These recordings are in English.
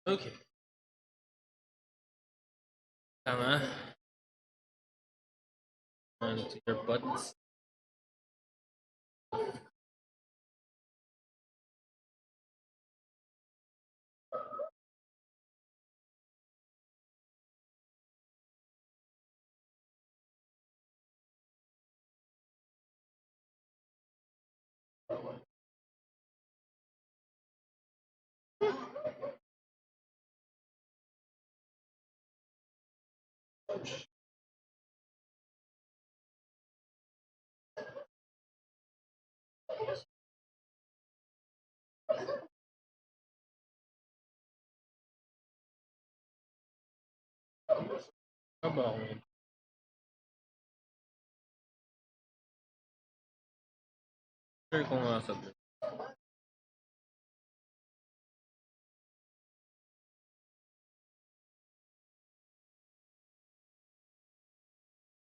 Okay. Tama. Onto your butts. Come on. Sure kung subject.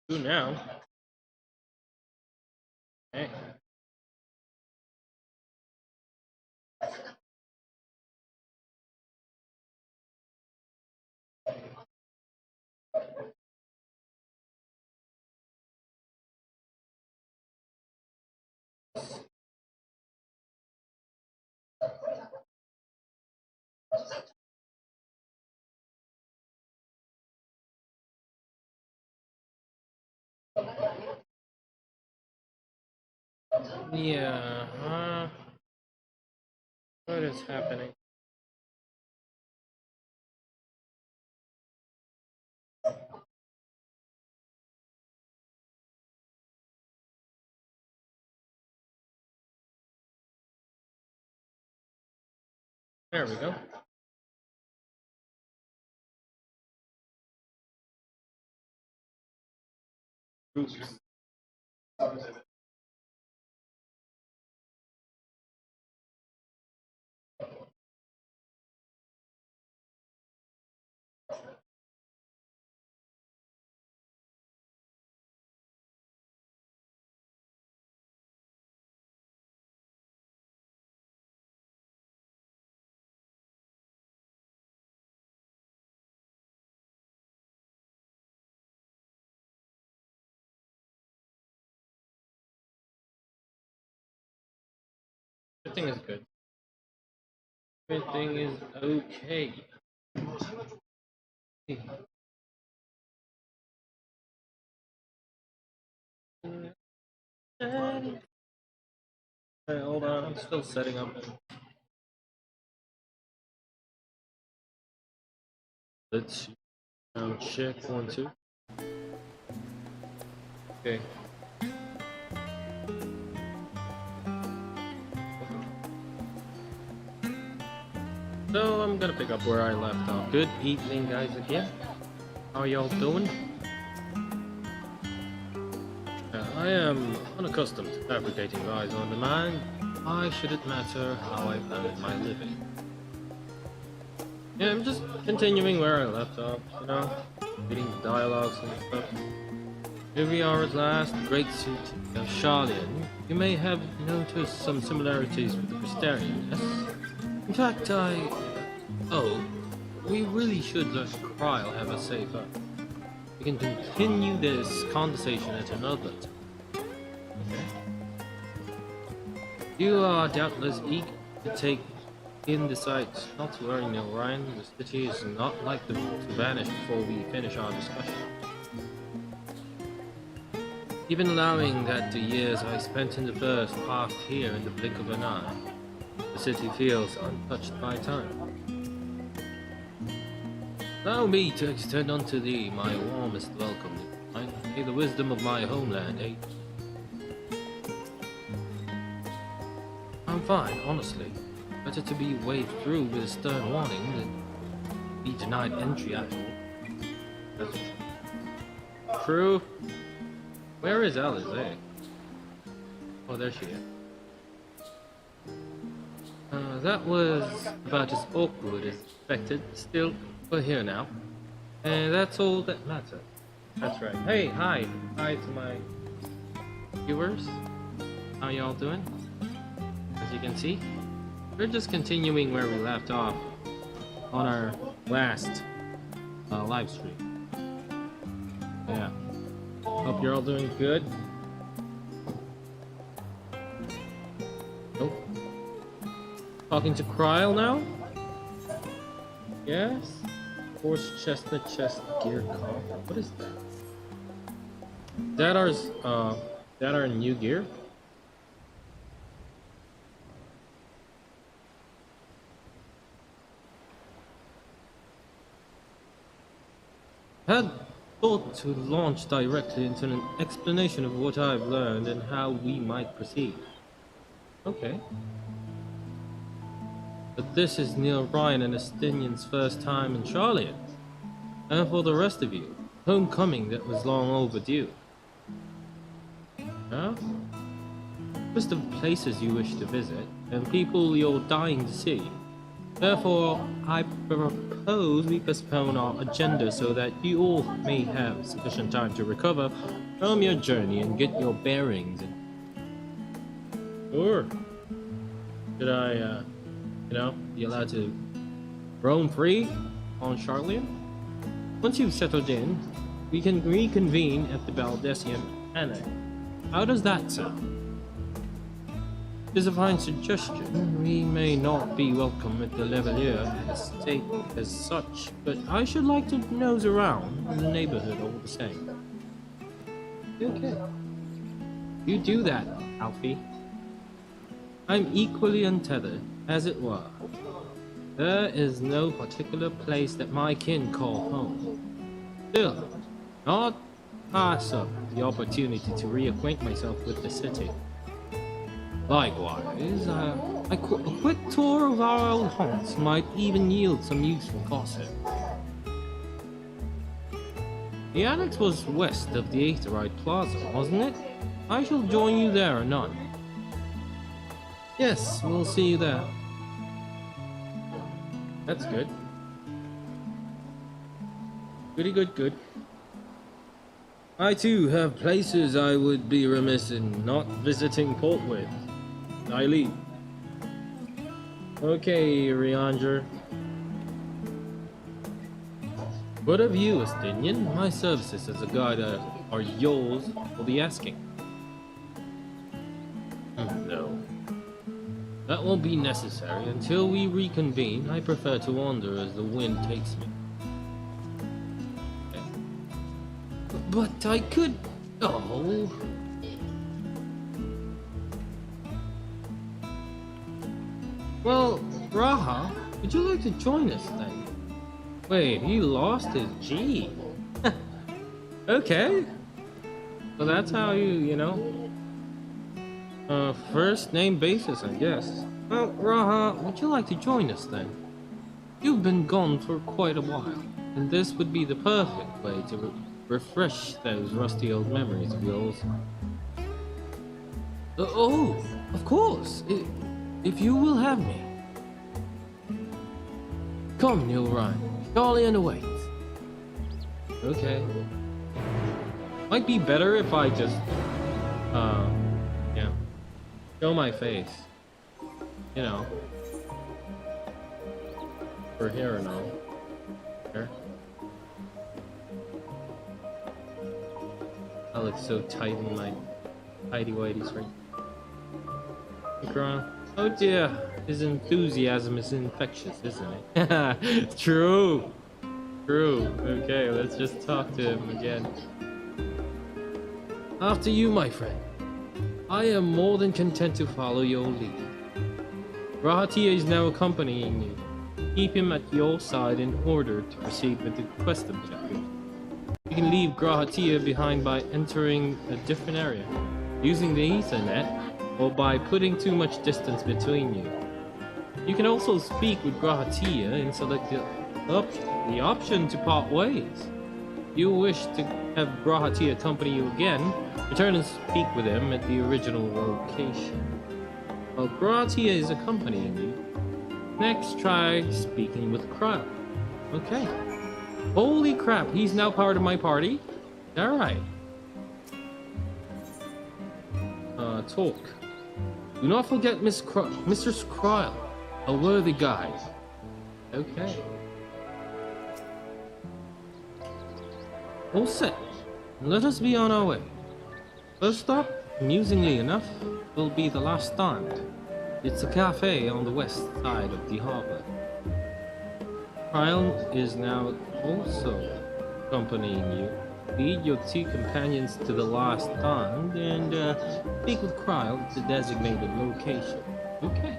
Do now. Okay. Yeah. What is happening? There we go. Oops. Everything is good. Everything is okay. Alright, hold on. I'm still setting up. Let's now check 1, 2. Okay. So I'm gonna pick up where I left off. Good evening, guys, again. How y'all doing? I am unaccustomed to fabricating lies on demand. Why should it matter how I earn my living? Yeah, I'm just continuing where I left off, you know? Reading the dialogues and stuff. Here we are at last, the great city of Charlian. You may have noticed some similarities with the Crystarian, yes? In fact, Oh, we really should let Kryle have a say first. We can continue this conversation at another time. Okay. You are doubtless eager to take in the sights. Not to worry, no, Ryan. The city is not like to vanish before we finish our discussion. Even allowing that the years I spent in the first passed here in the blink of an eye, the city feels untouched by time. Allow me to extend unto thee my warmest welcome. May the wisdom of my homeland aid. I'm fine, honestly. Better to be waved through with a stern warning than be denied entry at all. That's true. Where is Alize? Oh, there she is. That was about as awkward as expected. Still, we're here now. And that's all that matters. That's right. Hey, hi. Hi to my viewers. How y'all doing? As you can see, we're just continuing where we left off on our last live stream. Yeah. Hope you're all doing good. Nope. Talking to Kryl now? Yes? Horse chestnut chest gear coffer. What is that? That our new gear? Had thought to launch directly into an explanation of what I've learned and how we might proceed. Okay. But this is Neil Ryan and Estinian's first time in Charlotte. And for the rest of you, homecoming that was long overdue. Huh? List of places you wish to visit, and people you're dying to see. Therefore, I propose we postpone our agenda so that you all may have sufficient time to recover from your journey and get your bearings. Sure. Should I, be allowed to roam free on Charlian? Once you've settled in, we can reconvene at the Baldessian Annex. How does that sound? It is a fine suggestion. We may not be welcome at the Levelier estate as such, but I should like to nose around in the neighborhood all the same. Okay. You do that, Alfie. I'm equally untethered, as it were. There is no particular place that my kin call home. Still, not pass up the opportunity to reacquaint myself with the city. Likewise, a quick tour of our old haunts might even yield some useful gossip. The annex was west of the Aetherite Plaza, wasn't it? I shall join you there anon. Yes, we'll see you there. That's good. Goody good. I too have places I would be remiss in not visiting port with. I leave. Okay, Rianger. What of you, Estinian? My services as a guide are yours for the asking. No. That won't be necessary. Until we reconvene, I prefer to wander as the wind takes me. But I could... Oh... Well, Raha, would you like to join us then? Wait, he lost his G. Okay. So that's how first name basis, I guess. Well, Raha, would you like to join us then? You've been gone for quite a while, and this would be the perfect way to refresh those rusty old memories of yours. Oh, of course. If you will have me. Come, Neil Ryan. Charlian awaits. Okay. Might be better if I just, show my face. For here and all. Here. I look so tight in my tighty-whities right. Oh dear, his enthusiasm is infectious, isn't it? True. Okay, let's just talk to him again. After you, my friend. I am more than content to follow your lead. Rahatia is now accompanying you. Keep him at your side in order to proceed with the quest objective. You can leave Grahatia behind by entering a different area, using the Ethernet, or by putting too much distance between you. You can also speak with Grahatia and select the option to part ways. If you wish to have Grahatia accompany you again, return and speak with him at the original location. While Grahatia is accompanying you, next try speaking with Kryl. Okay. Holy crap, he's now part of my party? Alright. Talk. Do not forget Mistress Kryl. A worthy guide. Okay. All set. Let us be on our way. First stop, amusingly enough, will be the last stand. It's a cafe on the west side of the harbor. Ryan is now also accompanying you. Lead your two companions to the last stand and speak with Kryle at the designated location. Okay.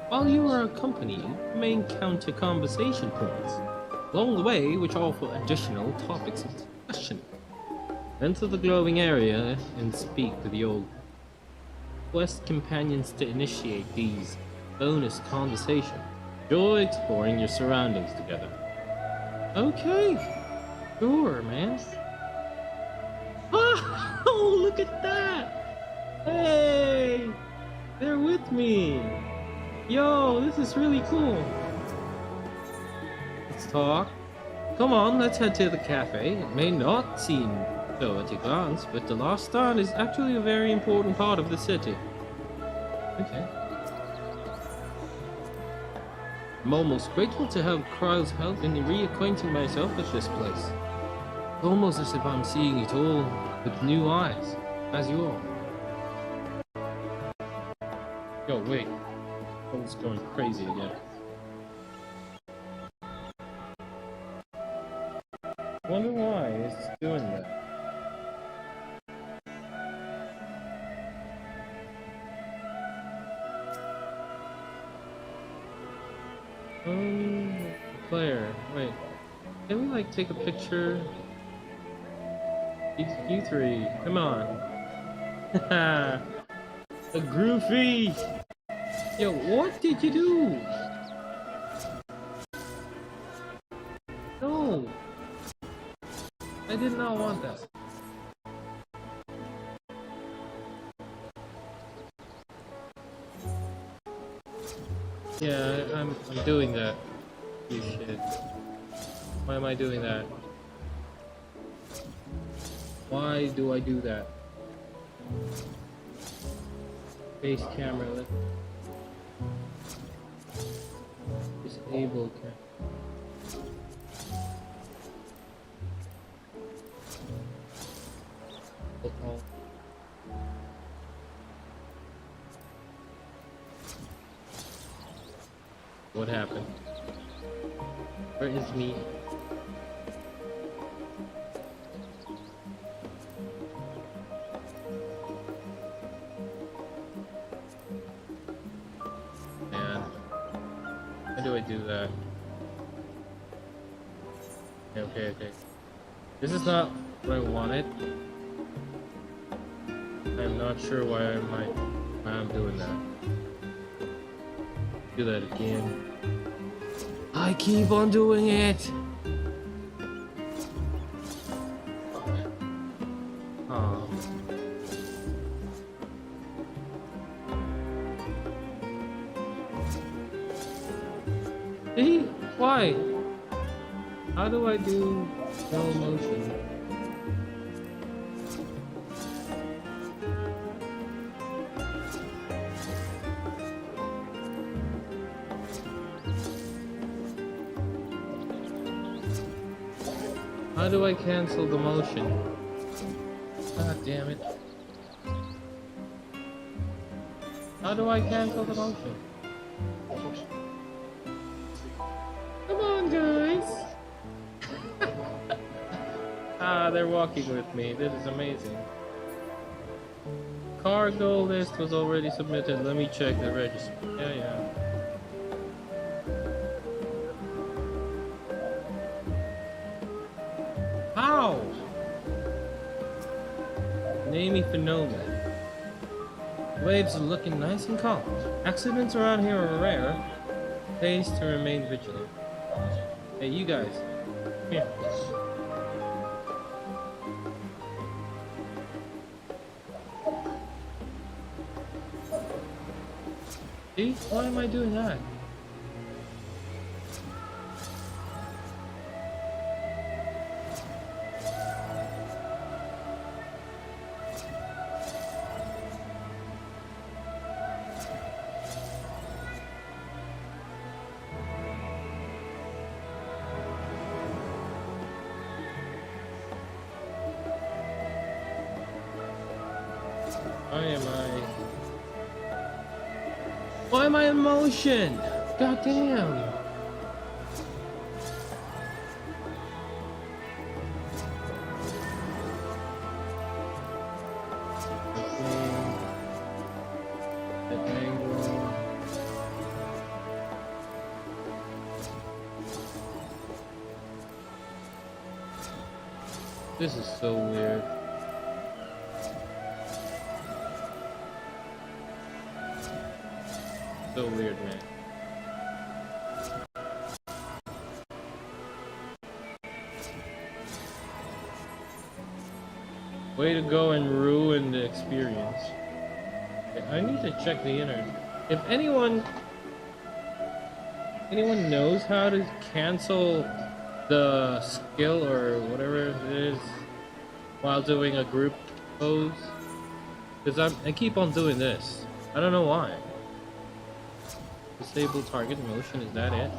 While you are accompanying, you may encounter conversation points along the way which offer additional topics of discussion. Enter the glowing area and speak with your quest companions to initiate these bonus conversations. Enjoy exploring your surroundings together. Okay, sure, man. Ah, oh, look at that! Hey, they're with me. Yo, this is really cool. Let's talk. Come on, let's head to the cafe. It may not seem so at a glance, but the last stand is actually a very important part of the city. Okay. I'm almost grateful to have Kryle's help in reacquainting myself with this place. It's almost as if I'm seeing it all with new eyes, as you are. Yo, wait. Phone's going crazy again. I wonder why it's doing that. Player, wait. Can we like take a picture? You three, come on. A groovy. Yo, what did you do? No, I did not want that. Yeah, I'm doing that. You shit. Why am I doing that? Why do I do that? Face camera, let's disable camera. What happened? Where is me? Man, how do I do that? Okay. This is not what I wanted. I'm not sure why I'm doing that. Do that again. I keep on doing it. Oh. See? Why? How do I do slow motion? How do I cancel the motion? God damn it. How do I cancel the motion? Come on, guys! They're walking with me. This is amazing. Cargo list was already submitted. Let me check the register. Yeah. How? Namey phenomenon. Waves are looking nice and calm. Accidents around here are rare. Pays to remain vigilant. Hey, you guys. Come here. See? Why am I doing that? Why am I? Why am I in motion? God damn! This is so weird. So weird, man. Way to go and ruin the experience. I need to check the internet. If anyone knows how to cancel the skill or whatever it is while doing a group pose, because I keep on doing this. I don't know why. Disable target motion, is that it?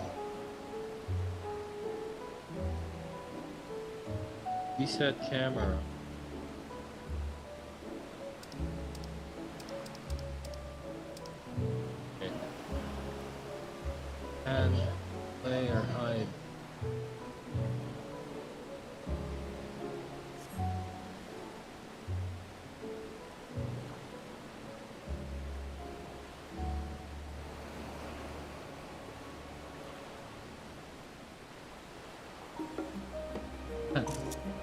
Reset camera. Okay. And play or hide.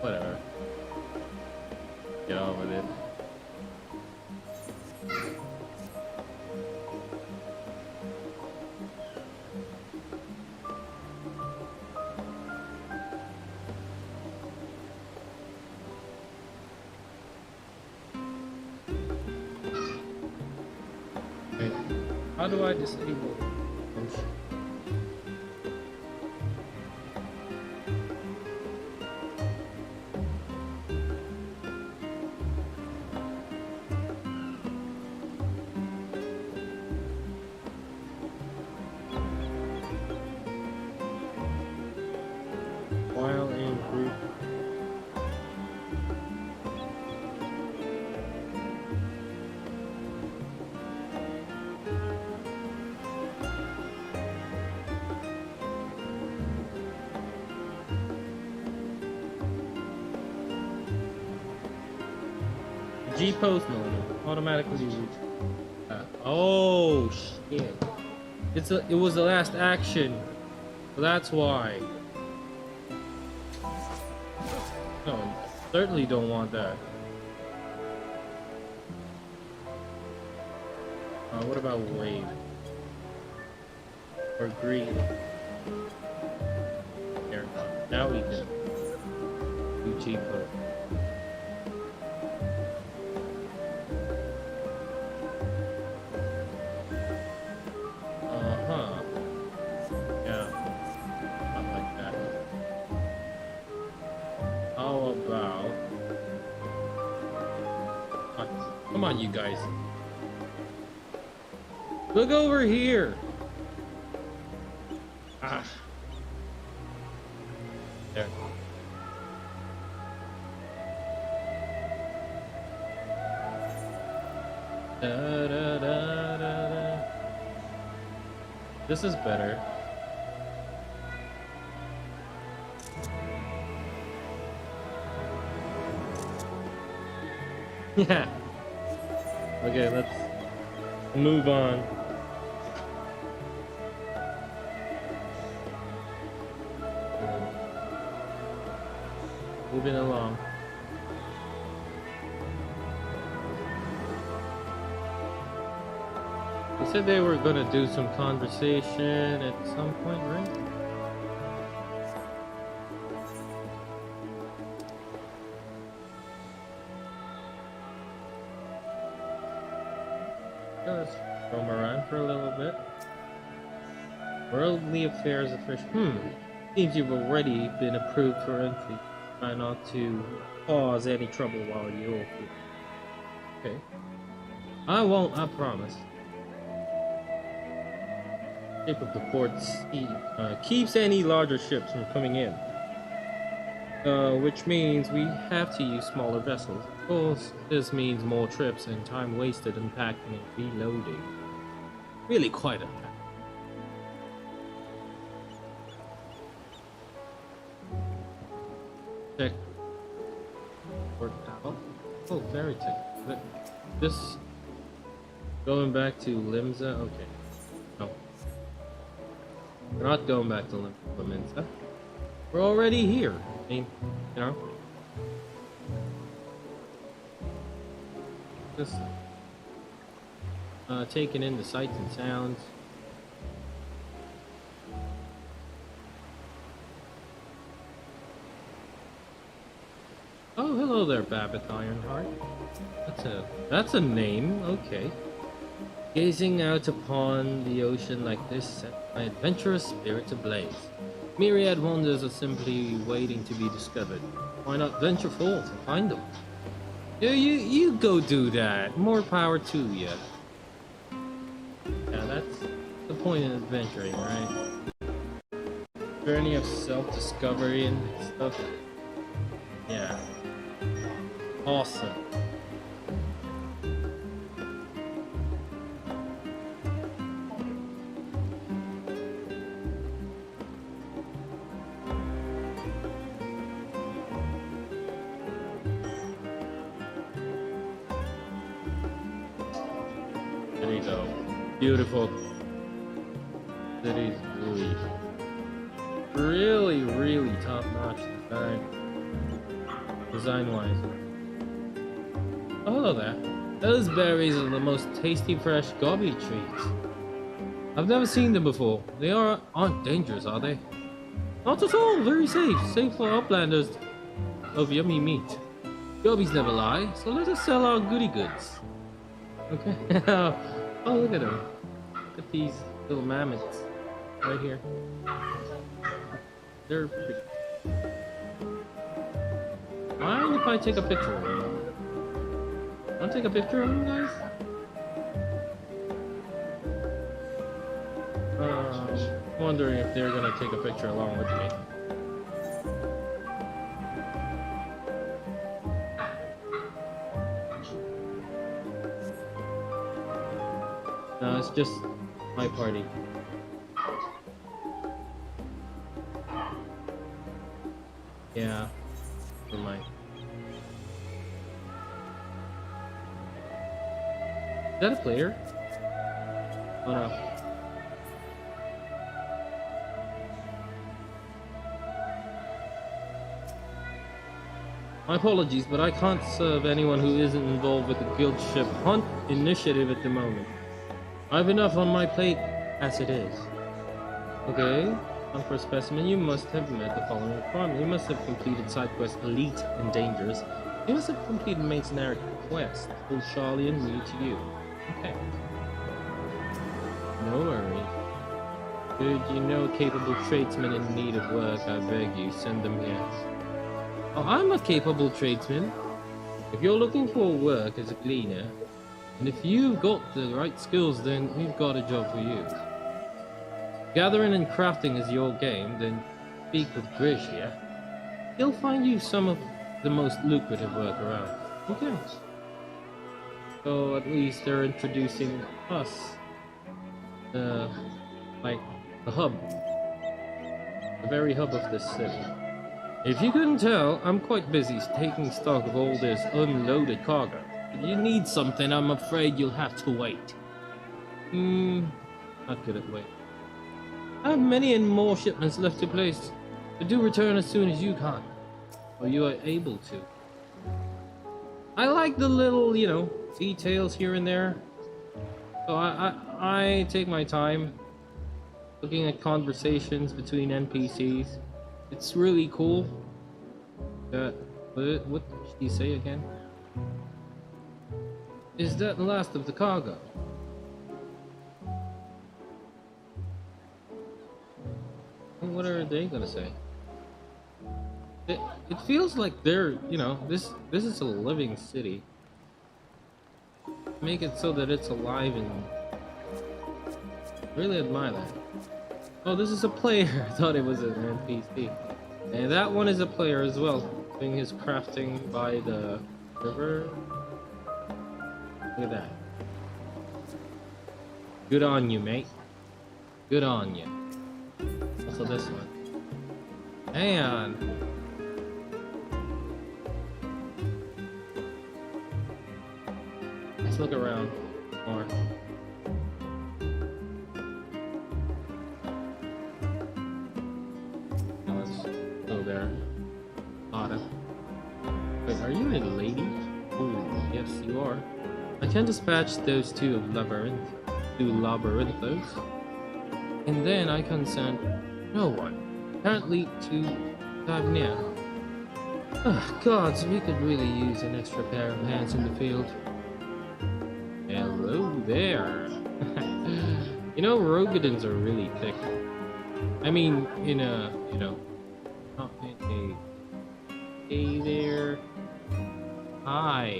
Whatever. Get on with it. Wait, how do I disable motion? While in group. G post mode automatically. Oh shit! It was the last action, so that's why. No, certainly don't want that. What about wave or green? There, now we can do G post. Come on, you guys. Look over here. Ah. There. Da, da, da, da, da. This is better. Yeah. Okay, let's move on. Moving along. They said they were gonna do some conversation at some point, right? Let's roam around for a little bit. Worldly affairs official. Seems you've already been approved for entry. Try not to cause any trouble while you're here. Okay. I won't, I promise. Shape of the port keeps any larger ships from coming in. Which means we have to use smaller vessels. Of course, this means more trips and time wasted unpacking and reloading. Really quite a pack. Check. Oh, fairy tale. But just going back to Limsa. Okay. No. We're not going back to Limsa. We're already here. I mean, you know. Just taking in the sights and sounds. Oh, hello there, Babbitt Ironheart. That's a name, okay. Gazing out upon the ocean like this set my adventurous spirit ablaze. Myriad wonders are simply waiting to be discovered. Why not venture forth and find them? Yeah, you go do that. More power to you. Yeah, that's the point in adventuring, right? Journey of self-discovery and stuff. Yeah. Awesome. There you go. Beautiful. City's really top notch design wise. Oh, hello there. Those berries are the most tasty fresh gobby treats. I've never seen them before. They aren't dangerous, are they? Not at all. Very safe. Safe for uplanders of yummy meat. Gobbies never lie, so let us sell our goody goods. Okay. Oh, look at them. Look at these little mammoths right here. They're pretty. Mind if I take a picture of them? Want to take a picture of them, guys? Wondering if they're gonna take a picture along with me. No, it's just my party. Yeah, for mine. Is that a player? Oh no. My apologies, but I can't serve anyone who isn't involved with the guild ship hunt initiative at the moment. I have enough on my plate as it is. Okay, hunt for a specimen, you must have met the following requirement. You must have completed side quest Elite and Dangerous. You must have completed Mercenary quest. Will Charlie and me to you. Okay. No worries. Should you know capable tradesmen in need of work, I beg you, send them here. Oh, I'm a capable tradesman. If you're looking for work as a cleaner, and if you've got the right skills, then we've got a job for you. Gathering and crafting is your game, then speak with Grish here. He'll find you some of the most lucrative work around. Okay. So at least they're introducing us, like the hub, the very hub of this city. If you couldn't tell, I'm quite busy taking stock of all this unloaded cargo. If you need something, I'm afraid you'll have to wait. Not good at wait. I have many and more shipments left to place, but do return as soon as you can, or you are able to. I like the little, you know, details here and there. So I take my time looking at conversations between NPCs. It's really cool. What did she say again? Is that the last of the cargo? What are they gonna say? It feels like they're, you know, this is a living city. Make it so that it's alive and really admire that. Oh, this is a player. I thought it was an NPC. And that one is a player as well, doing his crafting by the River. Look at that. Good on you, mate. Good on you. Also this one. Hang on. Let's look around more. Now let's go there. Autumn. Wait, are you a lady? Ooh, yes you are. I can dispatch those two labyrinthos, and then I can send no one, apparently, to Tavnia. Oh, gods, we could really use an extra pair of hands in the field. Hello there. You know, Rogadins are really thick. I mean, in a, you know, not in a... Hey there. Hi.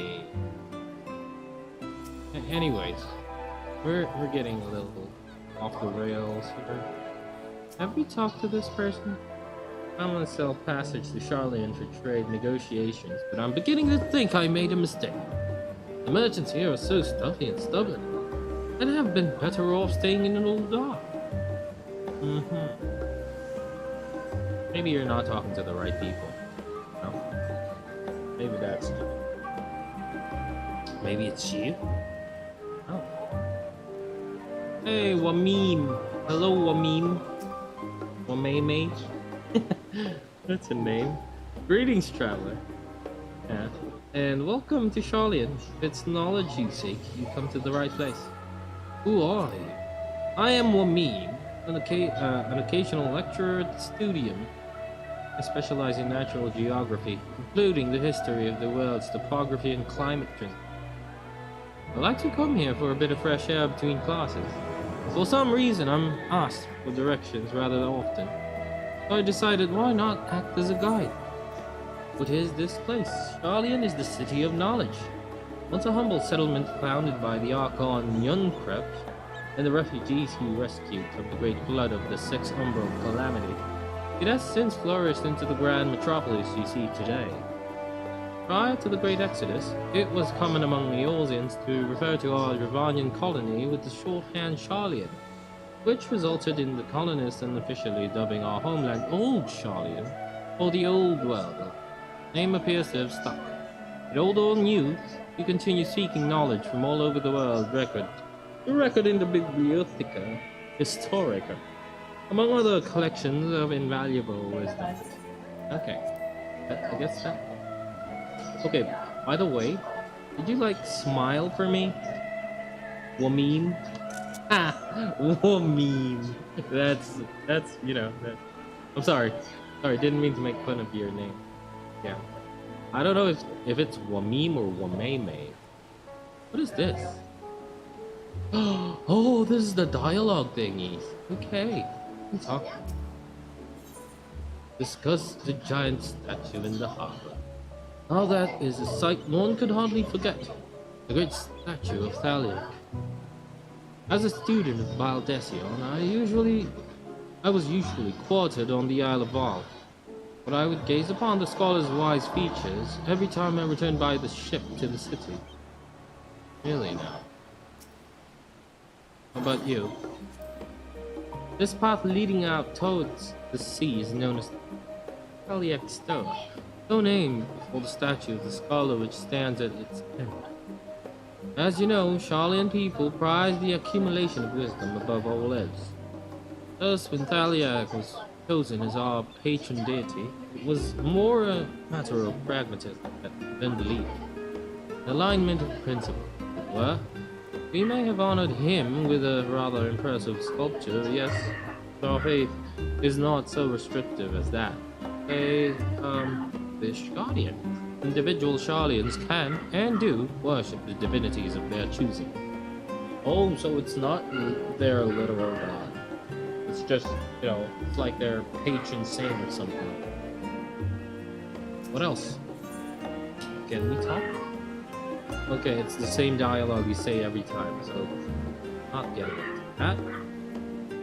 Anyways, we're getting a little off the rails here. Have we talked to this person? I'm gonna sell passage to Charlian for trade negotiations, but I'm beginning to think I made a mistake. The merchants here are so stuffy and stubborn. I'd have been better off staying in an old dock. Maybe you're not talking to the right people. No? Maybe that's you. Maybe it's you? Oh. Hey, Wamim. Hello, Wamim. Wameme. That's a name. Greetings, traveler. Yeah. And welcome to Charlian. If it's knowledge you seek, you come to the right place. Who are you? I am Wamim, an occasional lecturer at the Studium. I specialize in natural geography, including the history of the world's topography and climate trends. I like to come here for a bit of fresh air between classes. For some reason, I'm asked for directions rather often. So I decided, why not act as a guide? What is this place? Charlian is the city of knowledge. Once a humble settlement founded by the Archon Yunkrep and the refugees he rescued from the great flood of the Six Umbral Calamity, it has since flourished into the grand metropolis you see today. Prior to the Great Exodus, it was common among the Eorzeans to refer to our Dravanian colony with the shorthand Charlian, which resulted in the colonists unofficially dubbing our homeland Old Charlian, or the Old World. Name appears to have stuck. But old or new, you continue seeking knowledge from all over the world record in the Bibliotheca Historica, among other collections of invaluable wisdom. Okay, I guess that. Okay, by the way, did you like smile for me? Wamim? Ha! Wamim! That's, you know, that. I'm sorry, didn't mean to make fun of your name. Yeah. I don't know if it's Wamim or Wameme. What is this? Oh, this is the dialogue thingies. Okay. Talk. Discuss the giant statue in the harbor. Now that is a sight one could hardly forget. The great statue of Thalia. As a student of Baldesion, I was usually quartered on the Isle of Val. But I would gaze upon the scholar's wise features every time I returned by the ship to the city. Really now. How about you? This path leading out towards the sea is known as Taliak Stoa, so named for the statue of the scholar which stands at its end. As you know, Charlian people prize the accumulation of wisdom above all else. Thus, when Thaliak was chosen as our patron deity, it was more a matter of pragmatism than belief. An alignment of principle, as it were. We may have honored him with a rather impressive sculpture, yes, but our faith is not so restrictive as that. Fish Guardian. Individual Charlians can and do worship the divinities of their choosing. Oh, so it's not their literal god. It's just, you know, it's like their patron saint or something. What else? Can we talk? Okay, it's the same dialogue you say every time, so not getting it. That?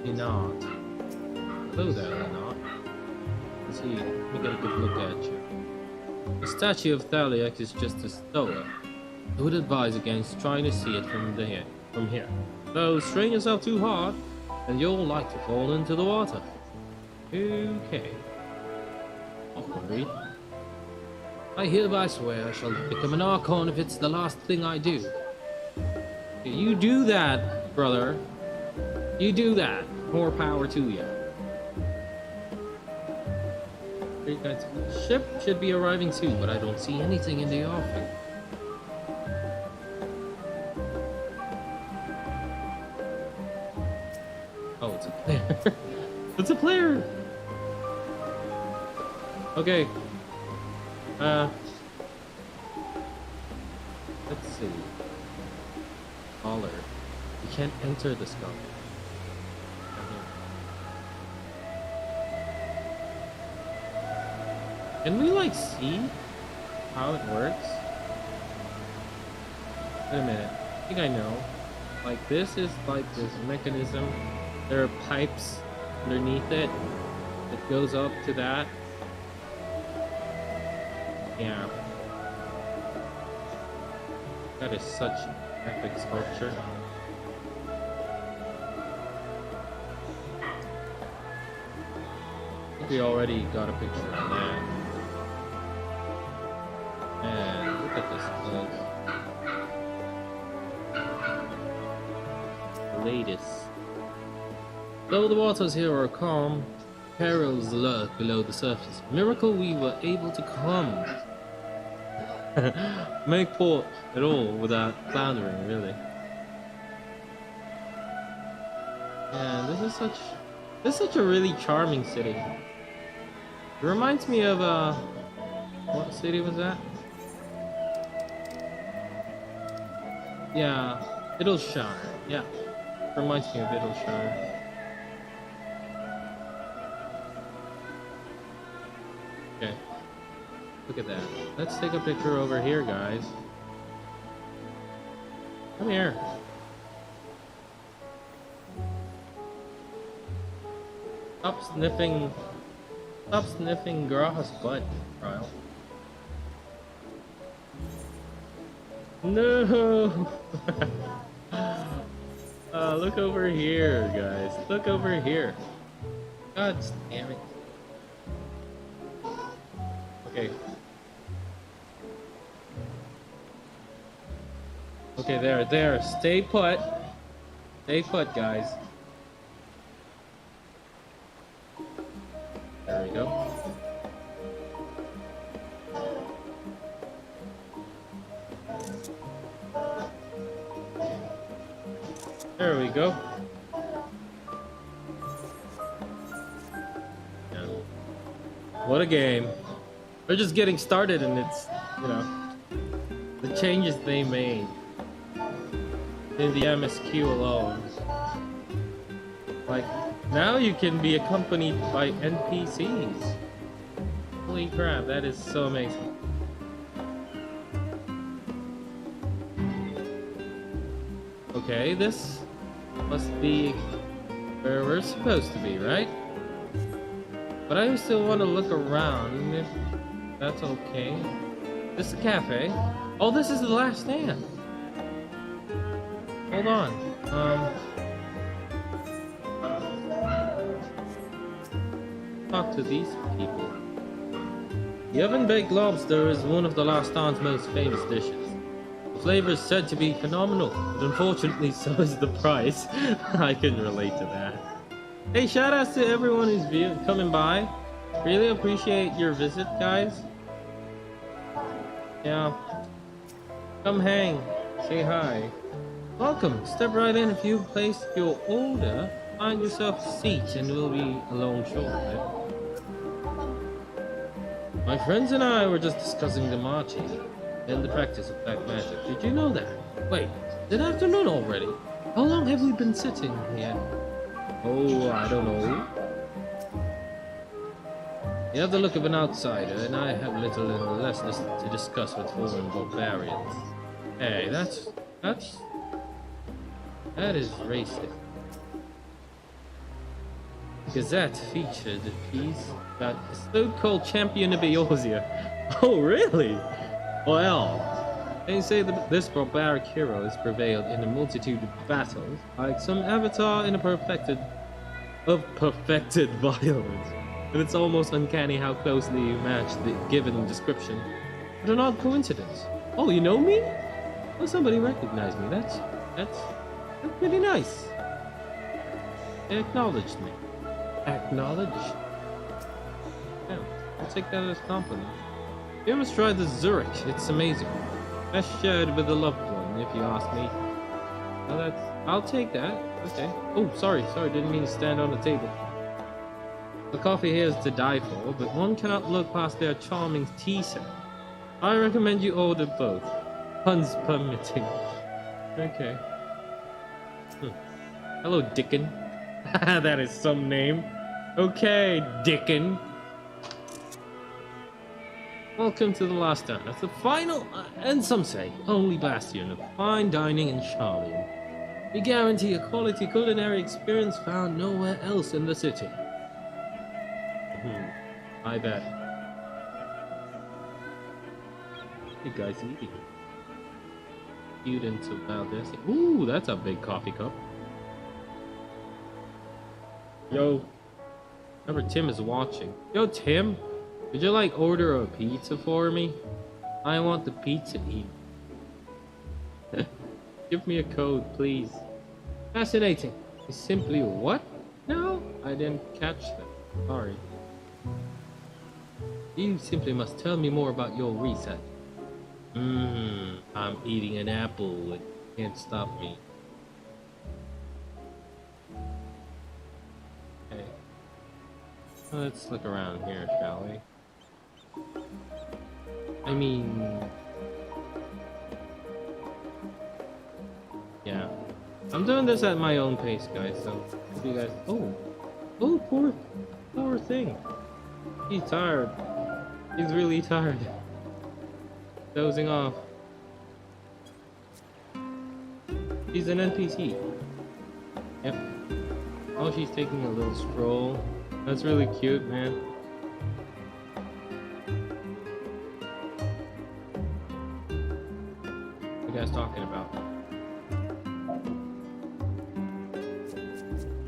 Lenard. Hello there, Lenard. Let's see, let me get a good look at you. The statue of Thaliac is just a stola. I would advise against trying to see it from here. Though strain yourself too hard, and you'll like to fall into the water. Okay. Not worried. I hereby swear I shall become an Archon if it's the last thing I do. You do that, brother. You do that. More power to you. Ship should be arriving soon, but I don't see anything in the offing. Oh, it's a player. It's a player! Okay. Let's see. Caller. You can't enter the skull. Can we, like, see how it works? Wait a minute. I think I know. Like, this is like this mechanism. There are pipes underneath it. It goes up to that. Yeah. That is such epic sculpture. I think we already got a picture of that. And look at this close. Latest. Though the waters here are calm, perils lurk below the surface. Miracle we were able to come. Make port at all without floundering, really. Yeah, this is such a really charming city. It reminds me of what city was that? Yeah, Idleshire. Yeah, reminds me of Idleshire. Okay, look at that. Let's take a picture over here, guys. Come here. Stop sniffing Graha's butt, Ryle. No! Look over here, guys. Look over here. God damn it. Okay. Okay, there. Stay put. Stay put, guys. There we go. There we go. Yeah. What a game. We're just getting started and it's, you know, the changes they made in the MSQ alone. Like, now you can be accompanied by NPCs. Holy crap, that is so amazing. Okay, this must be where we're supposed to be, right? But I still want to look around, if that's okay. This is a cafe. Oh, this is the last stand. Hold on. Talk to these people. The oven-baked lobster is one of the last stand's most famous dishes. The flavor is said to be phenomenal, but unfortunately so is the price. I can relate to that. Hey, shout outs to everyone who's coming by. Really appreciate your visit, guys. Yeah. Come hang. Say hi. Welcome. Step right in if you've placed your order. Find yourself a seat and we'll be alone shortly. My friends and I were just discussing the marching and the practice of black magic. Did you know that? Wait, is it afternoon already? How long have we been sitting here? Oh, I don't know. You have the look of an outsider, and I have little and less to discuss with foreign barbarians. Hey, that is racist. Gazette featured a piece about a so-called champion of Eorzea. Oh, really? Well, they say that this barbaric hero has prevailed in a multitude of battles, like some avatar in a perfected violence. And it's almost uncanny how closely you match the given description. What an odd coincidence. Oh, you know me? Oh, somebody recognized me. That's pretty nice. They acknowledged me. Acknowledged? Yeah, I'll take that as a compliment. You must try the Zurich. It's amazing. Best shared with a loved one, if you ask me. Well, I'll take that. Okay. Oh, sorry, didn't mean to stand on the table. The coffee here is to die for, but one cannot look past their charming tea set. I recommend you order both. Puns permitting. Okay. Hello, Dickon. That is some name. Okay, Dickon. Welcome to the last dance. That's the final, and some say, only bastion of fine dining in Charlian. We guarantee a quality culinary experience found nowhere else in the city. I bet. You guys eating? Cute into Valdez. Ooh, that's a big coffee cup. Yo, remember Tim is watching. Yo, Tim, would you like order a pizza for me? I want the pizza eat. Give me a code, please. Fascinating. It's simply what? No, I didn't catch that. Sorry. You simply must tell me more about your research. I'm eating an apple. It can't stop me. Okay. Let's look around here, shall we? I mean... yeah. I'm doing this at my own pace, guys, so if you guys... Oh, poor thing. He's tired. He's really tired. Dozing off. She's an NPC. Yep. Oh, she's taking a little stroll. That's really cute, man. What are you guys talking about?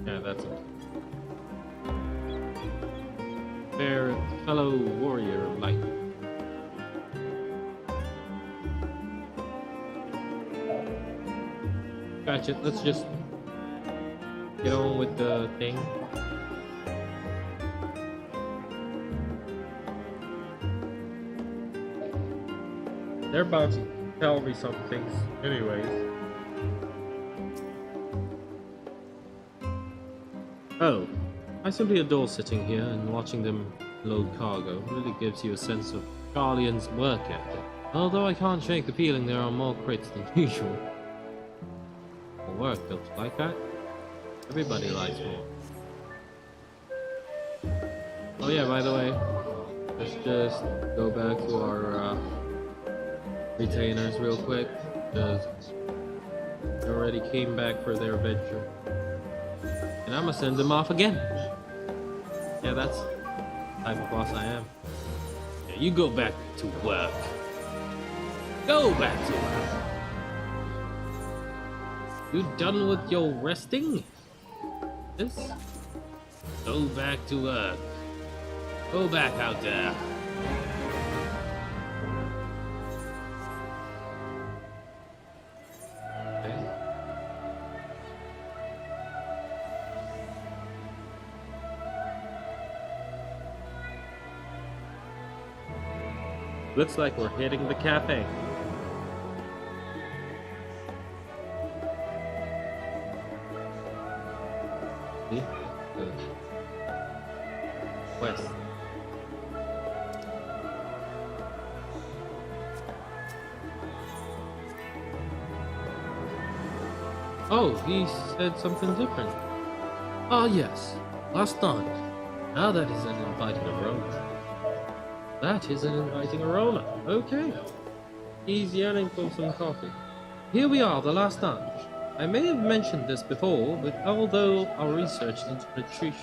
Yeah, that's it. Fair fellow warrior of light. Gotcha, let's just get on with the thing. They're about to tell me some things anyways. Oh, I simply adore sitting here and watching them load cargo. It really gives you a sense of Charlian's work ethic. Although I can't shake the feeling there are more crates than usual. For work, don't you like that? Everybody likes more. Oh yeah, by the way, let's just go back to our retainers real quick, because they already came back for their venture. And I'm gonna send them off again. Yeah, that's the type of boss I am. Yeah, you go back to work. Go back to work. You done with your resting? Yes? Go back to work. Go back out there. Okay. Looks like we're hitting the cafe. West. Oh, he said something different. Ah, yes. Last night. Now that is an inviting aroma. That is an inviting aroma. Okay. He's yearning for some coffee. Here we are, the last lunch. I may have mentioned this before, but although our research into nutrition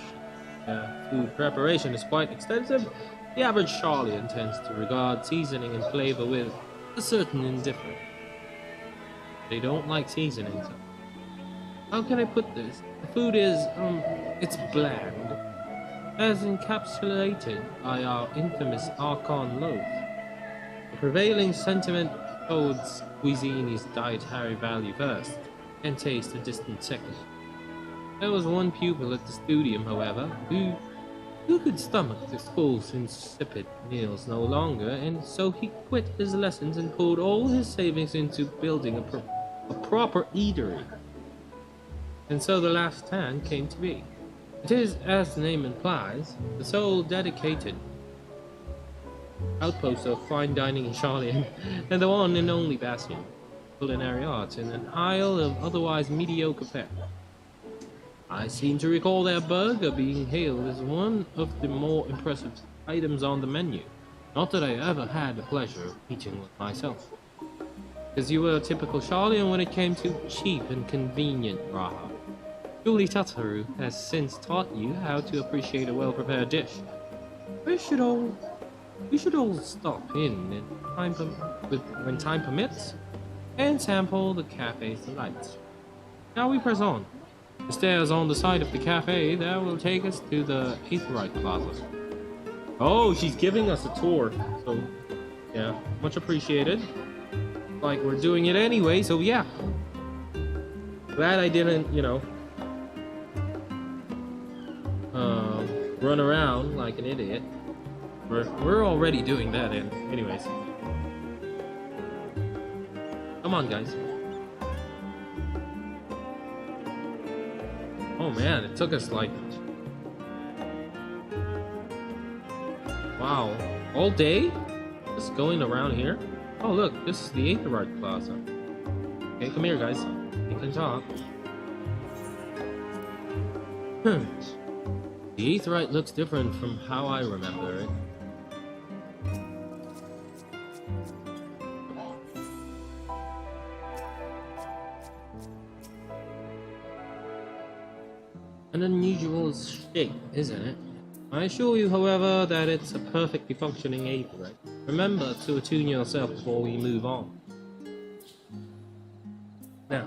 food preparation is quite extensive, the average Charlian tends to regard seasoning and flavor with a certain indifference. They don't like seasoning, so how can I put this? The food is, it's bland, as encapsulated by our infamous Archon loaf. The prevailing sentiment towards cuisine is dietary value first, and taste a distant second. There was one pupil at the studium, however, who could stomach the school's insipid meals no longer, and so he quit his lessons and poured all his savings into building a proper eatery. And so the last stand came to be. It is, as the name implies, the sole dedicated outpost of fine dining in Charlian, and the one and only bastion of culinary arts in an isle of otherwise mediocre fare. I seem to recall their burger being hailed as one of the more impressive items on the menu. Not that I ever had the pleasure of eating with myself, because you were a typical Charlian when it came to cheap and convenient raha. Julie Tataru has since taught you how to appreciate a well-prepared dish. We should all stop in when time permits and sample the cafe's delights. Now we press on. The stairs on the side of the cafe that will take us to the Aetherite Plaza. Oh, she's giving us a tour, so yeah, much appreciated. Like we're doing it anyway, so yeah. Glad I didn't, run around like an idiot. We're already doing that, anyways. Come on, guys. Oh man, it took us like... Wow. All day? Just going around here? Oh look, this is the Aetherite Plaza. Okay, come here guys. You can talk. The Aetherite looks different from how I remember it. An unusual shape, isn't it? I assure you, however, that it's a perfectly functioning aetherite. Remember to attune yourself before we move on. Now,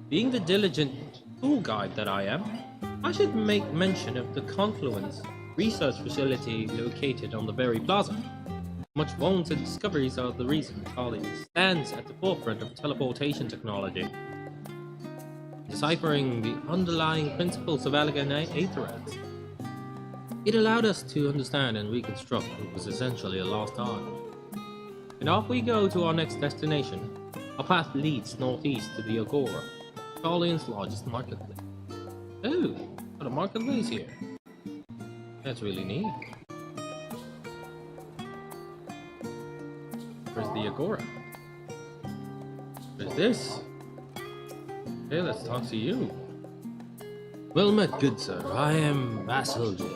being the diligent tour guide that I am, I should make mention of the Confluence research facility located on the very plaza. Much vaunted discoveries are the reason Charlie stands at the forefront of teleportation technology. Deciphering the underlying principles of elegant aetherites. It allowed us to understand and reconstruct what was essentially a lost art. And off we go to our next destination. Our path leads northeast to the Agora, Charlian's largest marketplace. Oh, got a marketplace here. That's really neat. Where's the Agora? Where's this? Okay, let's talk to you. Well met, good sir. I am Basilgia,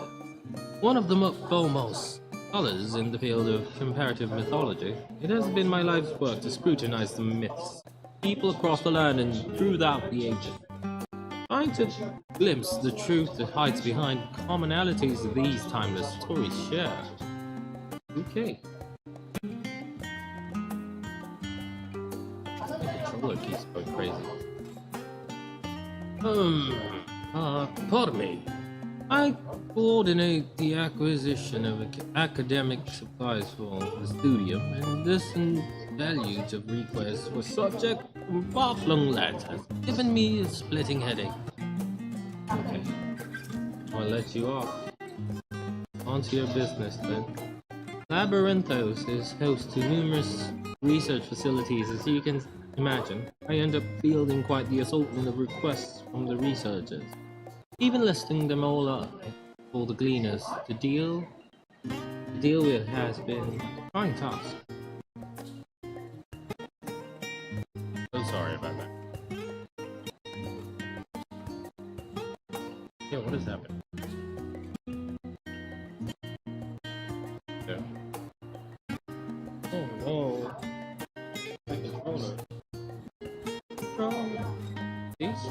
one of the foremost scholars in the field of comparative mythology. It has been my life's work to scrutinize the myths, people across the land and throughout the ages, trying to glimpse the truth that hides behind commonalities these timeless stories share. Okay. The controller keeps going crazy. Pardon me. I coordinate the acquisition of academic supplies for the studium, and this deluge of requests for subject from far-flung lands has given me a splitting headache. Okay, I'll let you off. On to your business then. Labyrinthos is host to numerous research facilities, as you can imagine. I end up fielding quite the assortment of requests from the researchers, even listing them all up for the gleaners to deal with has been a trying task. So sorry about that. Yeah, what is happening? Yeah. Oh no. My controller. Please?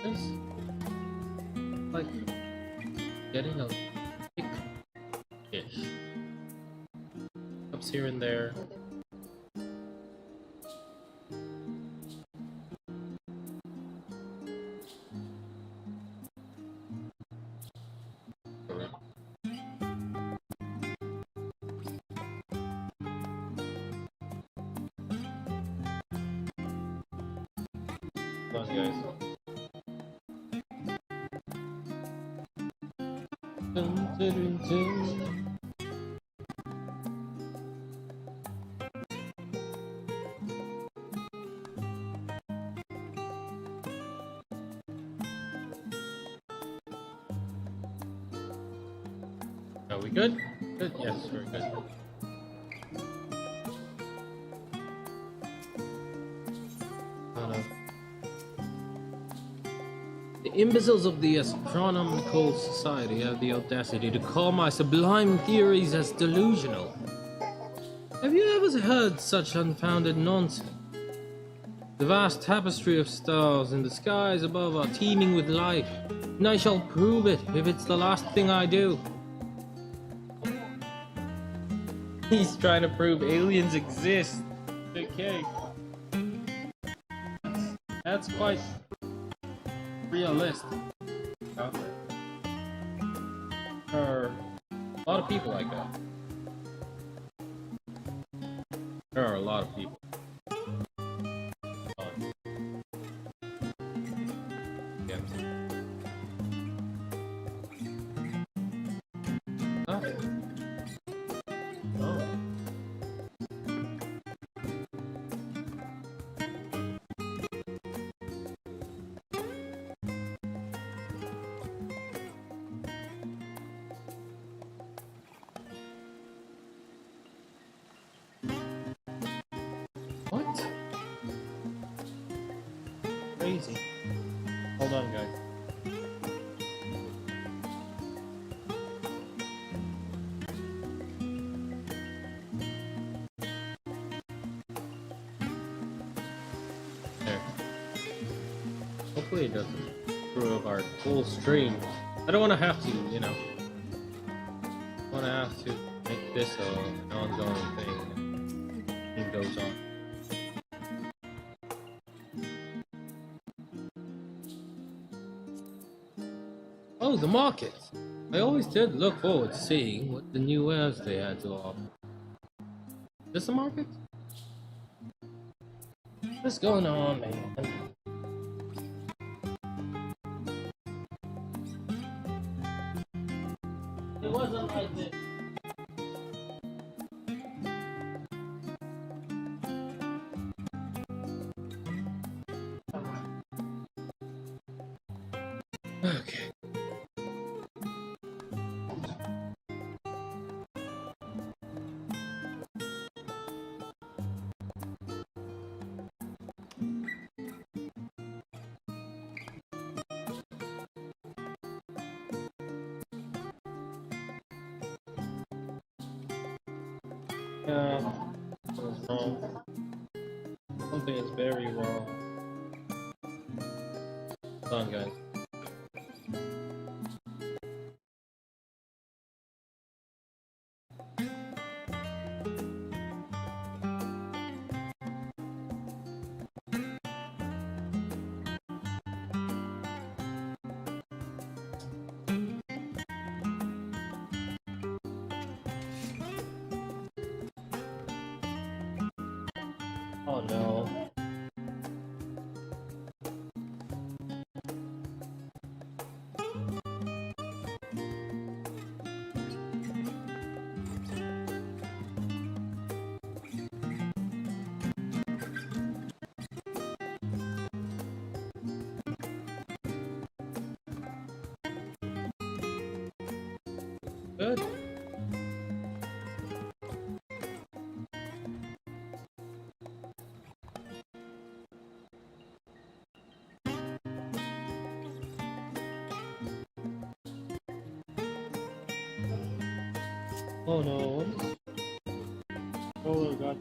It's like getting a ish. Ups here and there. Come on, guys. Dun, dun, dun, dun. Are we good? Good? Yes, we're good. Oh no. The imbeciles of the Astronomical Society have the audacity to call my sublime theories as delusional. Have you ever heard such unfounded nonsense? The vast tapestry of stars in the skies above are teeming with life, and I shall prove it if it's the last thing I do. He's trying to prove aliens exist. Okay. That's quite realistic out there. There are a lot of people like that. There are a lot of people. Yes. Oh. Oh. What? Crazy. Hold on, guys. There. Hopefully it doesn't screw up our full stream. I don't want to have to, you know. I want to have to make this an ongoing thing. It goes on. Oh, the market! I always did look forward to seeing what the new wares they had to offer. Is this a market? What's going on, man? It wasn't like this. Okay. Yeah, something's wrong. Something is very wrong. Hold on, guys. Oh no. Good. Oh no. Oh god.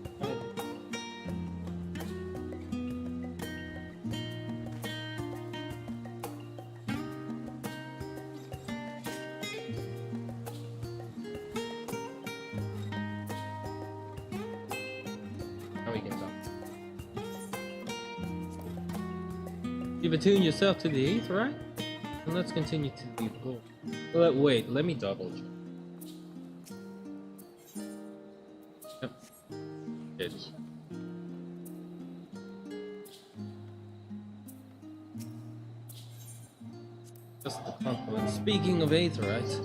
You've attuned yourself to the Aether, right? And let's continue to the goal. Wait, let me double check. Yep. It's just the confluence. Speaking of Aetherites,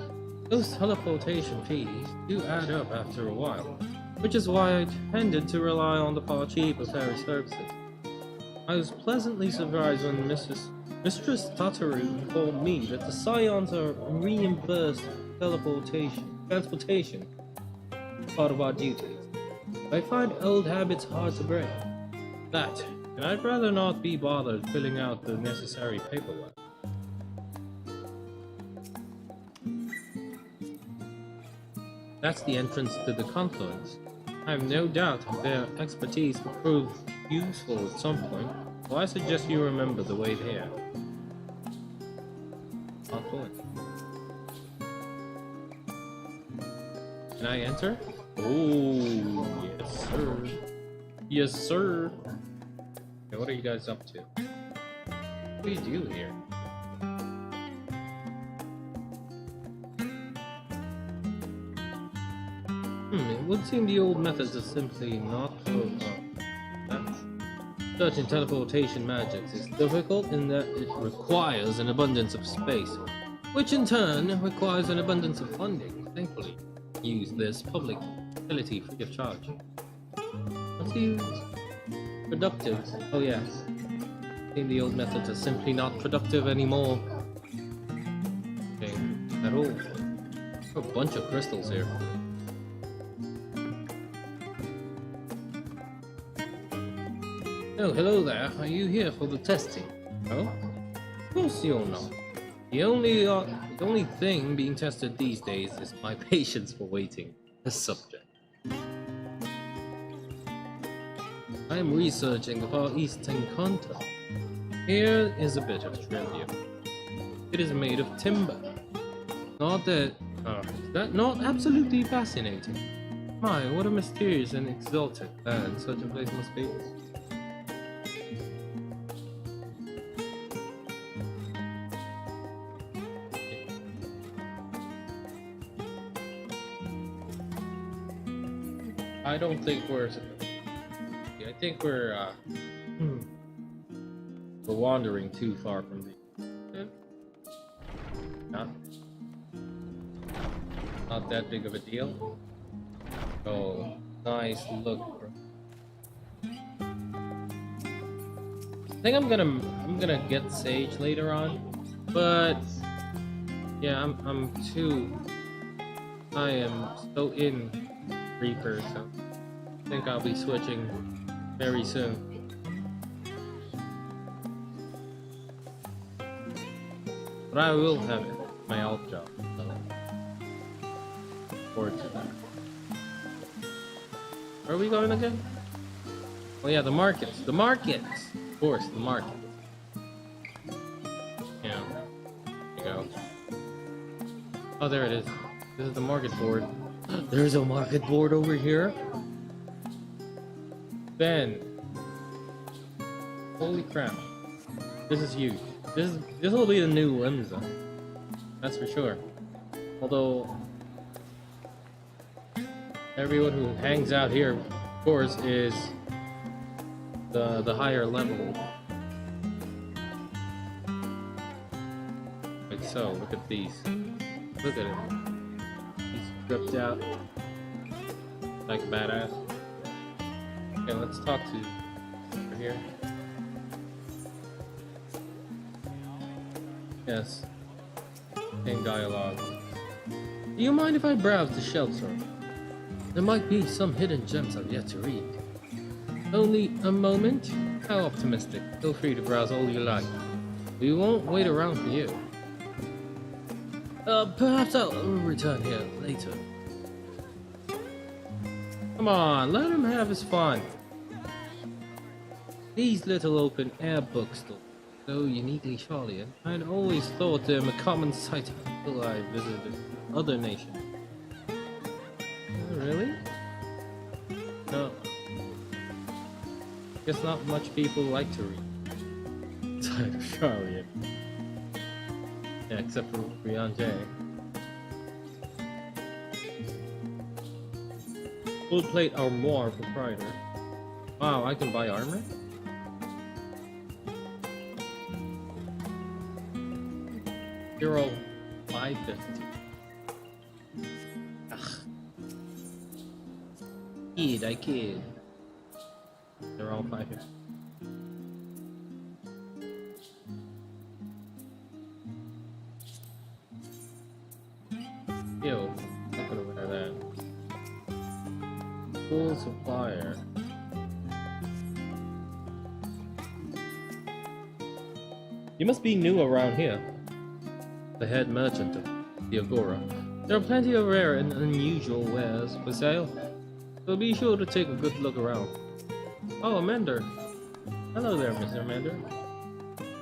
those teleportation fees do add up after a while, which is why I tended to rely on the far cheaper ferry services. I was pleasantly surprised when Mistress Tataru informed me that the Scions are reimbursed transportation, part of our duties. I find old habits hard to break. That, and I'd rather not be bothered filling out the necessary paperwork. That's the entrance to the confluence. I have no doubt their expertise will prove useful at some point, so I suggest you remember the way there. Confluence. Can I enter? Oh, yes sir. Yes sir. Okay, what are you guys up to? What do you do here? It would seem the old methods are simply not so Certain teleportation magics is difficult in that it requires an abundance of space, which in turn requires an abundance of funding. Thankfully, use this public utility free of charge. Let's use productive. Oh yeah. I think the old methods are simply not productive anymore. Okay, at all. A bunch of crystals here. Oh, hello there. Are you here for the testing? Oh? Of course you're not. The only thing being tested these days is my patience for waiting. The subject. I am researching the Far Eastern continent. Here is a bit of trivia. It is made of timber. Not that... is that not absolutely fascinating? My, what a mysterious and exalted land such a place must be. I don't think we're... I think we're wandering too far from the... Not that big of a deal. Oh, nice look. I think I'm gonna get Sage later on, but yeah, I am so in Reaper, so I think I'll be switching very soon. But I will have it, my alt job, so look forward to that. Where are we going again? Oh yeah, the markets. The markets! Of course, the markets. Yeah. There you go. Oh, there it is. This is the market board. There's a market board over here. Ben. Holy crap. This is huge. This will be the new Limsa. That's for sure. Although everyone who hangs out here, of course, is the higher level. Like so, look at these. Look at him. He's stripped out like a badass. Okay, let's talk to over here. Yes. Same dialogue. Do you mind if I browse the shelves? There might be some hidden gems I've yet to read. Only a moment? How optimistic. Feel free to browse all you like. We won't wait around for you. Perhaps I'll return here later. Come on, let him have his fun. These little open-air bookstores, so uniquely Charlian, I'd always thought them a common sight until I visited other nations. Really? No. Guess not much people like to read. Untitled Charlie. Yeah, except for Brian J. Full plate armor proprietor. Wow, I can buy armor? Hero 550. Ugh. I kid. They're all 550. Yo, I'm gonna wear that. Full supplier. You must be new around here. The head merchant of the Agora. There are plenty of rare and unusual wares for sale, so be sure to take a good look around. Oh, a mender. Hello there, Mr. Mender.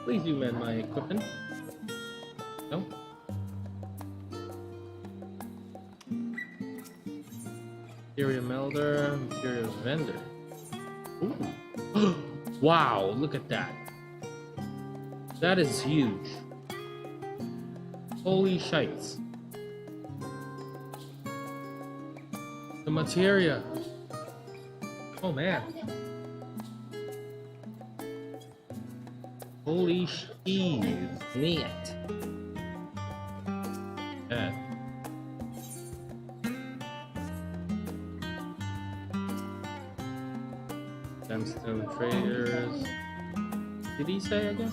Please do mend my equipment. No? Material melder, material vendor. Ooh. Wow, look at that. That is huge. Holy shites. The materia. Oh man. Holy cheese. Neat. Yeah. Gemstone traders. Did he say again?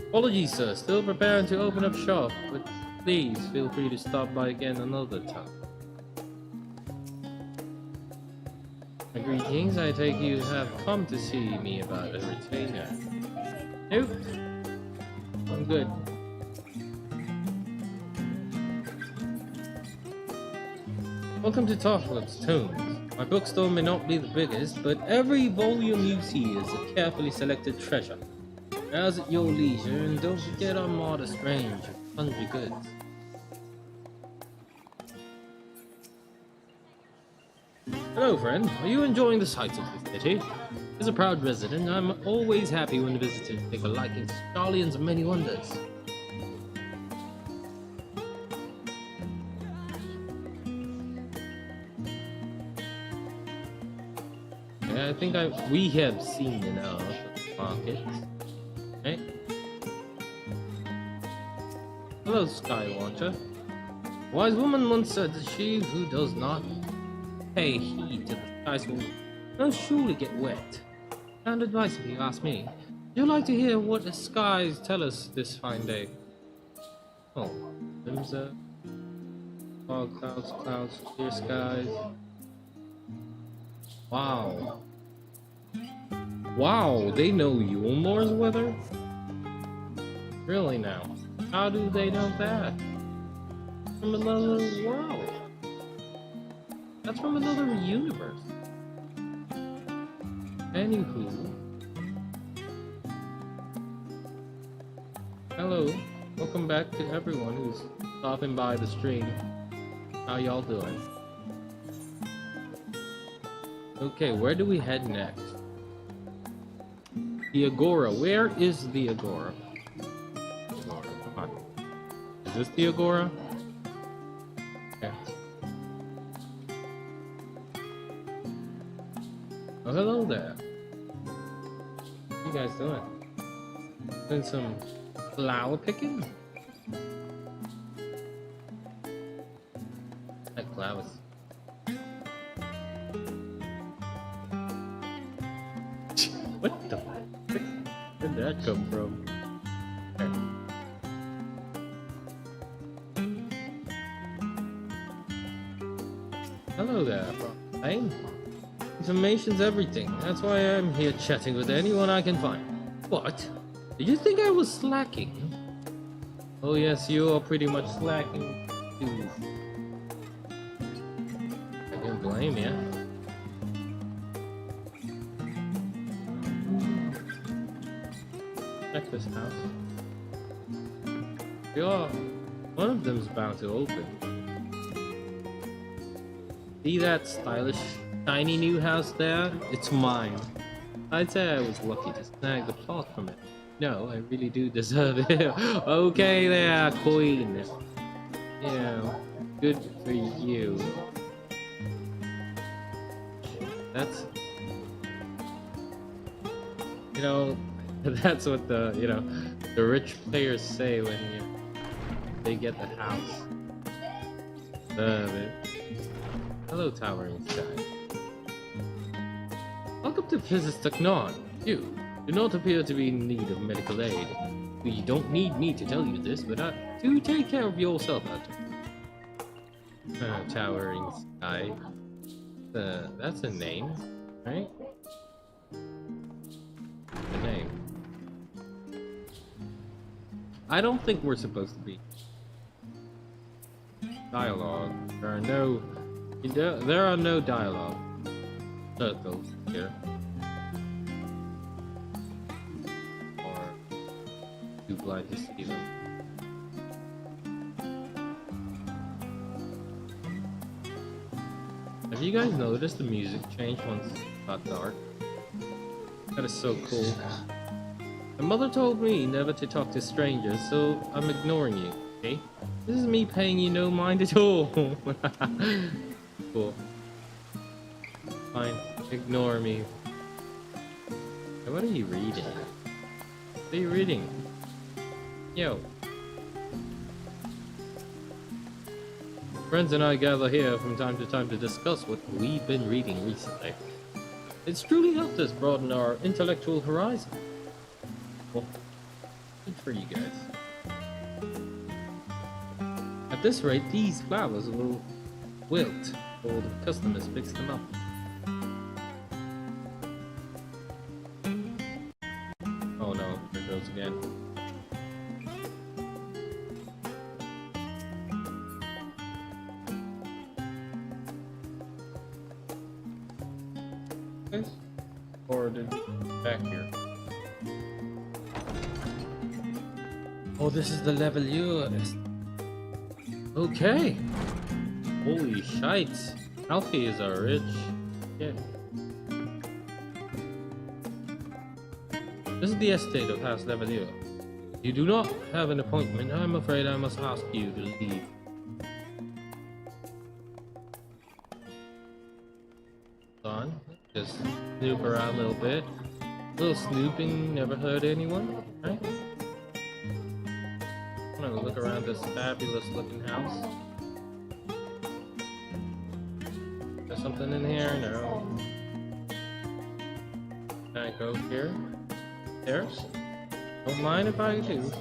Apologies, sir. Still preparing to open up shop, but please feel free to stop by again another time. Greetings, I take you have come to see me about a retainer. Nope. I'm good. Welcome to Toffler's Tomes. My bookstore may not be the biggest, but every volume you see is a carefully selected treasure. Now's at your leisure, and don't forget our modest range of sundry goods. Hello, friend. Are you enjoying the sights of this city? As a proud resident, I'm always happy when the visitors take a liking to Charlian's many wonders. Yeah, I think we have seen enough of the market. Right? Hello, Skywatcher. Wise woman once said that she who does not pay heed to the skies will surely get wet. Sound advice if you ask me. Would you like to hear what the skies tell us this fine day? Oh, there's fog, clouds, clear skies. Wow. Wow, they know Yulmore's weather? Really now? How do they know that? From another world. That's from another universe. Anywho. Hello. Welcome back to everyone who's stopping by the stream. How y'all doing? Okay, where do we head next? The Agora. Where is the Agora? Agora, come on. Is this the Agora? Okay. Oh, hello there. What you guys doing? Doing some flower picking? Like flowers. What the frick? Where'd that come from? Okay. Hello there, hey? Information's everything. That's why I'm here chatting with anyone I can find. What? Did you think I was slacking? Oh yes, you are pretty much slacking too. I can't blame you. Check this house. Yeah, one of them's bound to open. See that stylish, shiny new house there? It's mine. I'd say I was lucky to snag the plot from it. No, I really do deserve it. Okay there, Queen. Yeah, good for you. That's, you know, that's what the rich players say when they get the house. Love it. Hello, towering sky. Welcome to Princess Technon. You do not appear to be in need of medical aid. You don't need me to tell you this, but do take care of yourself out there. Towering sky. That's a name, right? A name. I don't think we're supposed to be dialogue. There are no dialogue circles here, or too blind to see them. Have you guys noticed the music change once it got dark? That is so cool. My mother told me never to talk to strangers, so I'm ignoring you, okay? This is me paying you no mind at all. Cool. Fine, ignore me. Hey, what are you reading? What are you reading? Yo. Friends and I gather here from time to time to discuss what we've been reading recently. It's truly helped us broaden our intellectual horizon. Well, good for you guys. At this rate, these flowers will wilt before the customers fix them up. Oh no, there it goes again. Or did back here? Oh, this is the level you. Okay. Holy shites! Alfies are rich. Yeah. This is the estate of House Lavalier. You do not have an appointment. I'm afraid I must ask you to leave. On. Just snoop around a little bit. A little snooping never hurt anyone, right? I'm gonna look around this fabulous looking house. There's something in here? No. Can I go here? There? Don't mind if I do.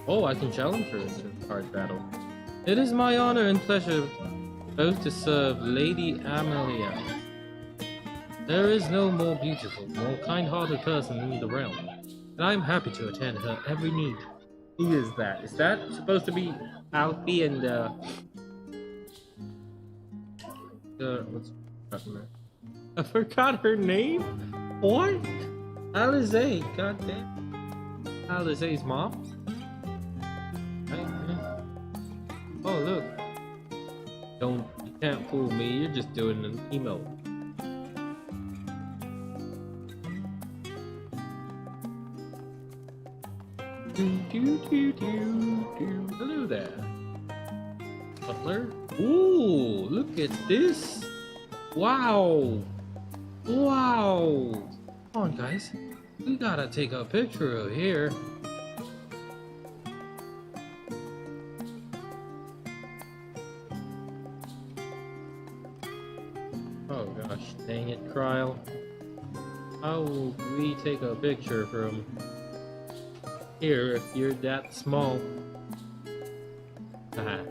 Oh, I can challenge her into a card battle. It is my honor and pleasure both to serve Lady Amelia. There is no more beautiful, more kind-hearted person in the realm, and I'm happy to attend her every need. Who is that? Is that supposed to be Alfie and what's her name? I forgot her name? What? Alize, goddamn. Alize's mom? Oh, look. You can't fool me, you're just doing an emote. Hello there. Butler? Ooh, look at this. Wow. Wow. Come on, guys. We gotta take a picture of here. Oh gosh, dang it, Kryl. How will we take a picture from here if you're that small? Haha.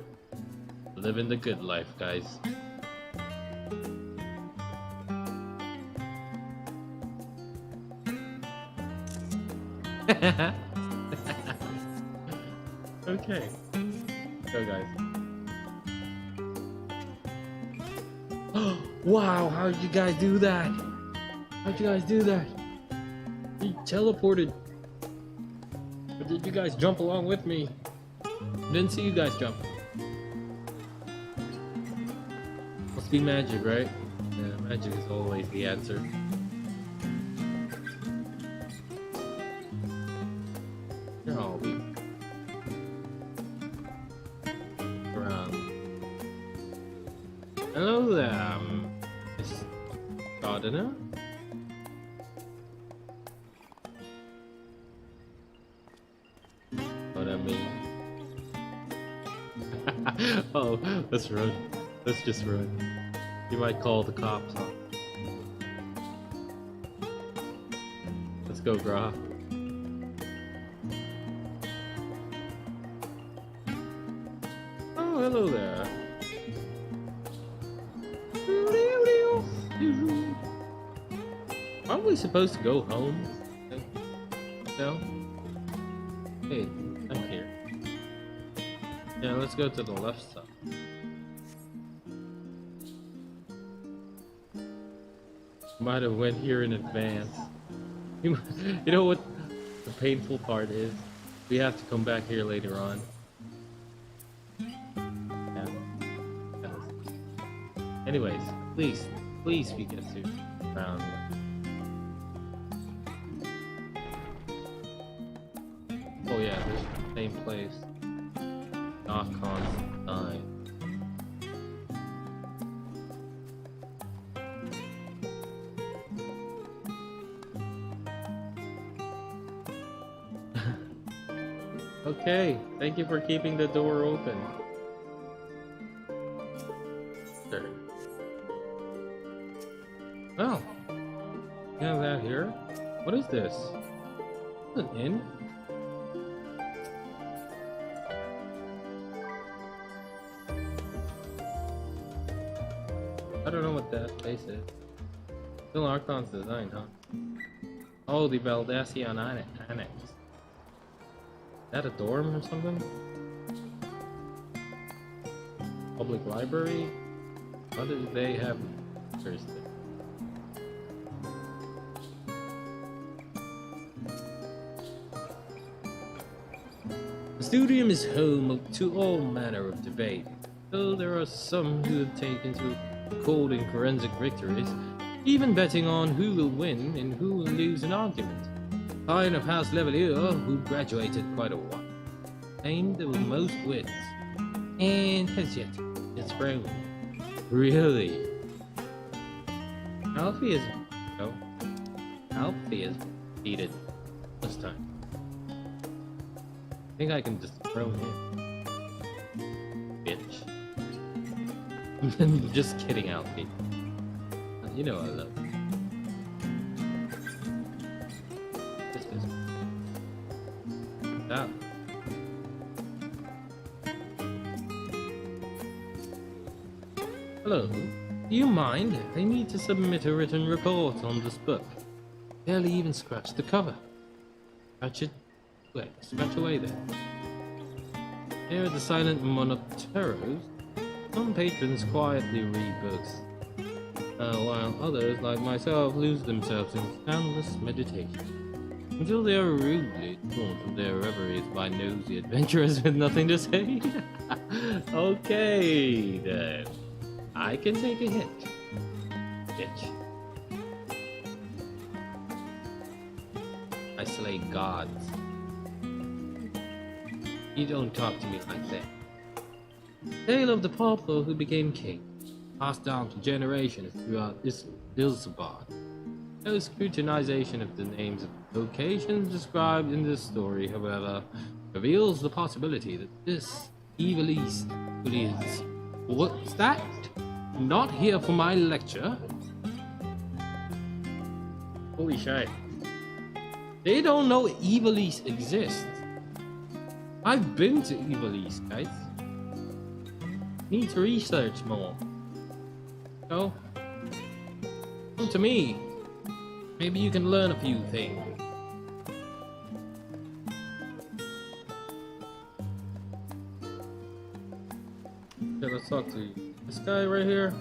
Living the good life, guys. Okay. Go, guys. Wow, how did you guys do that? How'd you guys do that? You teleported. But did you guys jump along with me? Didn't see you guys jump. Must be magic, right? Yeah. Magic is always the answer. Here I'll be around. Hello there, Miss Gardener. What I mean? Oh, let's run. Let's just run. You might call the cops on. Let's go, Gra. Oh, hello there. Aren't we supposed to go home? No? Hey, I'm here. Yeah, let's go to the left side. Might have went here in advance. You know what the painful part is? We have to come back here later on. Yeah. Anyways, please we get to around. Oh yeah, there's the same place. Archon's Nine. Okay, thank you for keeping the door open. Sure. Oh, you have that here? What is this? An inn? I don't know what that place is. Still Archon's design, huh? Oh, the Valdacian Annex. Is that a dorm or something? Public library? How do they have Thursday? The studium is home to all manner of debate, though there are some who have taken to recording forensic victories, even betting on who will win and who will lose an argument. Kind of House Levelier, who graduated quite a while, claimed the most wins, and has yet its throne. Really? Alfie is... no. Alfie is defeated this time. I think I can dethrone him. Bitch. I'm just kidding, Alfie. You know I love you. Down. Hello, do you mind? I need to submit a written report on this book. Barely even scratched the cover. Scratch away there. Here at the Silent Monoteros, some patrons quietly read books, while others, like myself, lose themselves in soundless meditation. Until they are rudely torn from their reveries by nosy adventurers with nothing to say. Okay, then. I can take a hint. Bitch. I slay gods. You don't talk to me like that. Tale of the pauper who became king, passed down to generations throughout Ilsabad. No scrutinization of the names of locations described in this story, however, reveals the possibility that this evil East is... What's that? Not here for my lecture? Holy shit. They don't know Evil East exists. I've been to Evil East, guys. Need to research more. So, come to me. Maybe you can learn a few things. Okay, let's talk to this guy right here.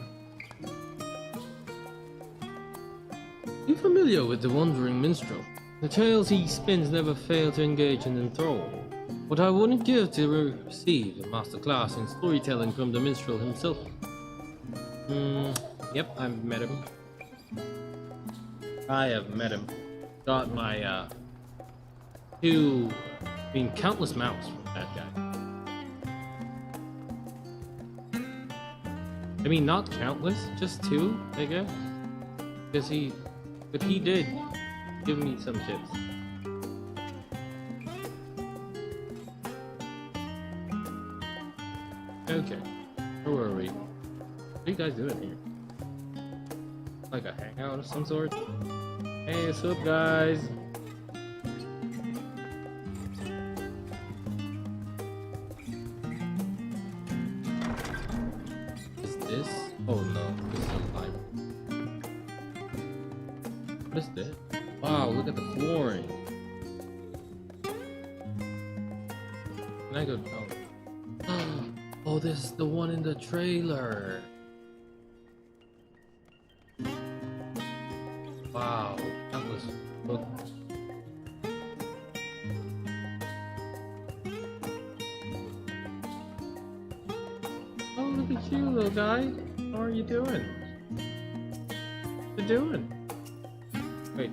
You familiar with the wandering minstrel? The tales he spins never fail to engage and enthrall. What I wouldn't give to receive a masterclass in storytelling from the minstrel himself. Yep, I've met him. I have met him. Got my countless mounts from that guy. I mean, not countless, just 2, I guess. But he did give me some tips. Okay, where were we? What are you guys doing here? Like a hangout of some sort? Hey, what's up, guys? Is this? Oh no, this is a library. What is this? Wow, look at the flooring. Can I go down? Oh, this is the one in the trailer. Wow, that was look. Oh, look at you, little guy. How are you doing? What you doing? Wait,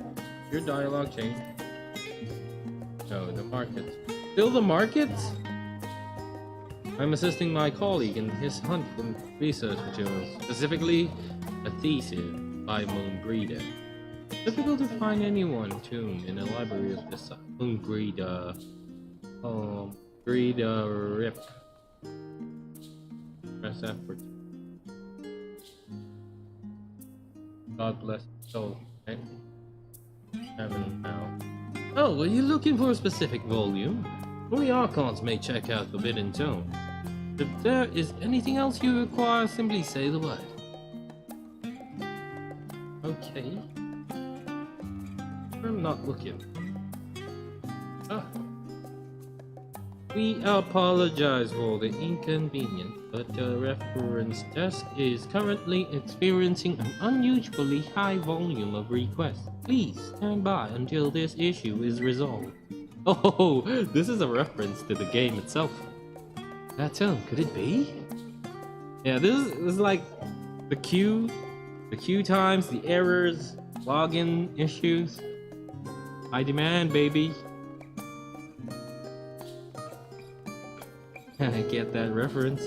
your dialogue changed. No, the markets. Still the markets? I'm assisting my colleague in his hunt for research materials, specifically a thesis by Moonbreeder. Difficult to find anyone tuned in a library of this Moonbreeder. Breeder Rip. Press F for God bless his soul. Okay. Heaven now. Oh, are you looking for a specific volume? Only Archons may check out Forbidden Tomes. If there is anything else you require, simply say the word. Okay. I'm not looking. Ah. We apologize for the inconvenience, but the reference desk is currently experiencing an unusually high volume of requests. Please stand by until this issue is resolved. Oh, this is a reference to the game itself. That tone, could it be? Yeah, this is like the queue times, the errors, login issues. High demand, baby. I get that reference.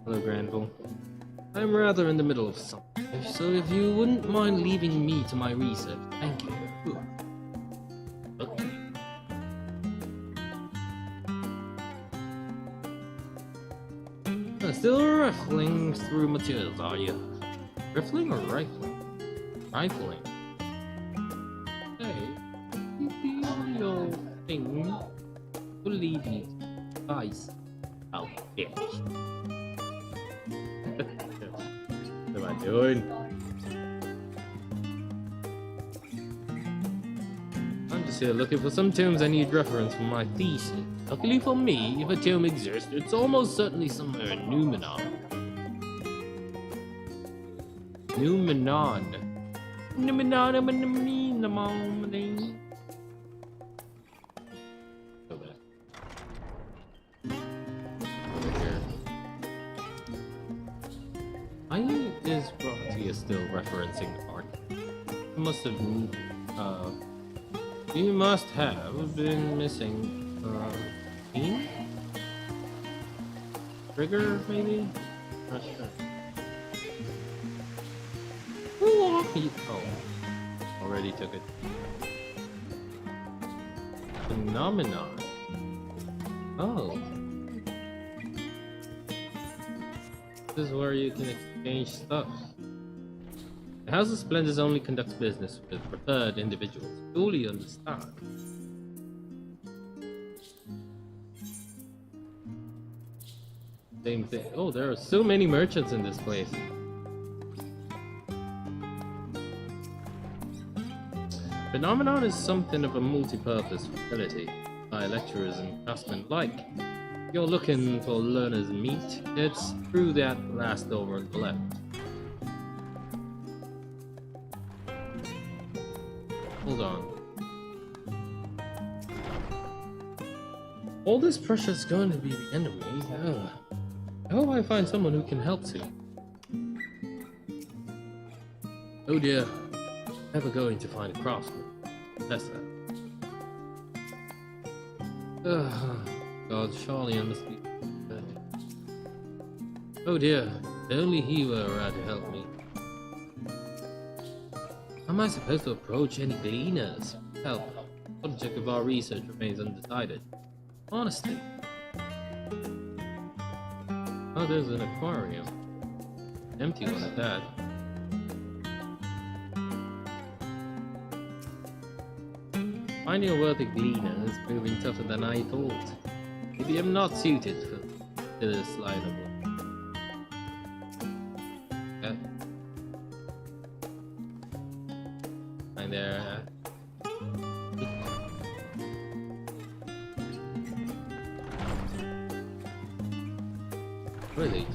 Hello, Granville. I'm rather in the middle of something, so if you wouldn't mind leaving me to my research, thank you. Okay. Still rifling through materials, are you? Rifling or rifling? Rifling. Hey, you feel your thing to lead me to guys out there. What am I doing? I'm just here looking for some tombs I need reference for my thesis. Luckily for me, if a tomb exists, it's almost certainly somewhere in Numenon. Numenon. I is Roxy is still referencing the market. You must have been missing team? Trigger, maybe? Not sure. Oh, already took it. Phenomenon. Oh. This is where you can exchange stuff. The House of Splendors only conducts business with preferred individuals. Fully understand. Same thing. Oh, there are so many merchants in this place. Phenomenon is something of a multi-purpose facility by lecturers and craftsmen alike. If you're looking for learner's meat, it's through that last door on the left. Hold on. All this pressure is going to be the end of me. I hope I find someone who can help soon. Oh dear. Never going to find a craftsman. That's that. God, Charlian must be dead. Oh dear. If only he were around to help me. How am I supposed to approach any gleaners? Help. The subject of our research remains undecided. Honestly. Oh, there's an aquarium. Empty one at that. Finding a worthy gleaner is proving tougher than I thought. Maybe I'm not suited for this line of work. Hi there. Where are they?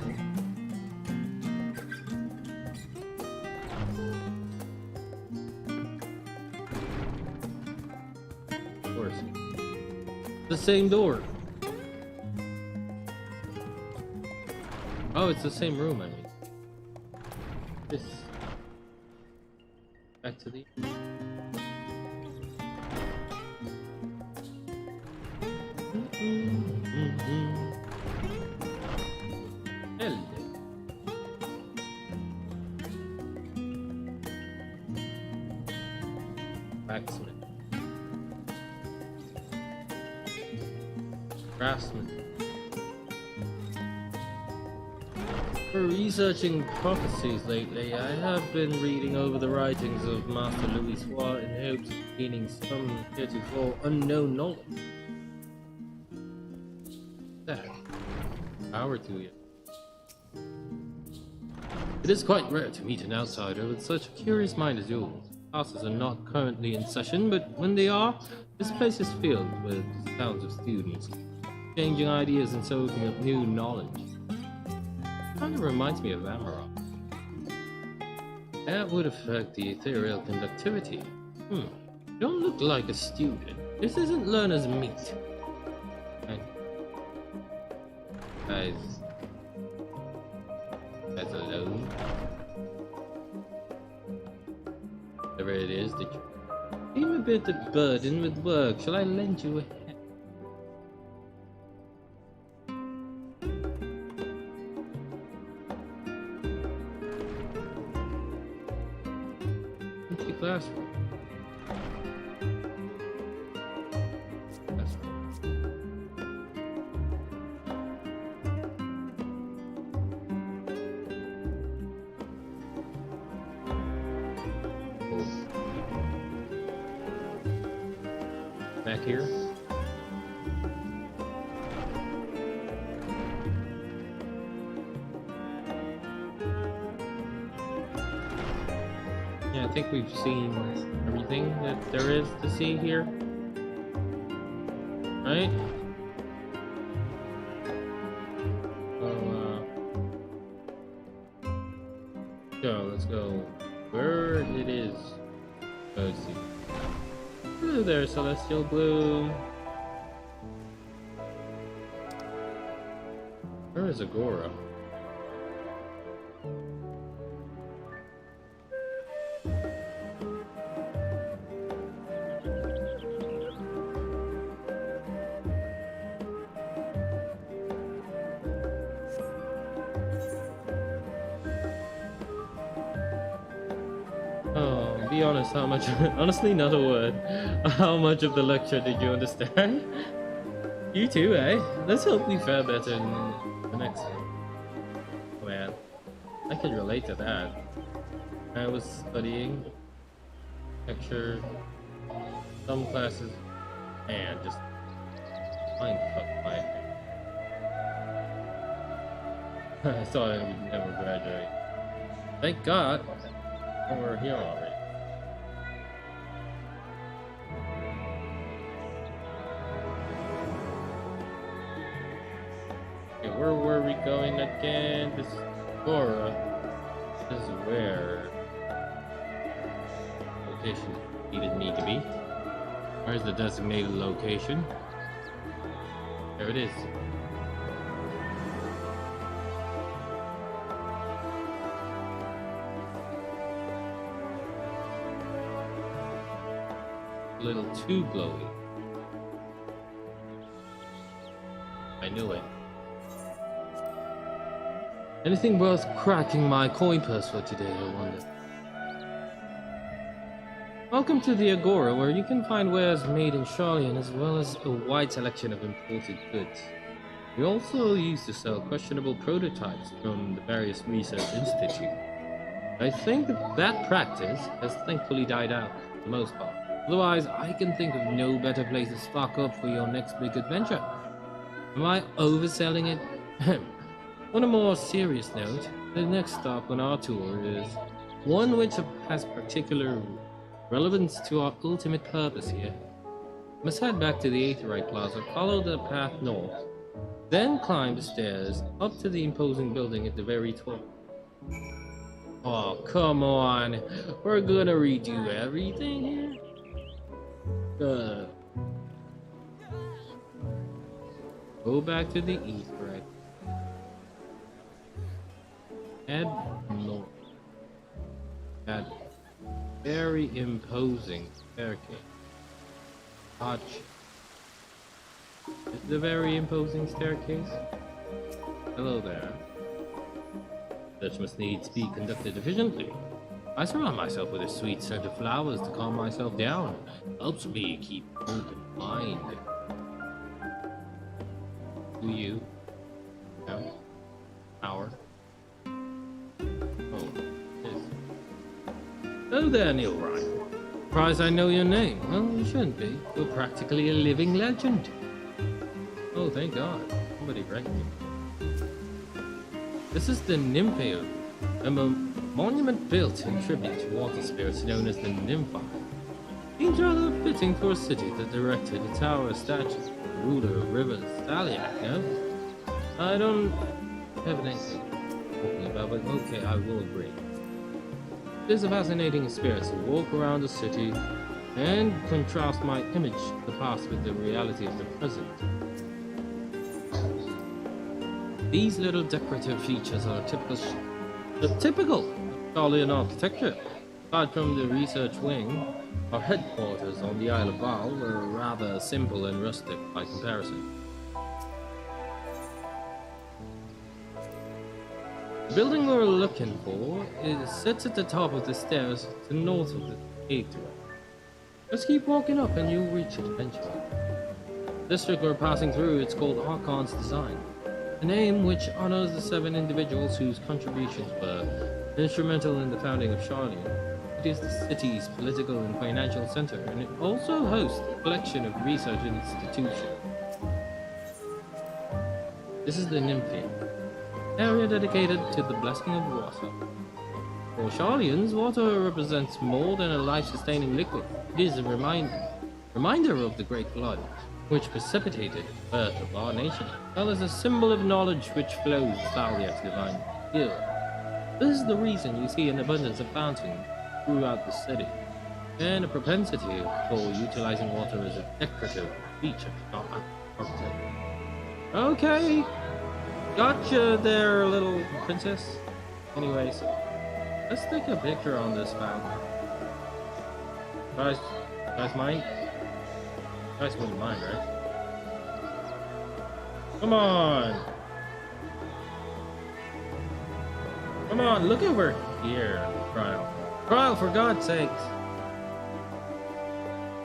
Of course. The same door. Oh, it's the same room, I mean. This. Back to the. Hello. Blacksmith. Craftsman. For researching prophecies lately, I have been reading over the writings of Master Louis Soir in hopes of gaining some heretofore unknown knowledge. That. Power to you. It is quite rare to meet an outsider with such a curious mind as yours. Classes are not currently in session, but when they are, this place is filled with sounds of students, changing ideas and soaking up new knowledge. Kind of reminds me of Amarok. That would affect the ethereal conductivity. You don't look like a student. This isn't learner's meat. Guys alone. Whatever it is that you seem a bit burdened with work. Shall I lend you a hand? Empty classroom. Back here. Yeah, I think we've seen everything that there is to see here. Right? So, let's go where it is. Let's see. Hello there, Celestial Blue. Where is Agora? Oh, be honest, how much? Honestly, not a word. How much of the lecture did you understand? You too, eh? Let's hope we fare better in the next one. Oh, man, I can relate to that. I was studying lecture, some classes, and just mind fuck my head. I thought I would never graduate. Thank God. We're here already. Okay, where were we going again? This is Agora. This is where location needed me to be. Where's the designated location? There it is. a little too glowy. I knew it. Anything worth cracking my coin purse for today, I wonder. Welcome to the Agora, where you can find wares made in Charlian as well as a wide selection of imported goods. We also used to sell questionable prototypes from the various research institutes. I think that practice has thankfully died out for the most part. Otherwise, I can think of no better place to stock up for your next big adventure. Am I overselling it? On a more serious note, the next stop on our tour is one which has particular relevance to our ultimate purpose here. Must head back to the Aetherite Plaza, follow the path north, then climb the stairs up to the imposing building at the very top. Oh, come on. We're gonna redo everything here? Go back to the Aetherite. Head north. That very imposing staircase. Gotcha. Is the very imposing staircase? Hello there. Such must needs be conducted efficiently. I surround myself with a sweet scent of flowers to calm myself down. Helps me keep open mind. Do you? No? Hour? Oh, yes. Hello there, Neil Ryan. Surprised I know your name. Well, you shouldn't be. You're practically a living legend. Oh, thank God. Somebody ranked me. This is the Nymphaeum, a monument built in tribute to water spirits known as the Nymphi. Seems rather fitting for a city that erected a tower of statues for the ruler of rivers, Staliac, no? I don't have anything talking about, but okay, I will agree. It is a fascinating experience to walk around the city and contrast my image of the past with the reality of the present. These little decorative features are typical Charlian architecture. Aside from the research wing, our headquarters on the Isle of Val were rather simple and rustic by comparison. The building we're looking for sits at the top of the stairs to the north of the gateway. Just keep walking up and you'll reach it eventually. The district we're passing through is called Archon's Design, a name which honors the 7 individuals whose contributions were instrumental in the founding of Charlian. It is the city's political and financial center, and it also hosts a collection of research institutions. This is the Nymphaeum, area dedicated to the blessing of water. For Charlians, water represents more than a life-sustaining liquid. It is a reminder of the Great Flood, which precipitated the birth of our nation, as well as a symbol of knowledge which flows Thalia's divine skill. This is the reason you see an abundance of fountains throughout the city, and a propensity for utilizing water as a decorative feature, not architecture. Okay, gotcha there, little princess. Anyways, let's take a picture on this fountain. Guys mind? Guys wouldn't mind, right? Come on! Come on, look over here, Trial. Trial, for God's sakes!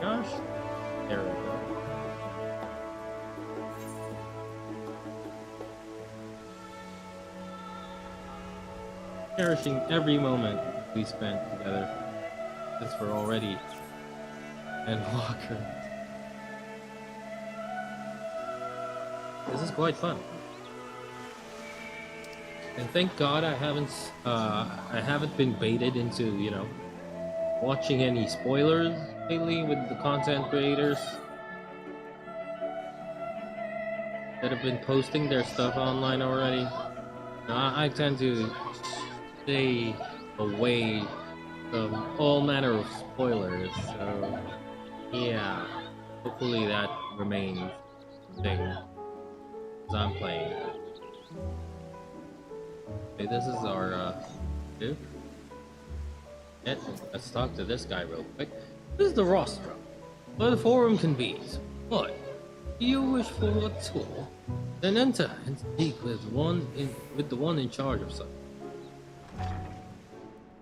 Gosh. There we go. Cherishing every moment we spent together, since we're already Endwalker. This is quite fun, and thank God I haven't been baited into, you know, watching any spoilers lately with the content creators that have been posting their stuff online already. I tend to stay away from all manner of spoilers, so yeah, hopefully that remains a thing as I'm playing. Okay, this is our dude. Yeah, let's talk to this guy real quick. This is the rostrum. where the forum convenes. What? Do you wish for a tour? Then enter and speak with the one in charge of such.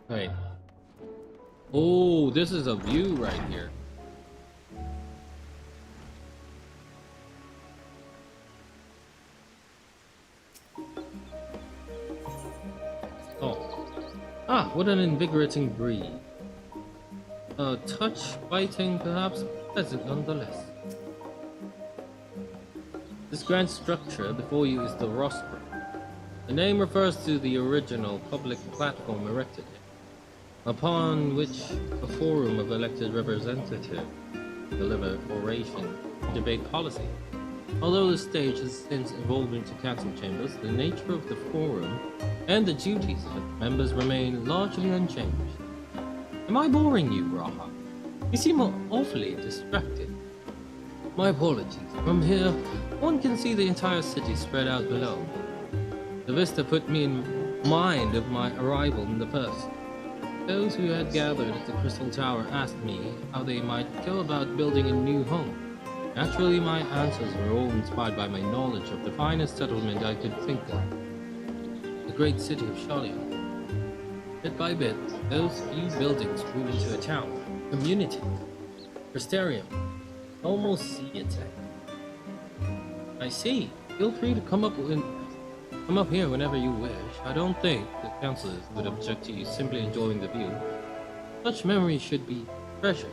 Right. Oh, this is a view right here. Oh. Ah, what an invigorating breeze. A touch biting, perhaps pleasant nonetheless. This grand structure before you is the rostrum. The name refers to the original public platform erected here, upon which a forum of elected representatives deliver oration and debate policy. Although the stage has since evolved into council chambers, the nature of the forum and the duties of its members remain largely unchanged. Am I boring you, Raha? You seem awfully distracted. My apologies. From here, one can see the entire city spread out below. The vista put me in mind of my arrival in the first. Those who had gathered at the Crystal Tower asked me how they might go about building a new home. Naturally, my answers were all inspired by my knowledge of the finest settlement I could think of, the great city of Shalian. Bit by bit, those few buildings grew into a town, community, Crystarium. Almost see it. I see. Feel free to come up here whenever you wish. I don't think the councillors would object to you simply enjoying the view. Such memories should be treasured.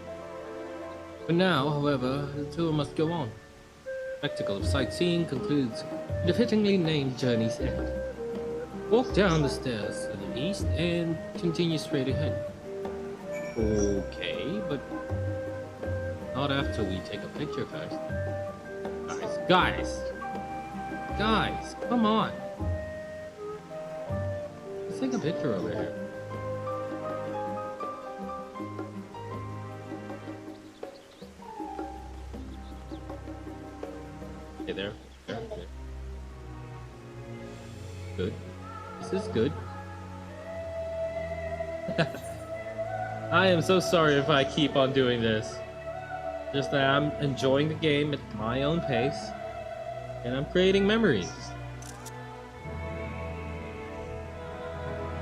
For now, however, the tour must go on. The spectacle of sightseeing concludes with a fittingly named journey's end. Walk down the stairs to the east and continue straight ahead. Okay, but not after we take a picture first. Guys, come on. Let's take a picture over here. Okay, there. Good. This is good. I am so sorry if I keep on doing this. Just that I'm enjoying the game at my own pace, and I'm creating memories.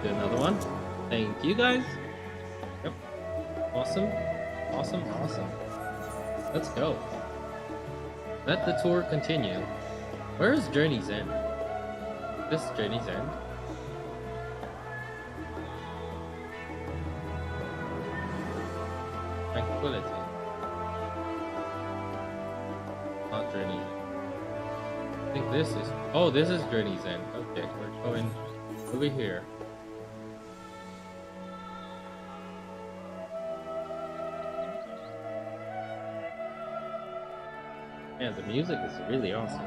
Do another one. Thank you guys. Yep. Awesome. Let's go. Let the tour continue. Where is Journey's End? This Journey's End? Tranquility. Not Journey. I think this is... Oh, this is Journey's End. Okay, we're going over here. Yeah, the music is really awesome.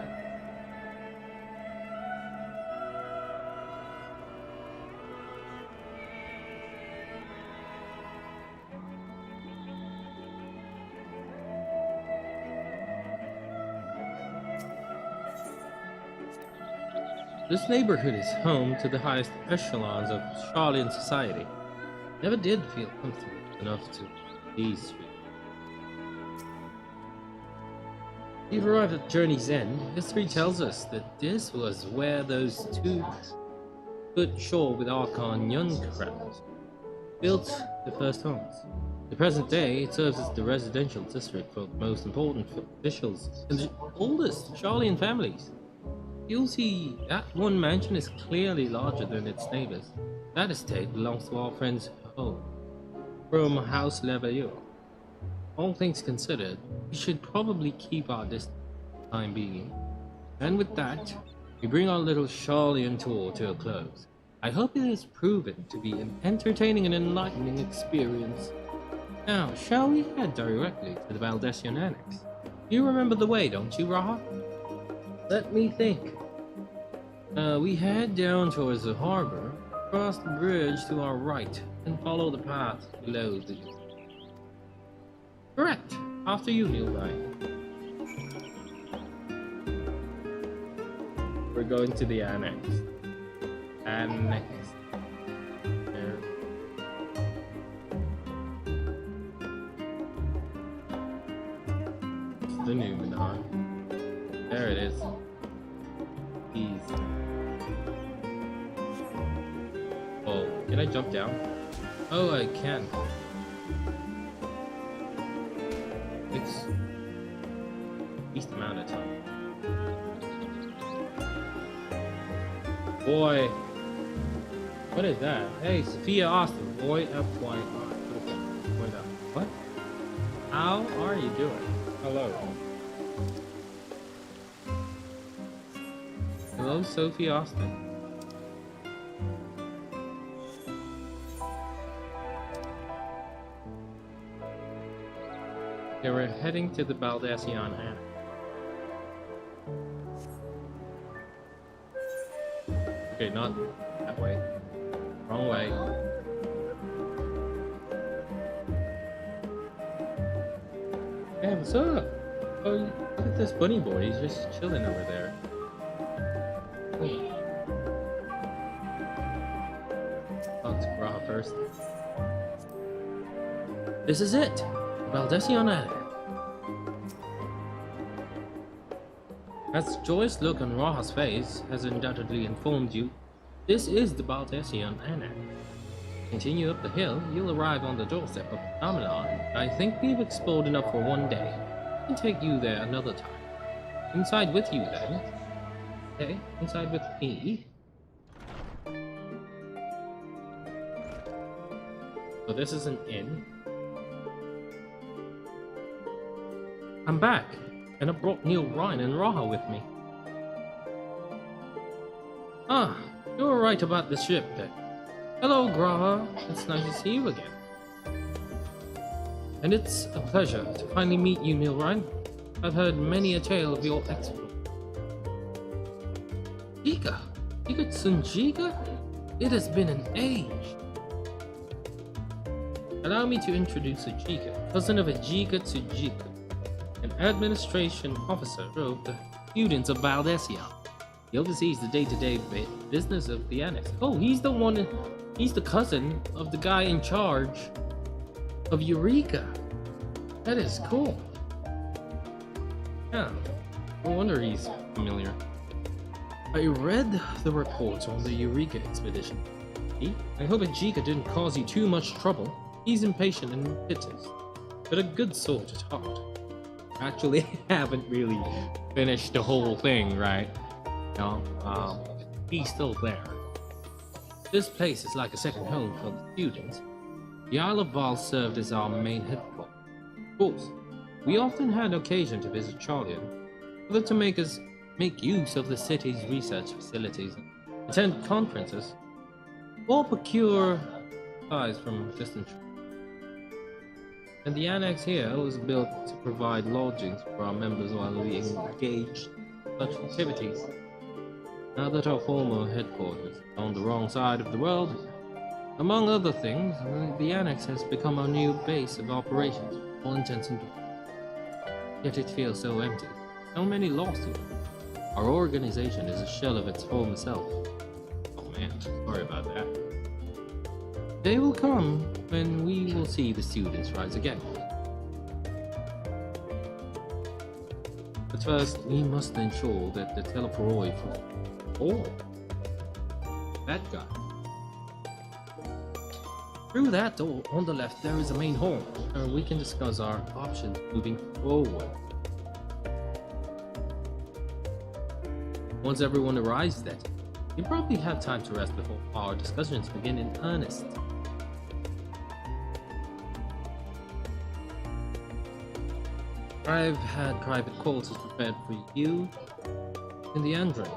This neighborhood is home to the highest echelons of Charlian society. Never did feel comfortable enough to these streets. We've arrived at Journey's End. History tells us that this was where those two put shore with Archon Yuncraft built the first homes. In the present day, it serves as the residential district for the most important officials and the oldest Charlian families. You'll see that one mansion is clearly larger than its neighbors. That estate belongs to our friends from House Leveilleur. All things considered, we should probably keep our distance for the time being. And with that, we bring our little Charlian tour to a close. I hope it has proven to be an entertaining and enlightening experience. Now, shall we head directly to the Valdesian Annex? You remember the way, don't you, Raha? Let me think. We head down towards the harbor, cross the bridge to our right, and follow the path below the... Correct! After you, Neil Ryan. We're going to the annex. Annex. There. the Numenor. There it is. Easy. Oh, can I jump down? Oh, I can. It's least amount of time. Boy, what is that? Hey, Sophia Austin, boy, FYI. What? How are you doing? Hello. Hello, Sophie Austin. Okay, we're heading to the Baldesion Annex. Okay, not that way. Wrong way. Hey, what's up? Oh, look at this bunny boy. He's just chilling over there. Talk to Graha first. This is it! Baldesion Annex. As Joy's look on Raha's face has undoubtedly informed you, this is the Baldesion Annex. Continue up the hill, you'll arrive on the doorstep of Phenomenon. I think we've explored enough for one day. I can take you there another time. Inside with you then. Okay, inside with me. So this is an inn. I'm back, and I brought Neil Ryan and Raha with me. Ah, you were right about the ship then. Hello, Graha. It's nice to see you again. And it's a pleasure to finally meet you, Neil Ryan. I've heard many a tale of your exploit. Jika? Jika? It has been an age. Allow me to introduce Ajika, cousin of Ajika to Jika, an administration officer of the students of Baldesion. He oversees the day-to-day business of the annex. Oh, he's the cousin of the guy in charge of Eureka. That is cool. Yeah, no wonder he's familiar. I read the reports on the Eureka expedition. I hope Ajika didn't cause you too much trouble. He's impatient and impetuous, but a good sort at heart. Actually, I haven't really finished the whole thing, right? No, he's still there. This place is like a second home for the students. The Isle of Val served as our main headquarters. Of course, we often had occasion to visit Charlian, whether to make use of the city's research facilities, attend conferences, or procure supplies from distant shores. And the annex here was built to provide lodgings for our members while we engaged in such activities. Now that our former headquarters is on the wrong side of the world, among other things, the annex has become our new base of operations for all intents and purposes. Yet it feels so empty. So many lawsuits. Our organization is a shell of its former self. Oh man, sorry about that. Day will come when we will see the students rise again. But first, we must ensure that the teleporoi that guy. Through that door on the left, there is a main hall, where we can discuss our options moving forward. Once everyone arrives there, you probably have time to rest before our discussions begin in earnest. I've had private quarters prepared for you in the Andre,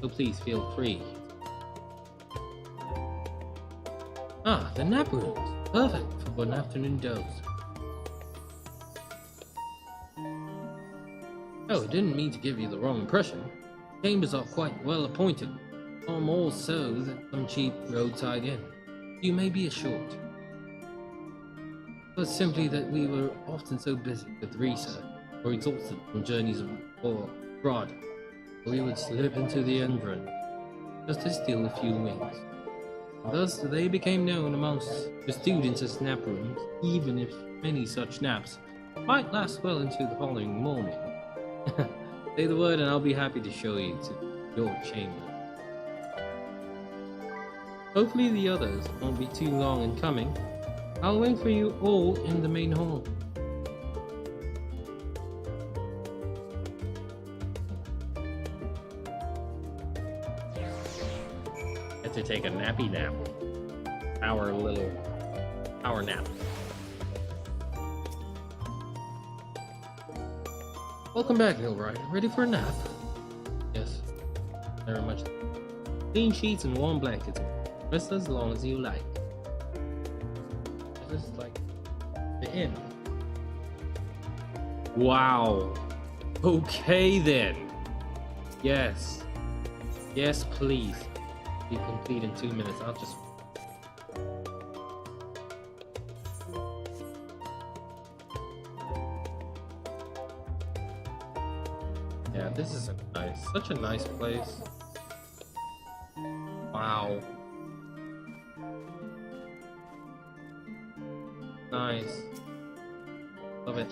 so please feel free. Ah, the nap rooms. Perfect for an afternoon doze. Oh, I didn't mean to give you the wrong impression. Chambers are quite well appointed, or more so than some cheap roadside inn. You may be assured. But simply that we were often so busy with research, or exhausted from journeys abroad, we would slip into the Endron, just to steal a few wings. Thus, they became known amongst the students as nap rooms, even if many such naps might last well into the following morning. Say the word and I'll be happy to show you to your chamber. Hopefully the others won't be too long in coming. I'll wait for you all in the main hall. Had to take a nappy nap. Our little power nap. Welcome back, Hill Rider. Ready for a nap? Yes, very much. Clean sheets and warm blankets. Rest as long as you like. This is like the inn. Wow. Okay then. Yes. Yes, please. Be complete in 2 minutes. I'll just. Yeah, this is such a nice place. Wow. Nice. Love it.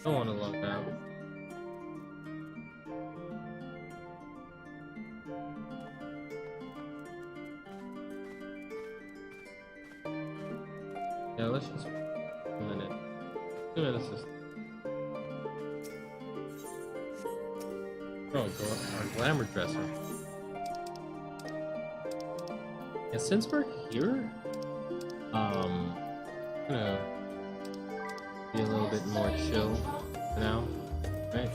Don't want to log out. Yeah, let's just a minute. 2 minutes is. Oh, our glamour dresser. Yeah, since we're here, gonna be a little bit more chill for now, right?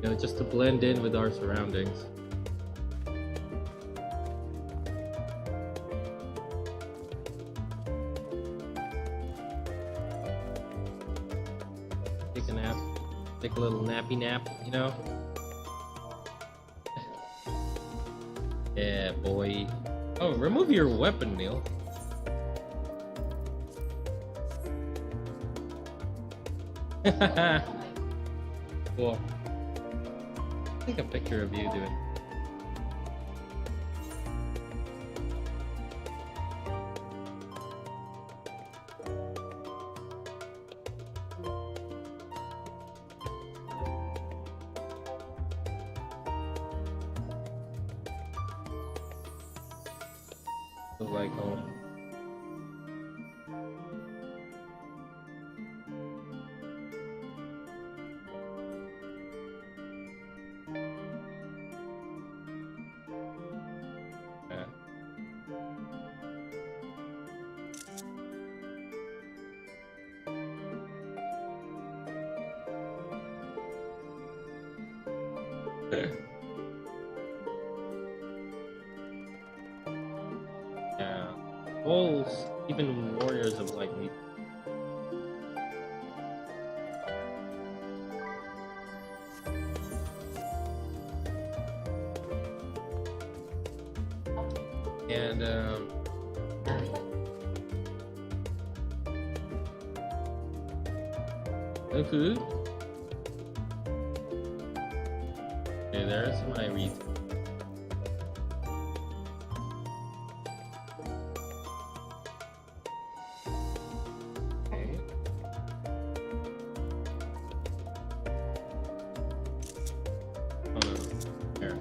You know, just to blend in with our surroundings. Take a nap, take a little nappy nap, you know? Yeah, boy. Oh, remove your weapon, Neil. Cool. Take a picture of you doing. Feels like home. Yeah, wolves, even warriors of like me. And no food. Okay, there's my wreath. Okay. Oh no, here.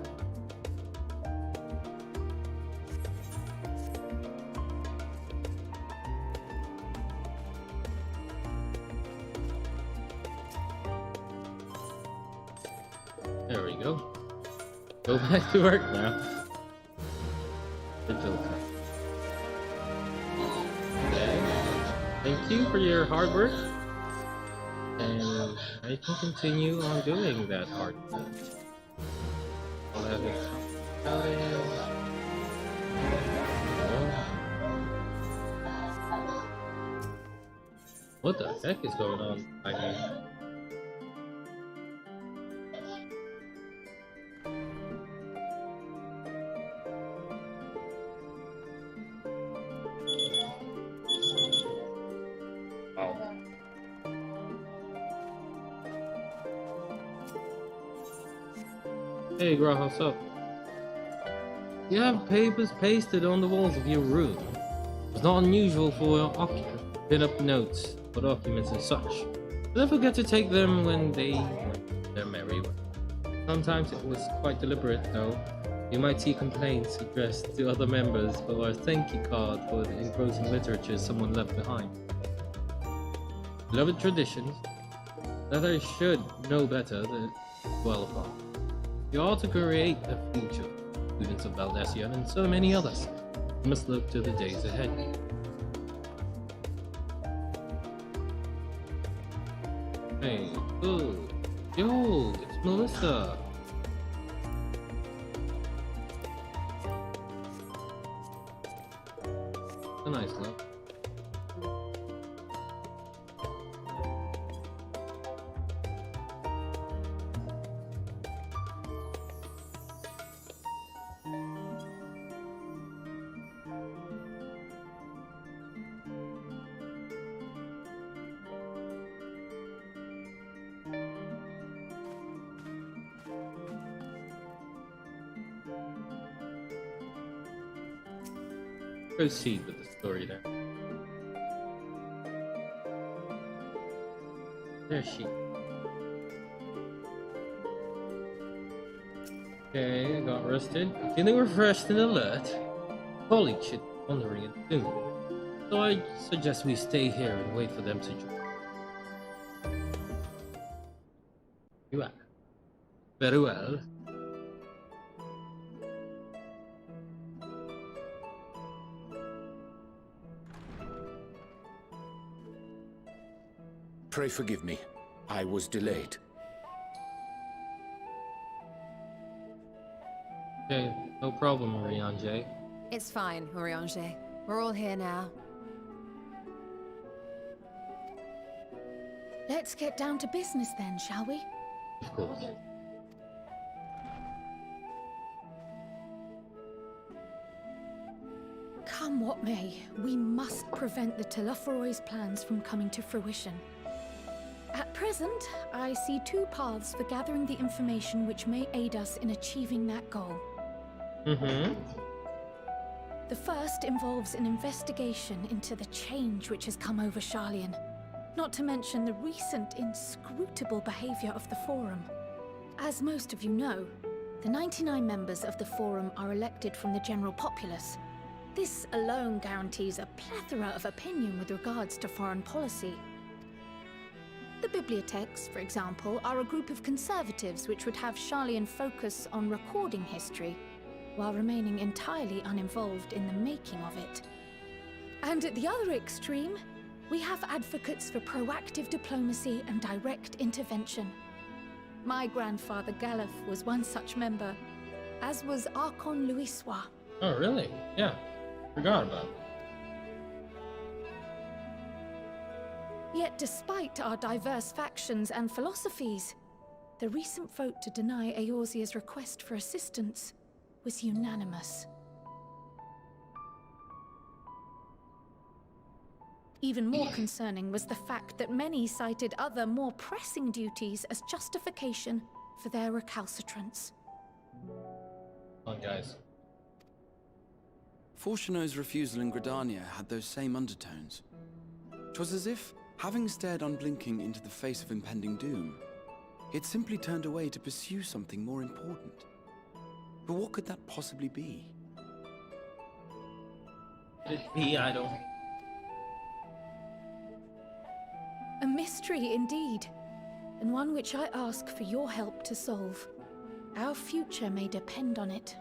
There we go. Go back to work now. Okay. Thank you for your hard work. And I can continue on doing that hard work. I'll have it. What the heck is going on back here? Hey, Gra, what's up? You have papers pasted on the walls of your room. It's not unusual for occupants to pin up notes for documents and such. But don't forget to take them when they went their merry way. Sometimes it was quite deliberate, though. You might see complaints addressed to other members or a thank you card for the engrossing literature someone left behind. Beloved traditions that I should know better than dwell upon. You ought to create a future, students of Valdesian and so many others. You must look to the days ahead. Hey, oh, yo, it's Melissa. A nice look. Proceed with the story then. There's she. Okay, I got rested. Feeling refreshed and alert. Colleagues should be wandering it soon. So I suggest we stay here and wait for them to join. You are. Very well. Pray forgive me. I was delayed. Okay, no problem, Oriange. It's fine, Oriange. We're all here now. Let's get down to business then, shall we? Of course. Come what may, we must prevent the Telophoroi's plans from coming to fruition. At present, I see two paths for gathering the information which may aid us in achieving that goal. The first involves an investigation into the change which has come over Sharlayan, not to mention the recent inscrutable behavior of the Forum. As most of you know, the 99 members of the Forum are elected from the general populace. This alone guarantees a plethora of opinion with regards to foreign policy. The bibliotheques, for example, are a group of conservatives which would have Sharlayan focus on recording history, while remaining entirely uninvolved in the making of it. And at the other extreme, we have advocates for proactive diplomacy and direct intervention. My grandfather Galef was one such member, as was Archon Louisois. Oh, really? Yeah. Forgot about it. Yet despite our diverse factions and philosophies, the recent vote to deny Eorzea's request for assistance was unanimous. Even more concerning was the fact that many cited other, more pressing duties as justification for their recalcitrance. Come on, guys. Fortuno's refusal in Gridania had those same undertones. 'Twas as if, having stared unblinking into the face of impending doom, he had simply turned away to pursue something more important. But what could that possibly be? Could it be? I don't. A mystery indeed, and one which I ask for your help to solve. Our future may depend on it.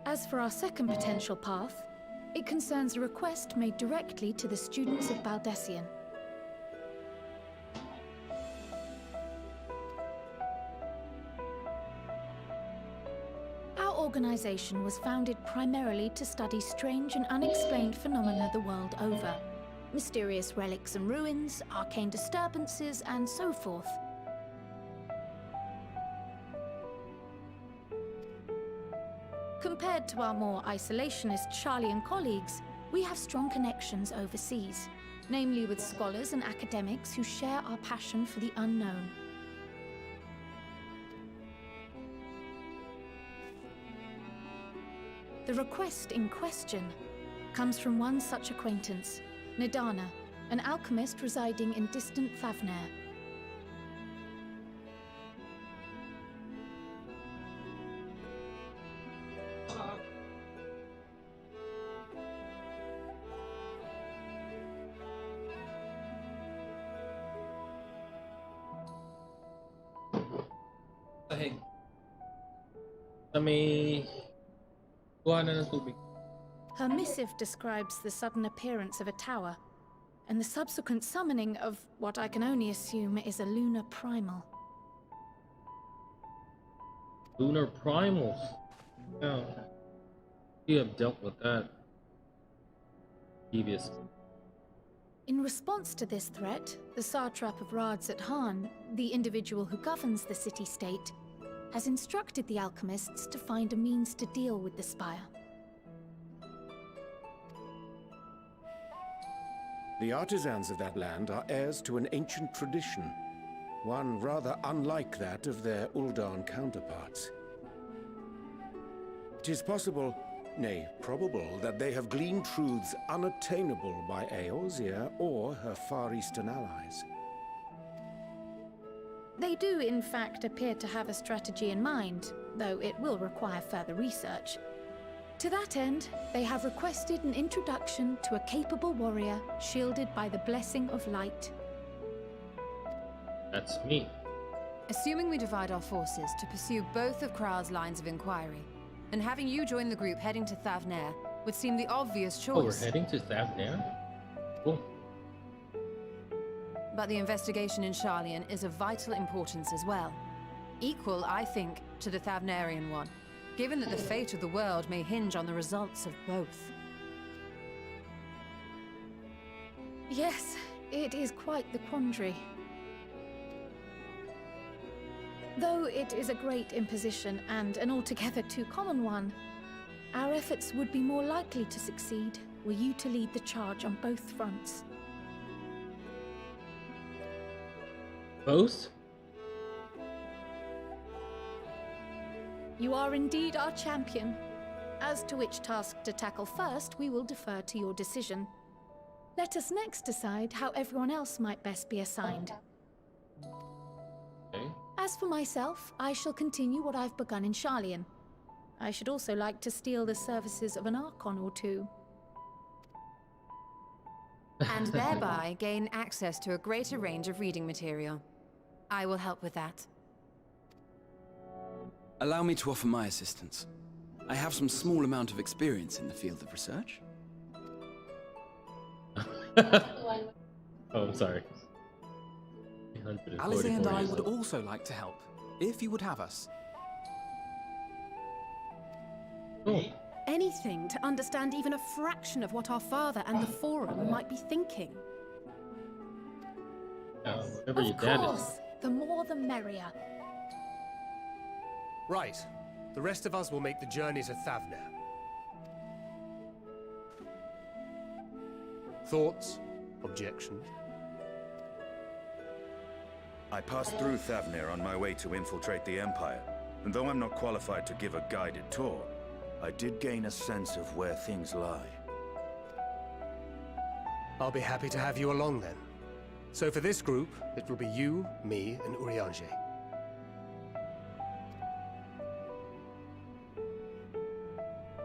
As for our second potential path, it concerns a request made directly to the students of Valdesian. Our organization was founded primarily to study strange and unexplained phenomena the world over. Mysterious relics and ruins, arcane disturbances, and so forth. Compared to our more isolationist Sharlayan colleagues, we have strong connections overseas, namely with scholars and academics who share our passion for the unknown. The request in question comes from one such acquaintance, Nidana, an alchemist residing in distant Thavnair. Hey. Kuha na ng tubig. Her missive describes the sudden appearance of a tower, and the subsequent summoning of what I can only assume is a lunar primal. Lunar primals. Yeah. We have dealt with that previously. In response to this threat, the satrap of Radzat-Han, the individual who governs the city-state, has instructed the alchemists to find a means to deal with the spire. The artisans of that land are heirs to an ancient tradition, one rather unlike that of their Uldan counterparts. It is possible, nay, probable, that they have gleaned truths unattainable by Eorzea or her Far Eastern allies. They do, in fact, appear to have a strategy in mind, though it will require further research. To that end, they have requested an introduction to a capable warrior shielded by the blessing of light. That's me. Assuming we divide our forces to pursue both of Kral's lines of inquiry, and having you join the group heading to Thavnair would seem the obvious choice. Oh, we're heading to Thavnair? Cool. But the investigation in Sharlayan is of vital importance as well. Equal, I think, to the Thavnarian one, given that the fate of the world may hinge on the results of both. Yes, it is quite the quandary. Though it is a great imposition and an altogether too common one, our efforts would be more likely to succeed were you to lead the charge on both fronts. Both? You are indeed our champion. As to which task to tackle first, we will defer to your decision. Let us next decide how everyone else might best be assigned. Okay. As for myself, I shall continue what I've begun in Sharlayan. I should also like to steal the services of an Archon or two. And thereby gain access to a greater range of reading material. I will help with that. Allow me to offer my assistance. I have some small amount of experience in the field of research. Oh, I'm sorry. Alice and I would also like to help, if you would have us. Cool. Anything to understand even a fraction of what our father and the Forum might be thinking. Whatever your Of dad course, the more the merrier. Right. The rest of us will make the journey to Thavnair. Thoughts? Objections? I passed through Thavnair on my way to infiltrate the Empire, and though I'm not qualified to give a guided tour, I did gain a sense of where things lie. I'll be happy to have you along then. So for this group, it will be you, me, and Urianger.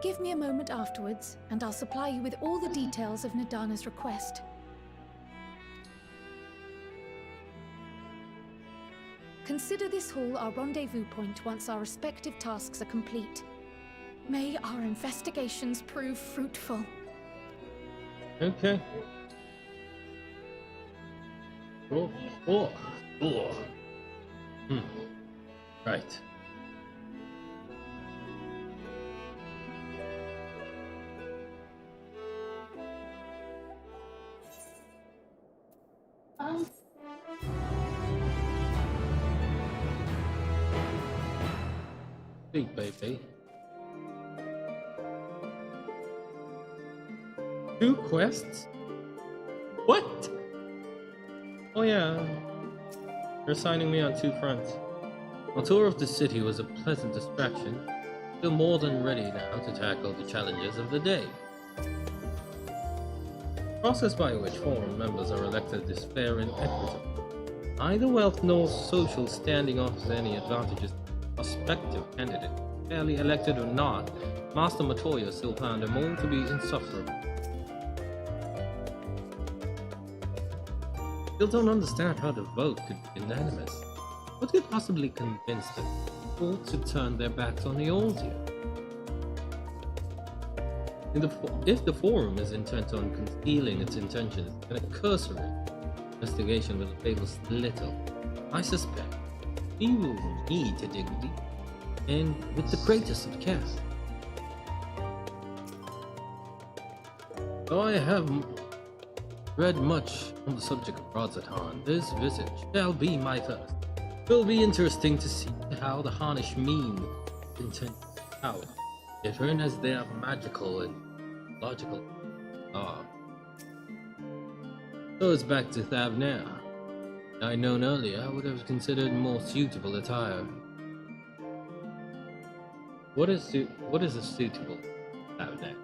Give me a moment afterwards, and I'll supply you with all the details of Nidana's request. Consider this hall our rendezvous point once our respective tasks are complete. May our investigations prove fruitful. Okay. Cool. Cool. Cool. Right. Big baby. 2 quests? What? Oh yeah. They're assigning me on 2 fronts. A tour of the city was a pleasant distraction, feel more than ready now to tackle the challenges of the day. The process by which forum members are elected is fair and equitable. Neither wealth nor social standing offers any advantages to prospective candidates. Fairly elected or not, Master Matoya still found them all to be insufferable. Still don't understand how the vote could be unanimous. What could possibly convince them all to turn their backs on the old year? If the forum is intent on concealing its intentions, then a cursory investigation will avail us little. I suspect we will need to dig deep, and with the greatest of care. Though I have read much on the subject of Rodzatan, this visit shall be my first. It will be interesting to see how the Harnish mean intentions of power, different as they are magical and logical are. So it's back to Thavnair. Had I known earlier, I would have considered more suitable attire. What is a suitable Thavnair?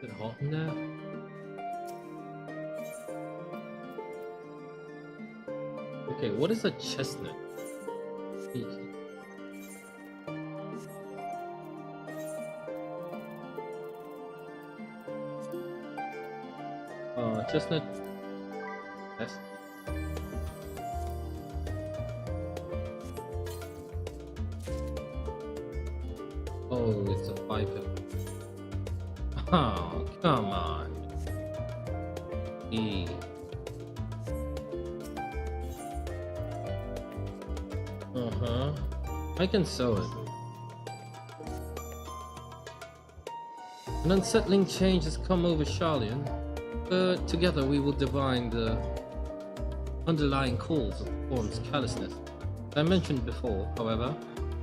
Is it hot in there? Okay, what is a chestnut? Chestnut. Yes. Oh, it's a viper. Oh, come on. E. I can sew it. An unsettling change has come over Charlian, but together we will divine the underlying cause of the forum's callousness. As I mentioned before, however,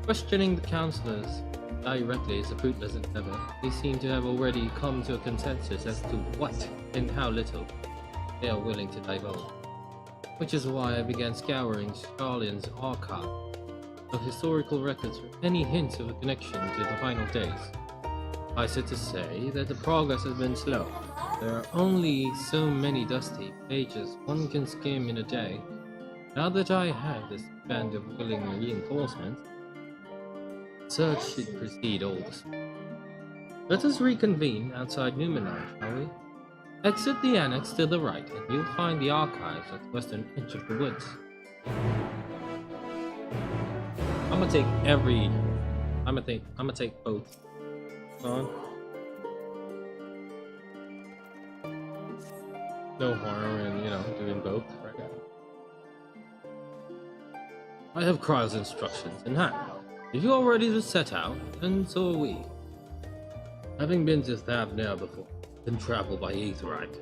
questioning the councillors directly is a fruitless endeavor. They seem to have already come to a consensus as to what and how little they are willing to divulge. Which is why I began scouring Charlian's archive of historical records for any hint of a connection to the final days. I said to say that the progress has been slow. There are only so many dusty pages one can skim in a day. Now that I have this band of willing reinforcements, search should proceed all the same. Let us reconvene outside Numenor, shall we? Exit the annex to the right, and you'll find the archives at the western edge of the woods. I'm gonna take both. On. No harm in, doing both right now. I have Kryle's instructions in hand. If you are ready to set out, then so are we. Having been to Thavnair before, then travel by Aetheryte.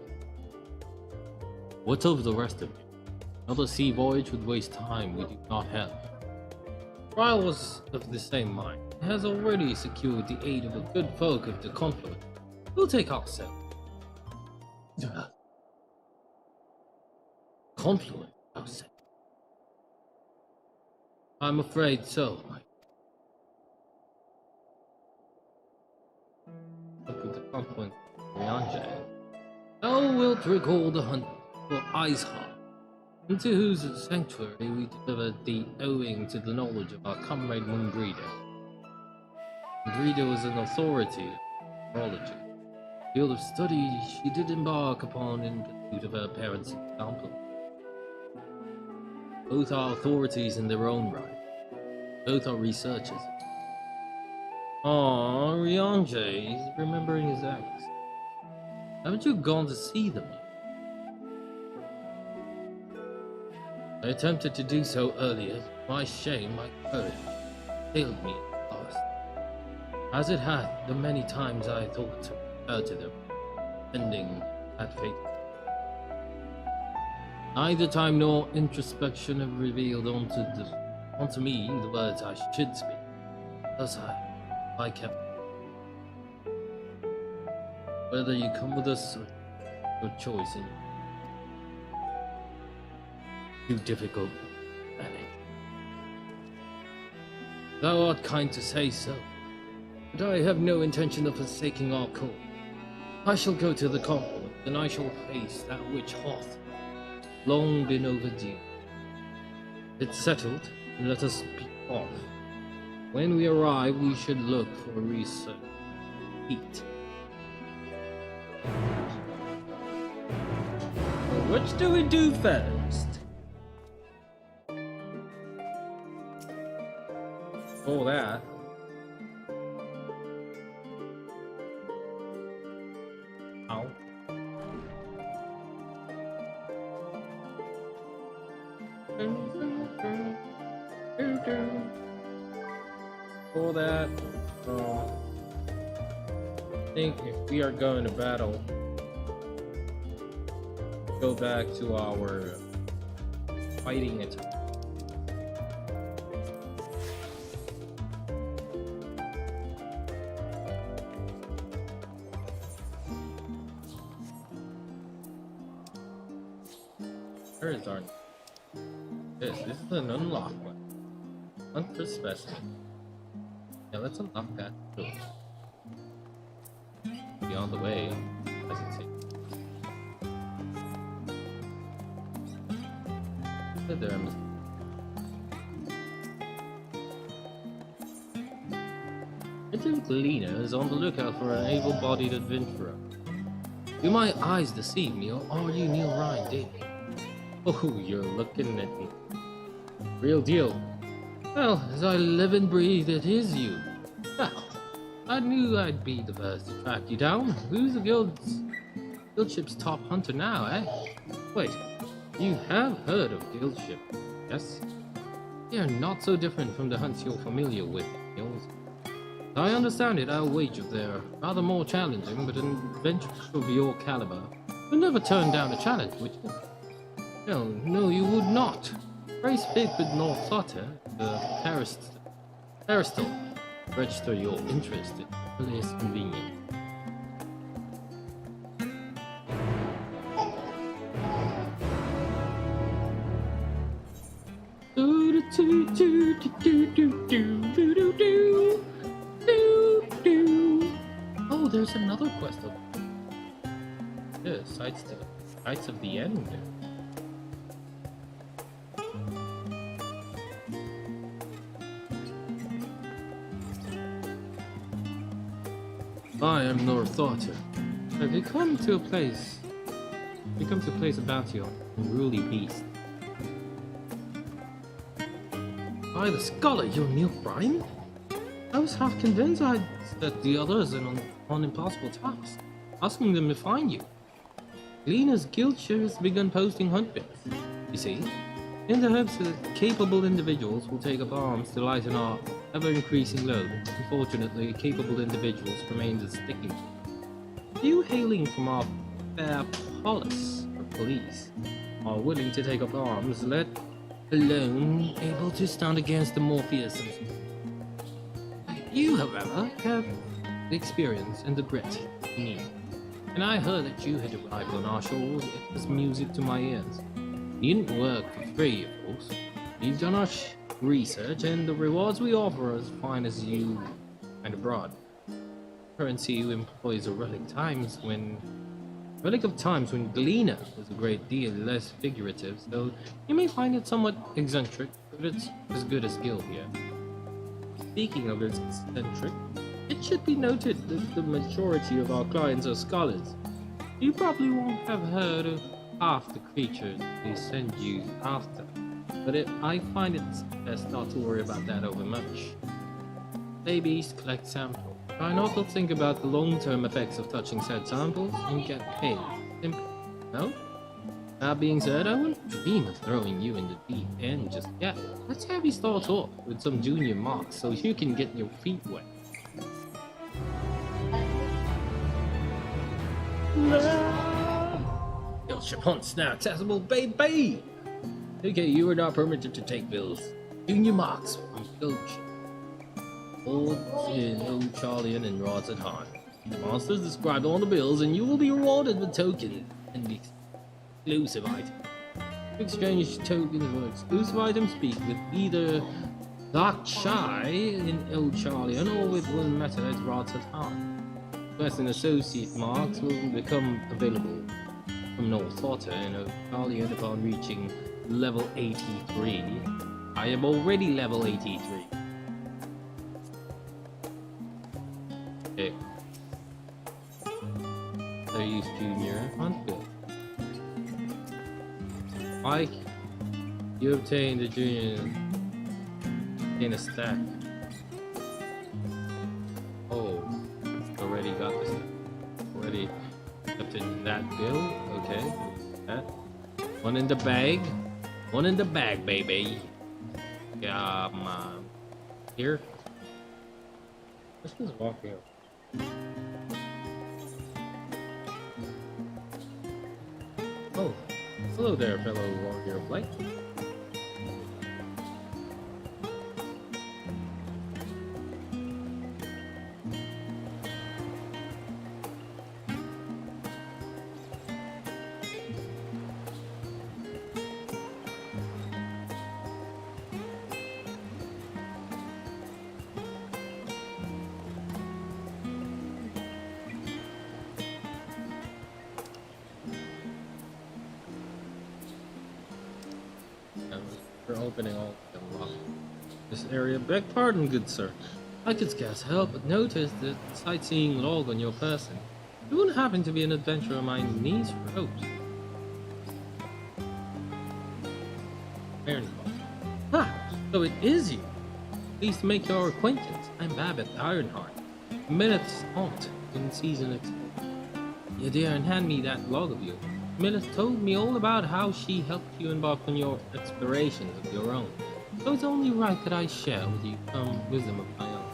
What's of the rest of you? Another sea voyage would waste time we do not have. Kryle was of the same mind. He has already secured the aid of a good folk of the confluence. We'll take our sail. Confluence, I said. I'm afraid so. Look at the confluence of Rianje. Thou wilt recall the hunt for Iceheart, into whose sanctuary we delivered the owing to the knowledge of our comrade Mungrida. Mungrida was an authority in astrology, a field of study she did embark upon in pursuit of her parents' example. Both are authorities in their own right. Both are researchers. Aww, Rianje, he's remembering his ex. Haven't you gone to see them yet? I attempted to do so earlier. To my shame, my courage failed me at last. As it hath, the many times I thought to refer to them, ending at fate. Neither time nor introspection have revealed onto me the words I should speak. Thus I kept. Whether you come with us or your choice in too difficult to manage. Thou art kind to say so, but I have no intention of forsaking our cause. I shall go to the convent, and I shall face that which hath long been overdue. It's settled, and let us be off. When we arrive, we should look for research. Eat. Well, which do we do first? For that. Ow. For that, I think if we are going to battle, go back to our fighting attack. Where is our... This is an unlock one. Hunt for specimen. Yeah, let's unlock that too. Be on the way. Doesn't take. There. Little Gleaner is on the lookout for an able-bodied adventurer. Do my eyes deceive me, or are you Neil Ryan Daly? Oh, you're looking at me. Real deal. Well, as I live and breathe, it is you. Well, I knew I'd be the first to track you down. Who's the guildship's top hunter now, eh? Wait, you have heard of guildship, yes? They are not so different from the hunts you're familiar with, Niels. I understand it, I'll wager they're rather more challenging, but an adventurer of your caliber would never turn down a challenge, would you? No, you would not. Pray speak with North Sutter, the Peristal. Register your interest if it is convenient. Oh, there's another quest over there. Sights of the End. I am North Otter. Have you come to a place a bounty on a unruly beast? By the scholar, you're Neil Bryan? I was half convinced I'd set the others on impossible task, asking them to find you. Gleaner's Guildship has begun posting hunt bills, you see, in the hopes that capable individuals will take up arms to lighten our ever-increasing load. Unfortunately, capable individuals remain the sticking point. You hailing from our fair polis, or police, are willing to take up arms, let alone able to stand against the more fearsome. You, however, have the experience and the grit you need. And I heard that you had arrived on our shores. It was music to my ears. You didn't work for free, of course. You've done our research, and the rewards we offer are as fine as you and abroad. Currency employs a relic of times when Gleaner was a great deal less figurative, so you may find it somewhat eccentric, but it's as good as skill here. Speaking of eccentric, it should be noted that the majority of our clients are scholars. You probably won't have heard of half the creatures they send you after, but I find it's best not to worry about that overmuch. Play beast, collect samples. Try not to think about the long-term effects of touching said samples and get paid. Simple. No? That being said, I wouldn't dream of throwing you in the deep end just yet. Let's have you start off with some junior marks so you can get your feet wet. Guildship hunts now accessible, baby! Okay, you are not permitted to take bills. Junior marks from Guildship. Old Charlian and rods at hand. The monsters described on the bills, and you will be rewarded with tokens and exclusive items. To exchange tokens for exclusive items, speak with either Dark Shy in Old Charlian, all with one matter at Rat's time. Quest and associate marks will become available from North Otter and Old Charlian upon reaching level 83. I am already level 83. Okay. So use Junior. Hunt good. Mike, you obtained the Junior in a stack. Oh, already got this. Already accepted that bill. Okay, that one in the bag. One in the bag, baby. Yeah, here. Let's just walk here. Oh, hello there, fellow warrior flight. For opening all the lock. This area. Beg pardon, good sir. I could scarce help but notice the sightseeing log on your person. You wouldn't happen to be an adventurer my niece wrote. Ironheart. Ha! So it is you. Pleased to make your acquaintance. I'm Babbitt Ironheart. Millet's aunt in season explorer. You dare and hand me that log of yours. Millet told me all about how she helped you embark on your explorations of your own. So it's only right that I share with you some wisdom of my own.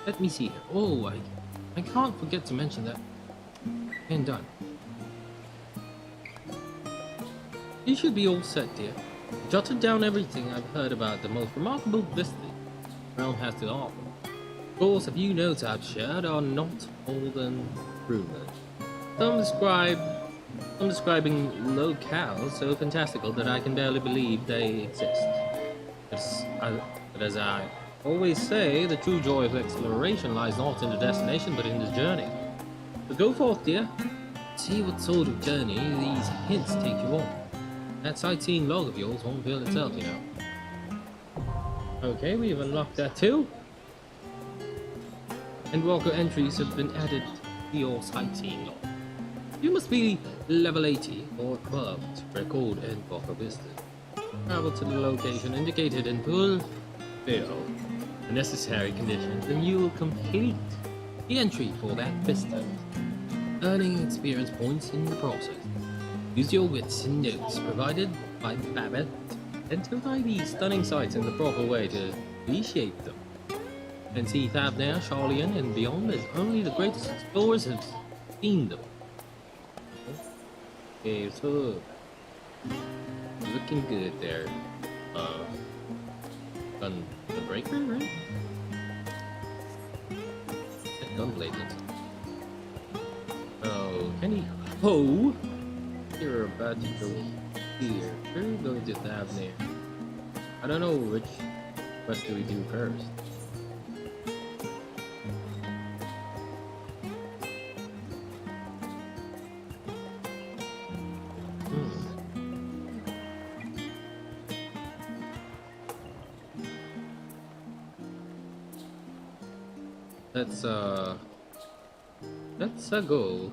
Let me see here. Oh, I can't forget to mention that. And done. You should be all set, dear. Jotted down everything I've heard about the most remarkable vista the realm has to offer. Of course, a few notes I've shared are not more than rumors. Some describing locales so fantastical that I can barely believe they exist. But as I always say, the true joy of exploration lies not in the destination, but in the journey. So go forth, dear. See what sort of journey these hints take you on. That sightseeing log of yours won't fill itself, you know. Okay, we've unlocked that too. Endwalker entries have been added to your sightseeing log. You must be level 80 or above to record Endwalker visitors. Travel to the location indicated and fulfill the necessary conditions, and you will complete the entry for that vista, earning experience points in the process. Use your wits and notes provided by Babbitt to identify these stunning sights in the proper way to appreciate them. And see Thavnair, Charlian, and beyond as only the greatest explorers have seen them. Okay, so looking good there. Gunbreaker, right? Gunblade. Oh, can he? Oh, you're about to go here. We're going to Thavnair. I don't know which quest do we do first. Let's go.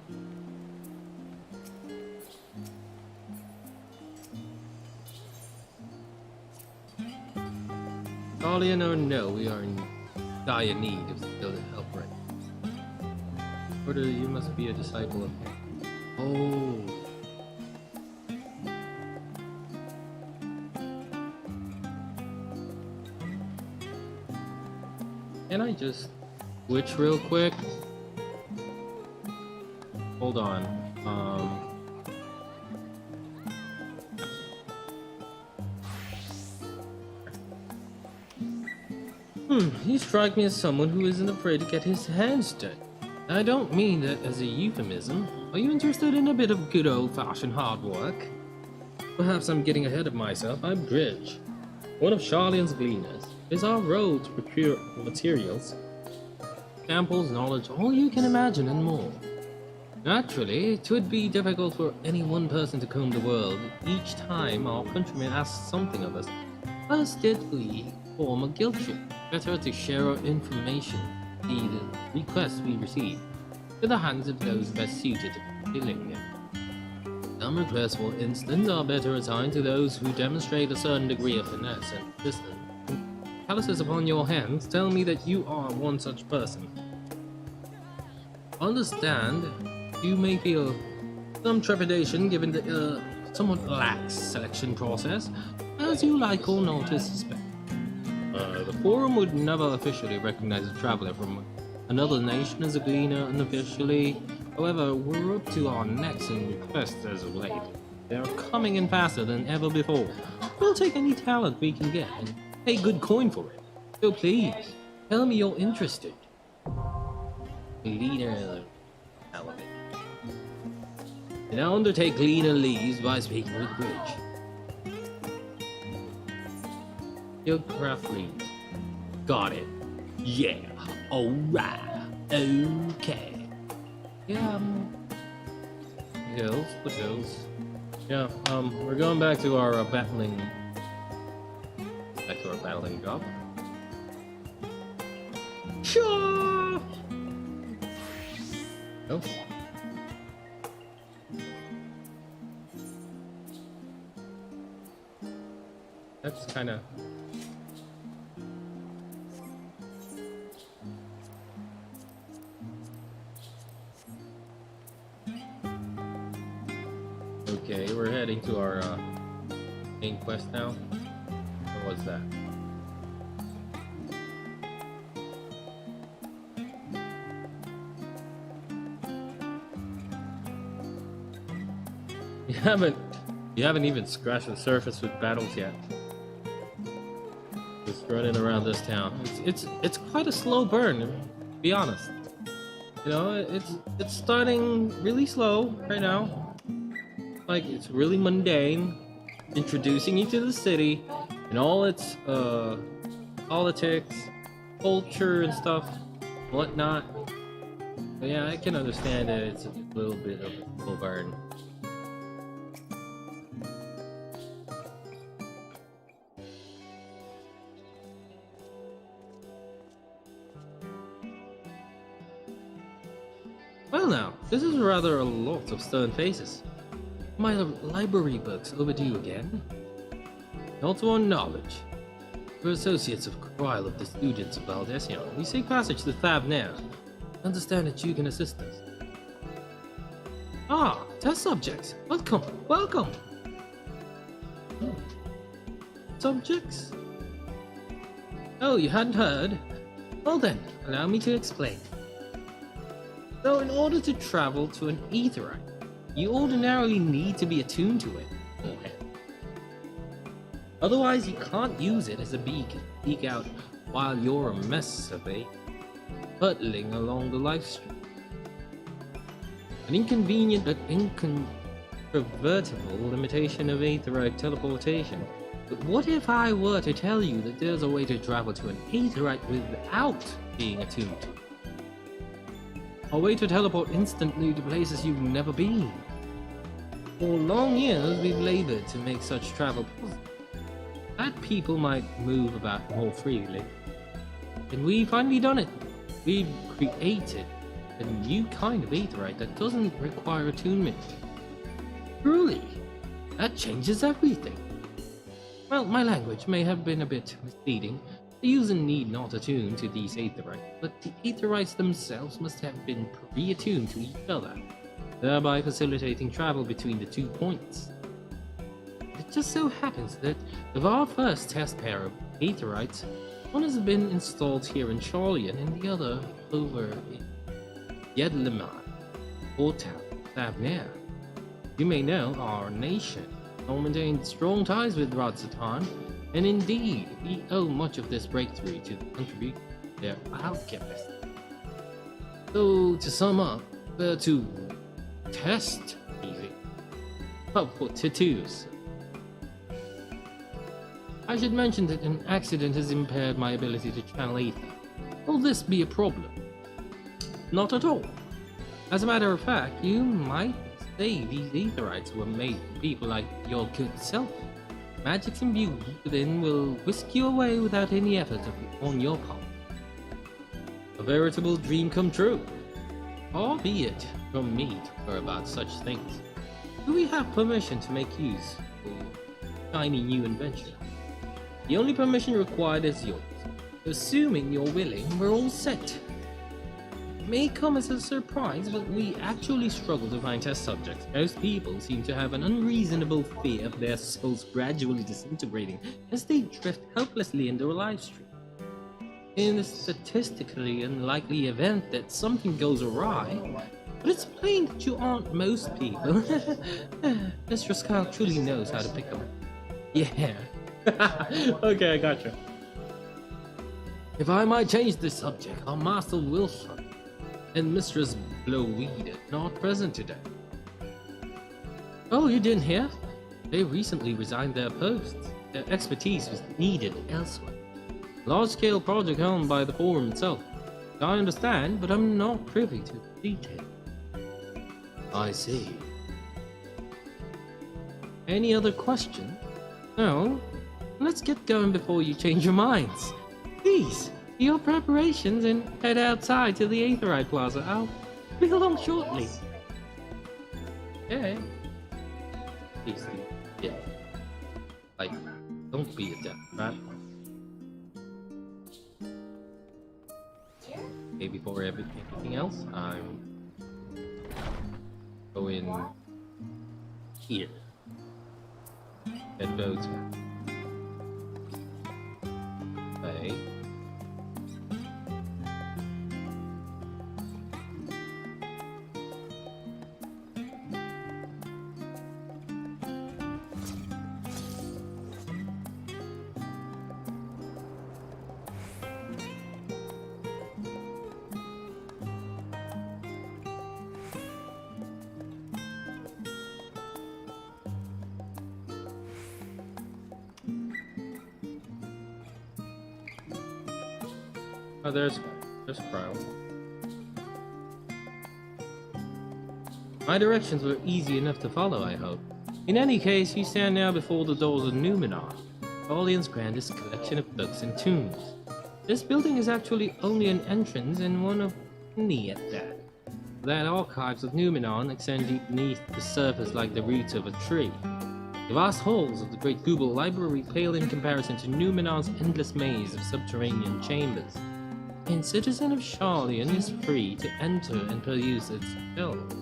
Charlian or no, we are in dire need of still help right. Order, you must be a disciple of him. Oh. Can I just switch real quick? Hold on. You strike me as someone who isn't afraid to get his hands dirty. I don't mean that as a euphemism. Are you interested in a bit of good old-fashioned hard work? Perhaps I'm getting ahead of myself. I'm Bridge. one of Charlian's gleaners, is our road to procure materials, samples, knowledge, all you can imagine and more. Naturally, it would be difficult for any one person to comb the world each time our countrymen ask something of us. Thus did we form a guild ship, better to share our information, the requests we receive, to the hands of those best suited to fulfilling them. Some requests, for instance, are better assigned to those who demonstrate a certain degree of finesse and persistence. Calluses upon your hands tell me that you are one such person. Understand, you may feel some trepidation given the somewhat lax selection process, as you like or not to suspect. The Forum would never officially recognize a traveler from another nation as a gleaner unofficially. However, we're up to our necks in requests as of late. They're coming in faster than ever before. We'll take any talent we can get and pay good coin for it. So please, tell me you're interested. Gleaner element. And I'll undertake Gleaner leaves by speaking with Bridge. Guildcraft leads. Got it. Yeah. Alright. Okay. Yeah, foothills. Yeah, we're going back to our battling job. Sure. Oh. That's kind of. Okay, we're heading to our main quest now. Or what's that? You haven't even scratched the surface with battles yet. Just running around this town. It's quite a slow burn, to be honest. You know, it's starting really slow right now. Like, it's really mundane, introducing you to the city and all its politics, culture and stuff, whatnot. But yeah, I can understand that it's a little bit of a slow burn. Well now, this is rather a lot of stern faces. My library books overdue again. Not on knowledge. We're associates of Krile of the students of Valdesion. We seek passage to Thavnair. Understand that you can assist us. Ah, test subjects. Welcome, welcome. Subjects? Oh, you hadn't heard? Well then, allow me to explain. So in order to travel to an aetheryte, you ordinarily need to be attuned to it. Otherwise, you can't use it as a beacon to peek out while you're a massively hurtling along the life stream. An inconvenient but incontrovertible limitation of aetheryte teleportation. But what if I were to tell you that there's a way to travel to an aetheryte without being attuned to it? A way to teleport instantly to places you've never been. For long years, we've labored to make such travel possible, that people might move about more freely. And we've finally done it. We've created a new kind of aetheryte that doesn't require attunement. Truly, that changes everything. Well, my language may have been a bit misleading. The user need not attune to these aetherytes, but the aetherytes themselves must have been pre-attuned to each other, thereby facilitating travel between the 2 points. It just so happens that of our first test pair of aetherytes, one has been installed here in Charlian and the other over in Yedliman, or Thavnair. You may know our nation all maintained strong ties with Radzatan, and indeed, we owe much of this breakthrough to the contribution of their alchemists. So, to sum up, to test easy. Oh, for tattoos. I should mention that an accident has impaired my ability to channel ether. Will this be a problem? Not at all. As a matter of fact, you might say these aetherites were made for people like your good self. Magics imbued within will whisk you away without any effort on your part. A veritable dream come true. Albeit from me to care about such things. Do we have permission to make use of your shiny new invention? The only permission required is yours. Assuming you're willing, we're all set. It may come as a surprise, but we actually struggle to find test subjects. Most people seem to have an unreasonable fear of their souls gradually disintegrating as they drift helplessly into a live stream. In the statistically unlikely event that something goes awry, but it's plain that you aren't most people. Mr. Scout truly knows how to pick them. Yeah. Okay, I gotcha. If I might change the subject, our Master Wilson and Mistress Blowweed are not present today. Oh, you didn't hear? They recently resigned their posts. Their expertise was needed elsewhere. Large-scale project owned by the Forum itself. I understand, but I'm not privy to the details. I see. Any other questions? No? Let's get going before you change your minds. Please, do your preparations and head outside to the Aetherite Plaza. I'll be along shortly. Okay. Please do. Yeah. Like, don't be a death rat. Okay, before everything else, I'm going here. And go to okay. Oh, there's Crow. My directions were easy enough to follow, I hope. In any case, you stand now before the doors of Numenor, Orleans' grandest collection of books and tombs. This building is actually only an entrance and one of many at that. That archives of Numenor extend deep beneath the surface like the roots of a tree. The vast halls of the Great Google Library pale in comparison to Numenor's endless maze of subterranean chambers. And citizen of Charlian is free to enter and peruse its shelves.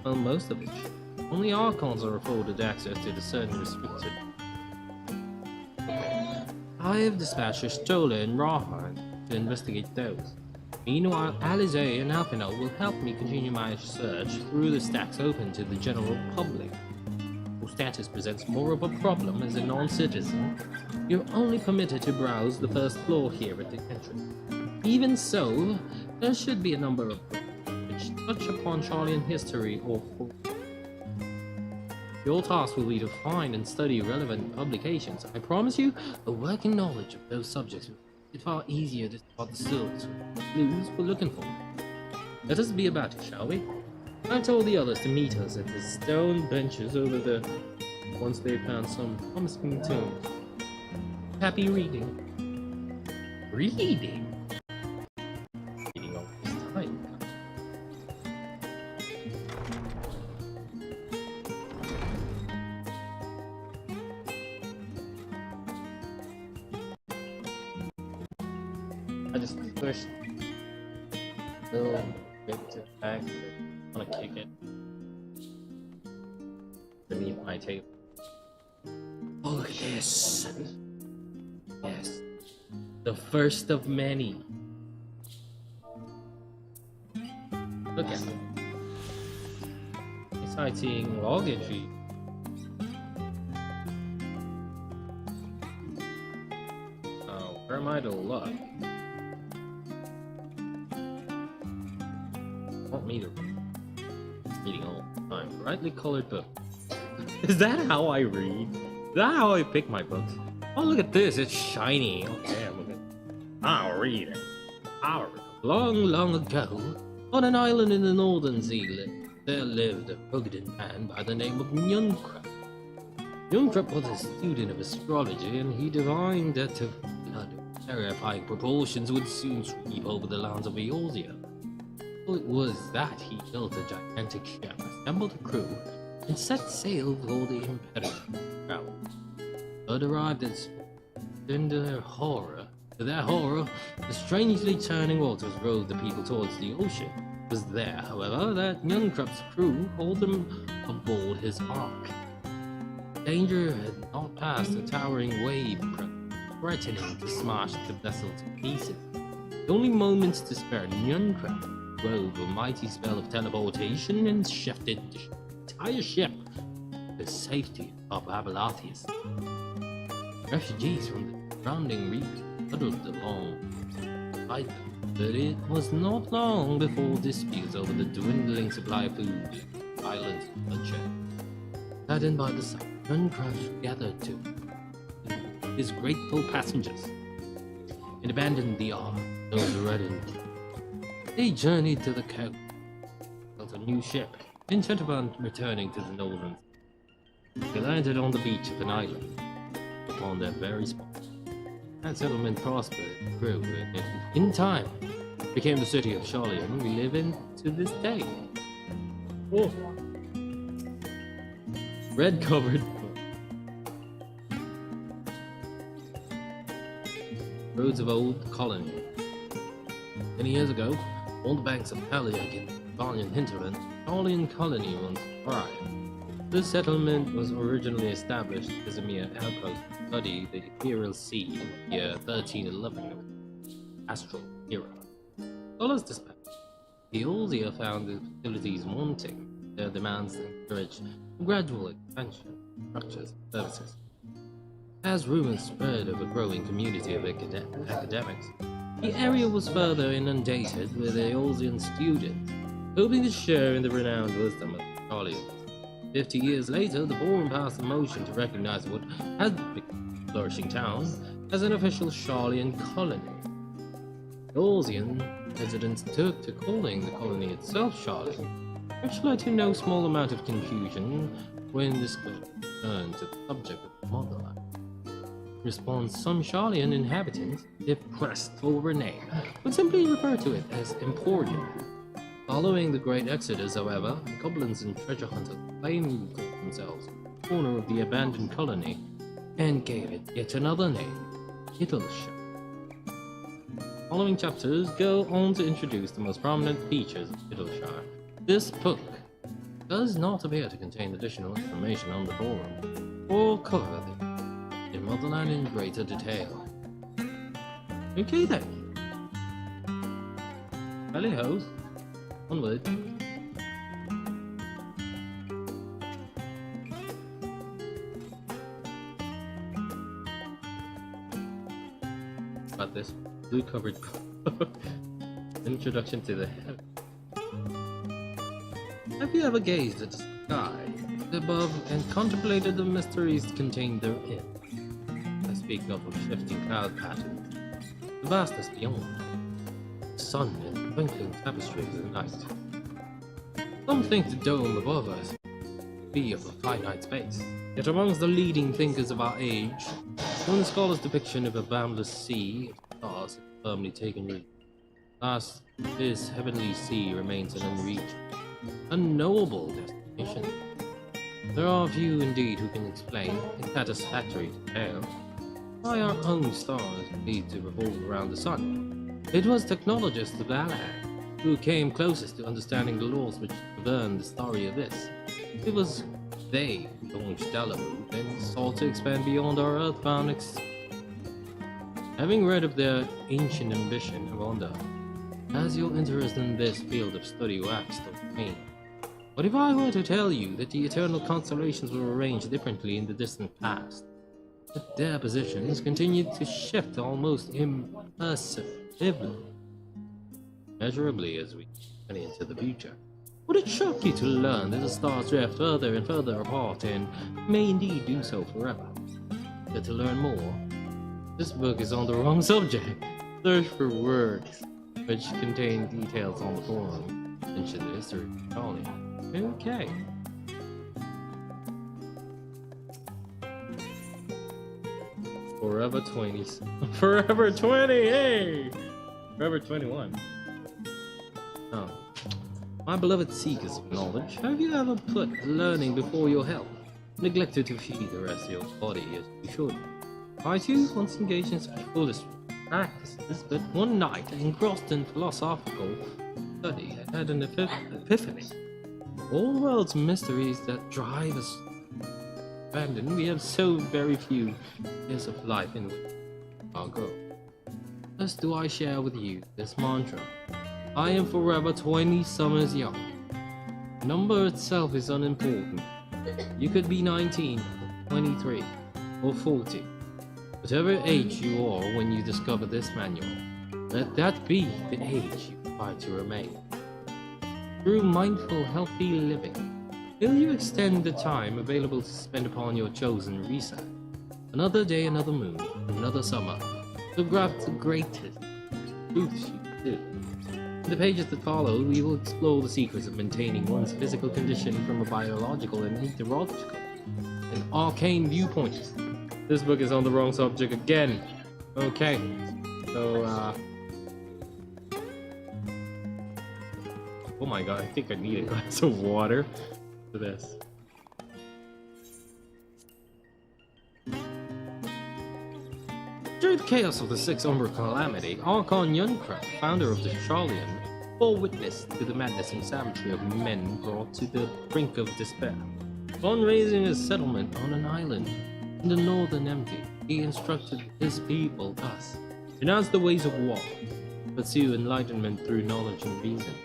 Well, most of it. Only Archons are afforded access to the certain restricted. I have dispatched Stola and Rawhide to investigate those. Meanwhile, Alize and Alpinol will help me continue my search through the stacks open to the general public. Your status presents more of a problem as a non-citizen. You're only permitted to browse the first floor here at the entrance. Even so, there should be a number of books which touch upon Charlian history or folklore. Your task will be to find and study relevant publications. I promise you, a working knowledge of those subjects will make it far easier to spot the clues we're looking for. Let us be about it, shall we? I told the others to meet us at the stone benches over there once they found some promising tombs. Happy reading. Reading? Reading all this time. I just pushed little bit to the back. I want to kick it beneath my table. Oh, look at this! Yes, the first of many. Look at it. Sightseeing log entry. Oh, where am I to look? Want me to reading all the time. Brightly colored book. Is that how I read? Is that how I pick my books? Oh, look at this, it's shiny. Okay, look at. I'll read it. Long, long ago, on an island in the northern sea, there lived a rugged man by the name of Untitled. Untitled was a student of astrology, and he divined that a flood of terrifying proportions would soon sweep over the lands of Eorzea. So it was that he built a gigantic ship, assembled a crew, and set sail for the Imperial travel. But arrived at to their horror, the strangely turning waters rowed the people towards the ocean. It was there, however, that Untitled crew hauled them aboard his ark. Danger had not passed a towering wave, threatening to smash the vessel to pieces. With only moments to spare, Untitled wove a mighty spell of teleportation and shifted the entire ship to safety of Abelathius. Refugees from the surrounding region huddled alongside them, but it was not long before disputes over the dwindling supply of food left the island's bloodshed. Saddened by the sight, Untitled gathered to his grateful passengers and abandoned the ark, those reddened. They journeyed to the coast, built a new ship, intent upon returning to the northern sea. They landed on the beach of an island, upon their very spot. That settlement prospered and grew, and in time became the city of Charlian we live in to this day. Oh. Red covered book. Roads of Old Colony. Many years ago, on the banks of Haliag in the Valiant hinterland, Charlian Colony once thrived. This settlement was originally established as a mere outpost to study the Imperial Sea in the year 1311 of the Astral Era. Scholars dispatched, Eorzea found the facilities wanting. Their demands encouraged gradual expansion of structures and services. As rumors spread of a growing community of academics, the area was further inundated with Eorzean students, hoping to share in the renowned wisdom of Charlian. 50 years later, the Forum passed a motion to recognize what had become a flourishing town as an official Charlian colony. Eorzean residents took to calling the colony itself Charlian, which led to no small amount of confusion when this turned to the subject of the motherland. In response, some Charlian inhabitants, if pressed for a name, would simply refer to it as Emporium. Following the Great Exodus, however, goblins and treasure hunters claimed themselves the corner of the abandoned colony and gave it yet another name, Hittleshire. Following chapters go on to introduce the most prominent features of Hittleshire. This book does not appear to contain additional information on the Forum or cover the motherland in greater detail. Okay then. Valley House. Onward. About this blue covered introduction to the heaven. Have you ever gazed at the sky above and contemplated the mysteries contained therein? I speak not of shifting cloud patterns, the vastness beyond, the sun and twinkling tapestries of the night. Some think the dome above us be of a finite space, yet amongst the leading thinkers of our age, one scholar's depiction of a boundless sea of stars has firmly taken root. Thus, this heavenly sea remains an unreached, unknowable destination. There are few indeed who can explain, in satisfactory detail, why our own stars need to revolve around the sun. It was technologists of Alag who came closest to understanding the laws which govern the starry abyss. It was they who launched Delavu and sought to expand beyond our earthbound Having read of their ancient ambition, I wonder, has your interest in this field of study waxed or waned? What if I were to tell you that the eternal constellations were arranged differently in the distant past? That their positions continued to shift almost imperceptibly, measurably as we journey into the future. Would it shock you to learn that the stars drift further and further apart and may indeed do so forever? Yet to learn more, This book is on the wrong subject. Search for works which contain details on the forum. Mention the history of Charlie. Okay. Forever 20s. Forever 20, hey! Forever 21. Oh. My beloved seekers of knowledge, have you ever put learning before your health? Neglected to feed the rest of your body as you should? I too once engaged in such foolish practices, but one night, engrossed in philosophical study, I had an epiphany. All the world's mysteries that drive us abandon, we have so very few years of life in which our go. Thus do I share with you this mantra. I am forever 20 summers young. The number itself is unimportant. You could be 19, 23, or 40. Whatever age you are when you discover this manual, let that be the age you try to remain. Through mindful, healthy living, will you extend the time available to spend upon your chosen research? Another day, another moon, another summer, to grasp the greatest truths you do. In the pages that follow, we will explore the secrets of maintaining one's physical condition from a biological and meteorological and arcane viewpoints. This book is on the wrong subject again. Okay, so oh my god, I think I need a glass of water for this. During the chaos of the Sixth Umbra Calamity, Archon Yunkra, founder of the Charlian, bore witness to the madness and savagery of men brought to the brink of despair. Upon raising a settlement on an island in the northern empty, he instructed his people thus: renounce the ways of war, pursue enlightenment through knowledge and reason.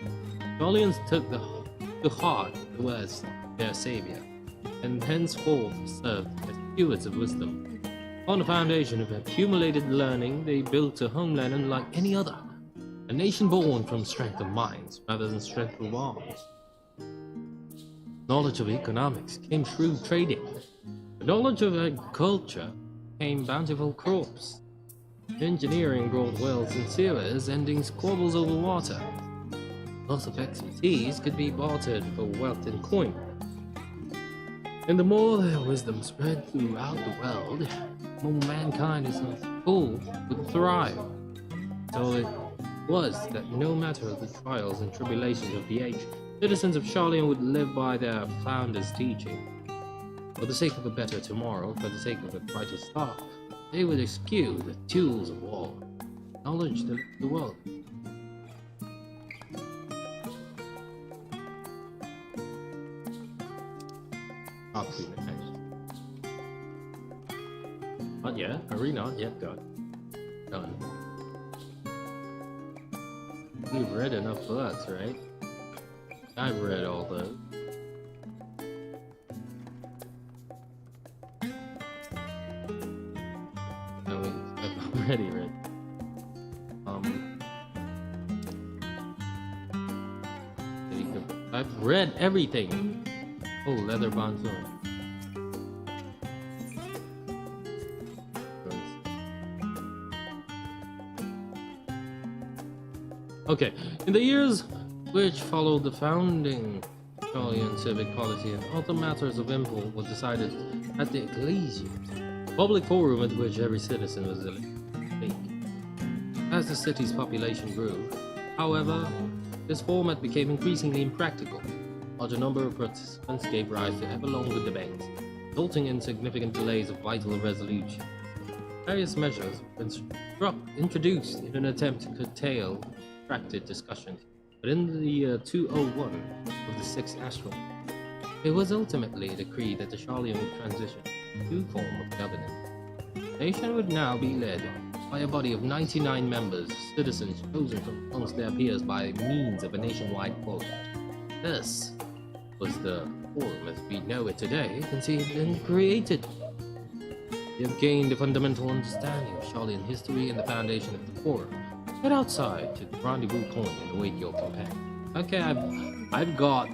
Charlians took to heart the words of their savior, and henceforth served as stewards of wisdom. On the foundation of accumulated learning, they built a homeland unlike any other, a nation born from strength of minds rather than strength of arms. Knowledge of economics came shrewd trading. The knowledge of agriculture came bountiful crops. Engineering brought wells and sewers, ending squabbles over water. Loss of expertise could be bartered for wealth and coin. And the more their wisdom spread throughout the world, more mankind as a whole would thrive. So it was that no matter the trials and tribulations of the age, citizens of Charlian would live by their founder's teaching. For the sake of a better tomorrow, for the sake of a brighter star, they would eschew the tools of war, knowledge the world. Not yet. Are we not yet done? Done. You've read enough books, right? I've read all those. No, I've already read. I've read everything. Oh, leather bound sword. Okay, in the years which followed the founding Charlian civic policy and other matters of import were decided at the Ecclesia, public forum at which every citizen was elected to speak. As the city's population grew, however, this format became increasingly impractical. A larger number of participants gave rise to ever longer debates, resulting in significant delays of vital resolution. Various measures were introduced in an attempt to curtail protracted discussions, but in the year 201 of the 6th Astral, it was ultimately decreed that the Charlian would transition to a new form of governance. The nation would now be led by a body of 99 members, citizens chosen from amongst their peers by means of a nationwide vote. This was the forum as we know it today, conceived and created. We have gained a fundamental understanding of Charlian history and the foundation of the forum. Head outside to the rendezvous point and await your companion. Okay, I've got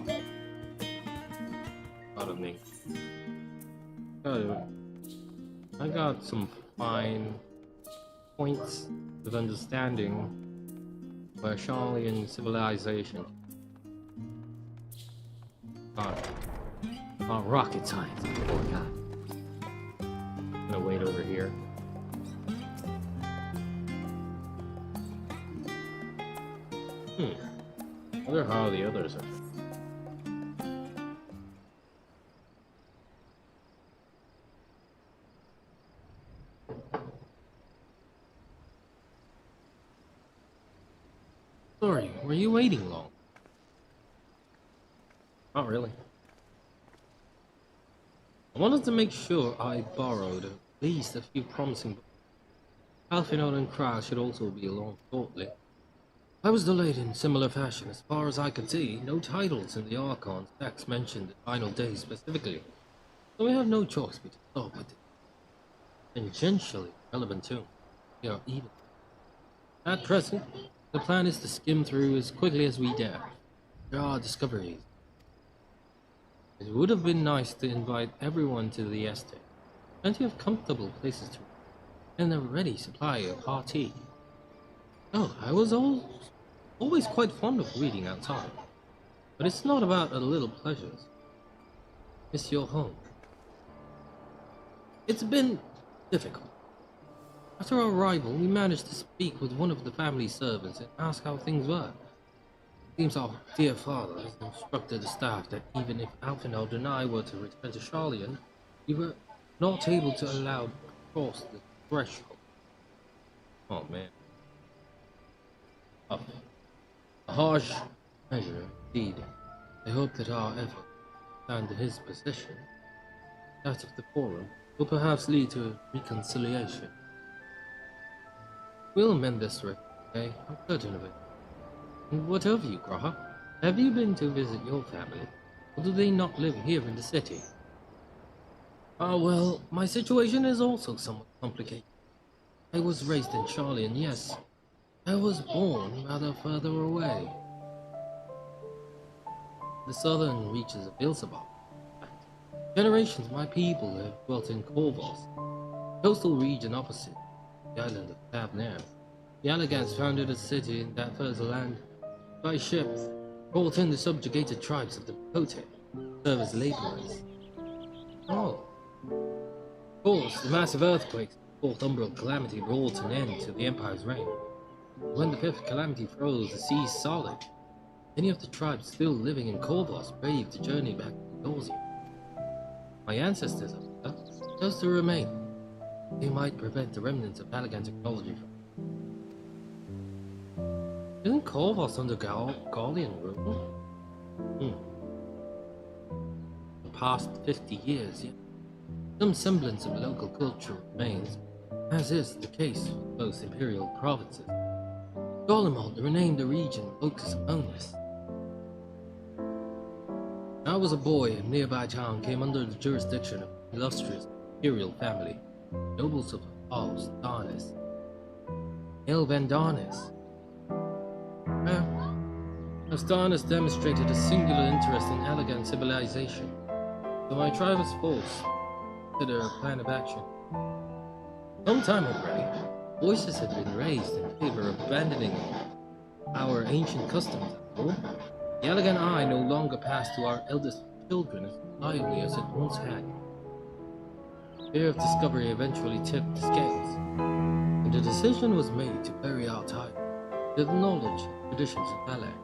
of me. I got some fine points of understanding where Charlian civilization. Rocket science. Oh my god. I'm gonna wait over here. I wonder how the others are. Sorry, were you waiting long? Not really. I wanted to make sure I borrowed at least a few promising books. Alfinod and Kra should also be along shortly. I was delayed in similar fashion. As far as I could see, no titles in the Archon's text mentioned the final day specifically, so we have no choice but to start with the tangentially relevant tune. We are even. At present, the plan is to skim through as quickly as we dare. There are discoveries. It would have been nice to invite everyone to the estate. Plenty of comfortable places to and a ready supply of hot tea. Oh, I was always quite fond of reading outside. But it's not about the little pleasures. It's your home. It's been difficult. After our arrival, we managed to speak with one of the family servants and ask how things were. Seems our dear father has instructed the staff that even if Alfinod and I were to return to Charlian, we were not able to allow cross the threshold. Oh man. A harsh measure indeed. I hope that our effort and his position, that of the forum, will perhaps lead to reconciliation. We'll mend this rift, okay? I'm certain of it. And what of you, Graha? Have you been to visit your family? Or do they not live here in the city? Ah, well, my situation is also somewhat complicated. I was raised in Charlian, yes. I was born rather further away. The southern reaches of Ilsabal. Generations my people have dwelt in Corvos, coastal region opposite the island of Tavner. The Allegans founded a city in that fertile land by ship, brought in the subjugated tribes of the Pote, serve as laborers. Oh. Of course, the massive earthquakes, the fourth umbral calamity brought an end to the Empire's reign. When the fifth calamity froze the seas solid, many of the tribes still living in Corvos braved the journey back to Dorsia. My ancestors, however, chose to remain. They might prevent the remnants of Allegan technology from. Isn't Corvos under Gallian rule? The past 50 years, yet some semblance of local culture remains, as is the case with both imperial provinces. Golemald renamed the region Locus Omnis. When I was a boy, a nearby town came under the jurisdiction of an illustrious imperial family, nobles of House Darnis. El Vandarnis. Astarnis demonstrated a singular interest in Allegan civilization, so my tribe was forced to consider a plan of action. Some time already, voices had been raised in favor of abandoning our ancient customs. The Allegan eye no longer passed to our eldest children as reliably as it once had. Fear of discovery eventually tipped the scales, and the decision was made to bury our title to the knowledge and traditions of Alleg.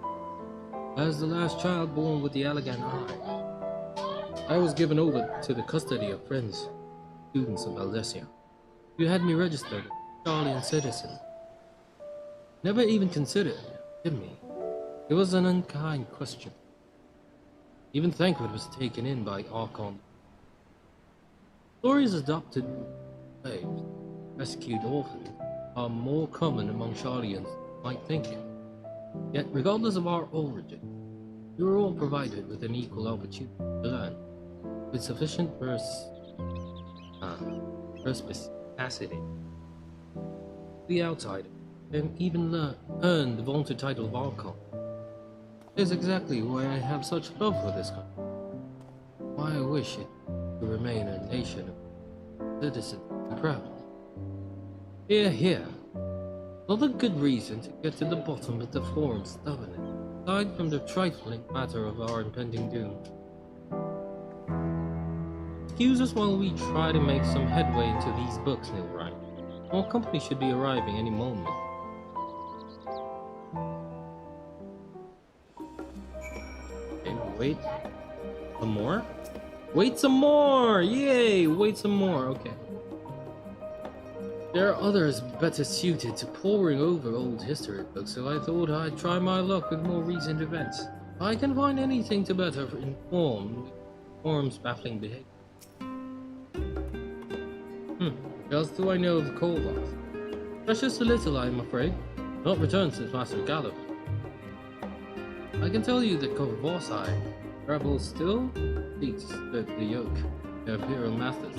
As the last child born with the Allegan eye, I was given over to the custody of friends, students of Aldesia, who had me registered as a Charlian citizen. Never even considered me. It was an unkind question. Even Thancred was taken in by Archon. Stories adopted slaves, rescued orphans, are more common among Charlians than you might think. Yet, regardless of our origin, we were all provided with an equal opportunity to learn, with sufficient perspicacity. The outsider can even earn the vaunted title of Archon. It is exactly why I have such love for this country. Why I wish it to remain a nation of citizens and proud. Hear, hear. Another good reason to get to the bottom of the Forum's stubbornness, aside from the trifling matter of our impending doom. Excuse us while we try to make some headway into these books, Nilrine. Our company should be arriving any moment. Okay, wait. Some more? Wait some more! Yay! Wait some more, okay. There are others better suited to poring over old history books, so I thought I'd try my luck with more recent events. If I can find anything to better inform Forum's baffling behavior. What else do I know of the Korvath? Precious little, I'm afraid. Not returned since Master Gallop. I can tell you that Korvorsai rebels still seeks the yoke, their imperial masters.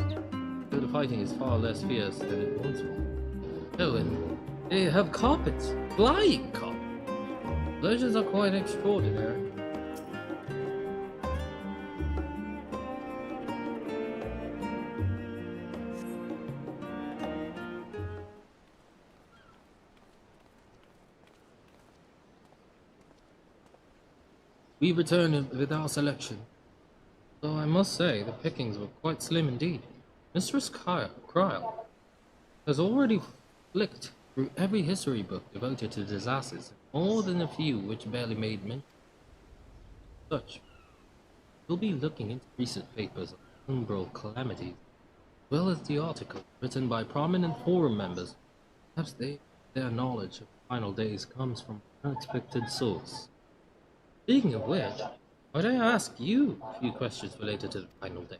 Though the fighting is far less fierce than it once was. Oh, and they have carpets! Flying carpets! Legends are quite extraordinary. We returned with our selection, though I must say the pickings were quite slim indeed. Mistress Kryl has already flicked through every history book devoted to disasters, more than a few which barely made mention. Such, we'll be looking into recent papers on umbral calamities, as well as the article written by prominent forum members. Perhaps their knowledge of the final days comes from an unexpected source. Speaking of which, might I ask you a few questions related to the final day?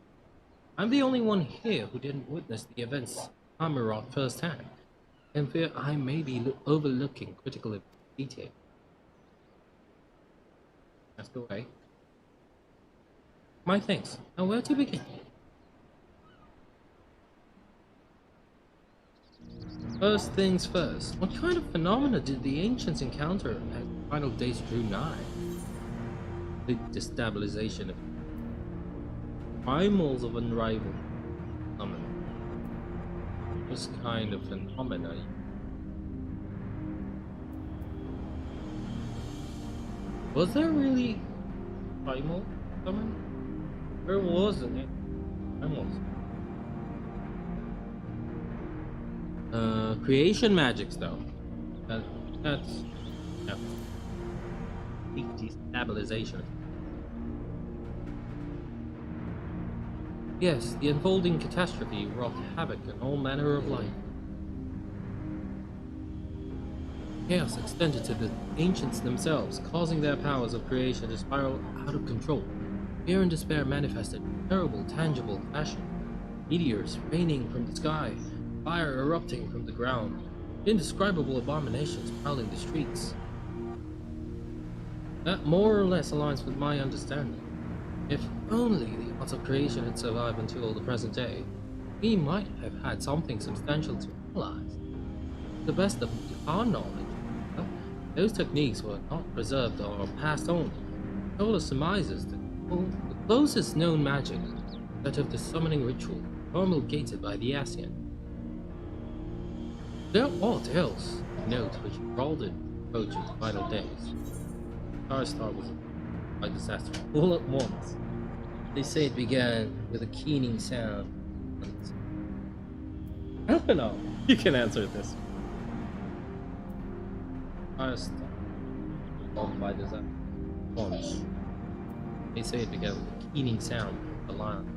I'm the only one here who didn't witness the events of Amarok firsthand, and fear I may be overlooking critical detail. Ask away. My thanks. Now where to begin? First things first, what kind of phenomena did the ancients encounter as the final days drew nigh? The destabilization of primals of unrivaled phenomena. This kind of phenomena. Was there really primal phenomena? There wasn't it? Primals. Creation magics though. That's yeah. Destabilization. Yes, the unfolding catastrophe wrought havoc in all manner of life. Chaos extended to the ancients themselves, causing their powers of creation to spiral out of control. Fear and despair manifested in terrible, tangible fashion. Meteors raining from the sky, fire erupting from the ground, indescribable abominations prowling the streets. That more or less aligns with my understanding. If only the art of creation had survived until the present day, we might have had something substantial to analyze. To the best of our knowledge, those techniques were not preserved or passed on. Tola surmises that the closest known magic, that of the summoning ritual, promulgated by the Ascian. There what else note which heralded approach of the final days? Star was by disaster all at once. They say it began with a keening sound. I don't know. You can answer this. Firestar, followed by disaster. Launch. They say it began with a keening sound. The lion.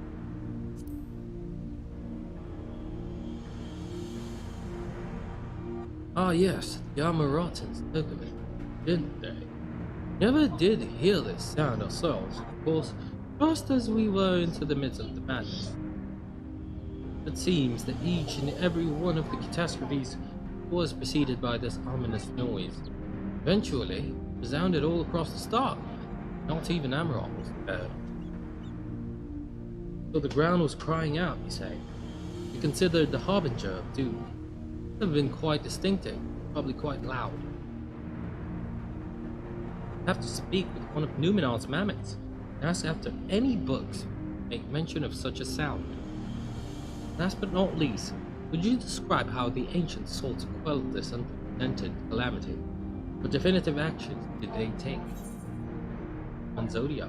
Ah yes, the Amarotans spoke of it, didn't they? Never did hear this sound ourselves, of course, just as we were into the midst of the madness. It seems that each and every one of the catastrophes was preceded by this ominous noise. Eventually, it resounded all across the star. Not even Amarok was spared. So the ground was crying out, you say. You considered the harbinger of doom. It would have been quite distinctive, probably quite loud. Have to speak with one of Numenar's mammoths and ask after any books make mention of such a sound. Last but not least, would you describe how the ancients sought to quell this unprecedented calamity. What definitive actions did they take on Zodiac?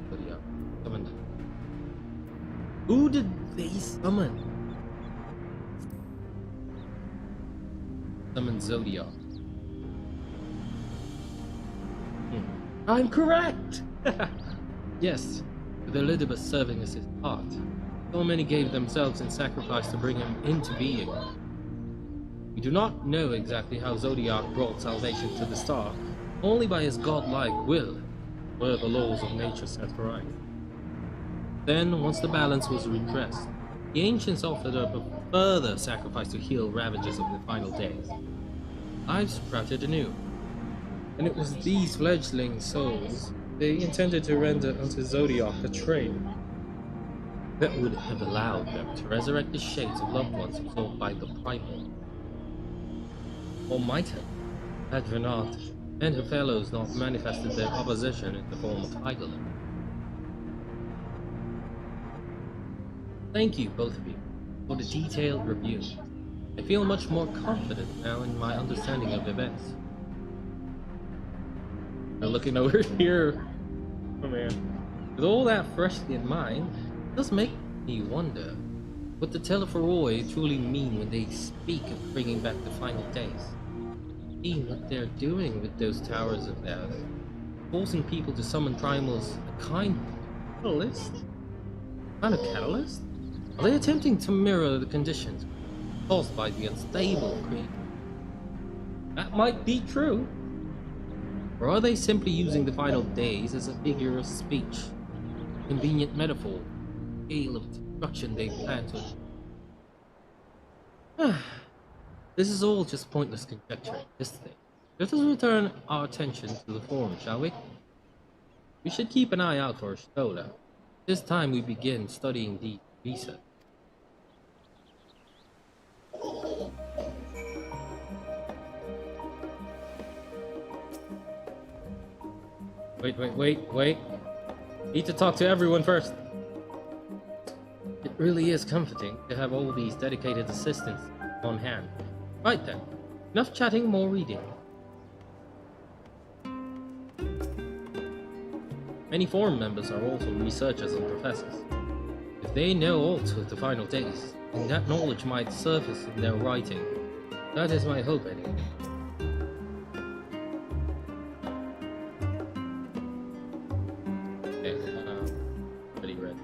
Zodiac summoned. Who did they summon? Summon Zodiac. I'm correct! Yes, with Elizabeth serving as his heart. So many gave themselves in sacrifice to bring him into being. We do not know exactly how Zodiac brought salvation to the star, only by his godlike will, were the laws of nature set right. Then, once the balance was redressed, the ancients offered up a further sacrifice to heal ravages of the final days. Life sprouted anew, and it was these fledgling souls they intended to render unto Zodiac a trade that would have allowed them to resurrect the shades of loved ones absorbed by the primal. Or might have, had Renat and her fellows not manifested their opposition in the form of idolin. Thank you, both of you, for the detailed review. I feel much more confident now in my understanding of events. Now looking over here, oh man, with all that freshly in mind, it does make me wonder what the Telephoroi truly mean when they speak of bringing back the final days. Seeing what they're doing with those towers of theirs, forcing people to summon primals, a kind of catalyst? Kind of catalyst? Are they attempting to mirror the conditions caused by the unstable creature? That might be true. Or are they simply using the final days as a figure of speech? A convenient metaphor, scale of destruction they plan to. This is all just pointless conjecture at this stage. Let us return our attention to the forum, shall we? We should keep an eye out for a Stola. This time we begin studying the research. Wait. Need to talk to everyone first. It really is comforting to have all these dedicated assistants on hand. Right then, enough chatting, more reading. Many forum members are also researchers and professors. If they know aught of the final days, then that knowledge might surface in their writing. That is my hope anyway. Pretty read.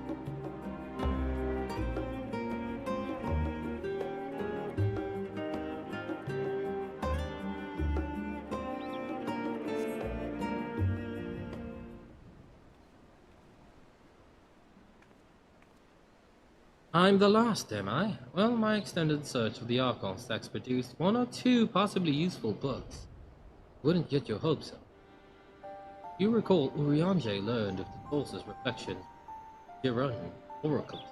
I'm the last, am I? Well, my extended search of the Archon stacks produced one or two possibly useful books. Wouldn't get your hopes up. You recall Urianger learned of the source's reflections, Girun, oracles.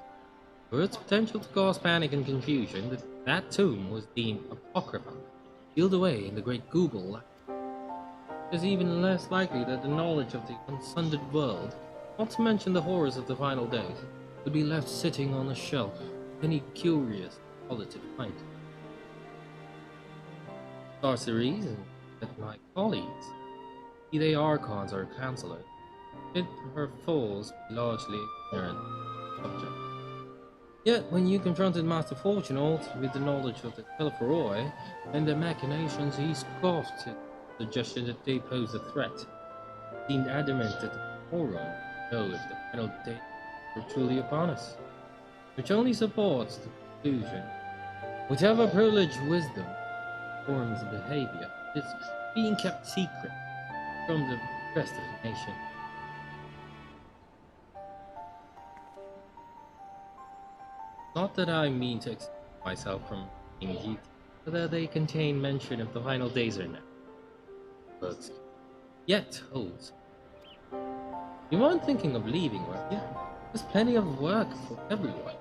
For its potential to cause panic and confusion, that tomb was deemed apocryphal, sealed away in the great Google. It is even less likely that the knowledge of the unsundered world, not to mention the horrors of the final days, would be left sitting on a shelf, any curious scholar to find. Sorceries and my colleagues, be they archons or counselors, it her foes be largely ignorant subject. Yet when you confronted Master Fortunault with the knowledge of the Telephoroi and their machinations, he scoffed at the suggestion that they pose a threat, seemed adamant that the forum know if the final day were truly upon us, which only supports the conclusion whatever privileged wisdom forms behavior is being kept secret from the rest of the nation. Not that I mean to excuse myself from being duty, whether they contain mention of the final days or not. But yet holds. You weren't thinking of leaving, were you? There's plenty of work for everyone.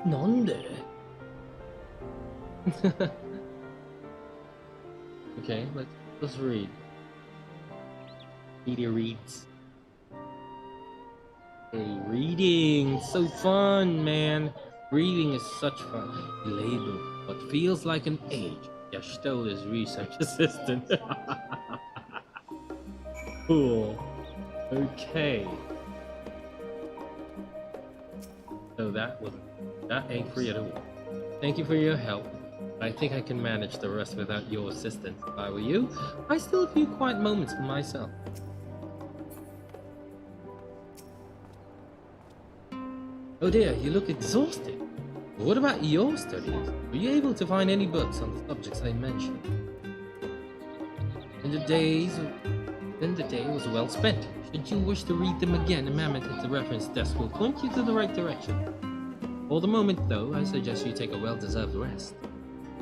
None. Okay, let's read. Media reads. Hey, reading, so fun, man. Reading is such fun. Label what feels like an age. Yeah, Stoll is research assistant. Cool. Okay. So that ain't free at all. Thank you for your help. I think I can manage the rest without your assistance. If I were you, I still have a few quiet moments for myself. Oh dear, you look exhausted. What about your studies? Were you able to find any books on the subjects I mentioned? Then the day was well spent. Should you wish to read them again, a mammoth at the reference desk will point you to the right direction. For the moment, though, I suggest you take a well-deserved rest.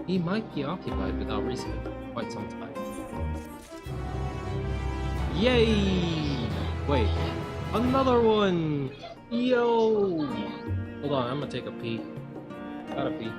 He might be occupied with our research for quite some time. Yay! Wait, another one! Yo! Hold on, I'm gonna take a pee. Gotta pee.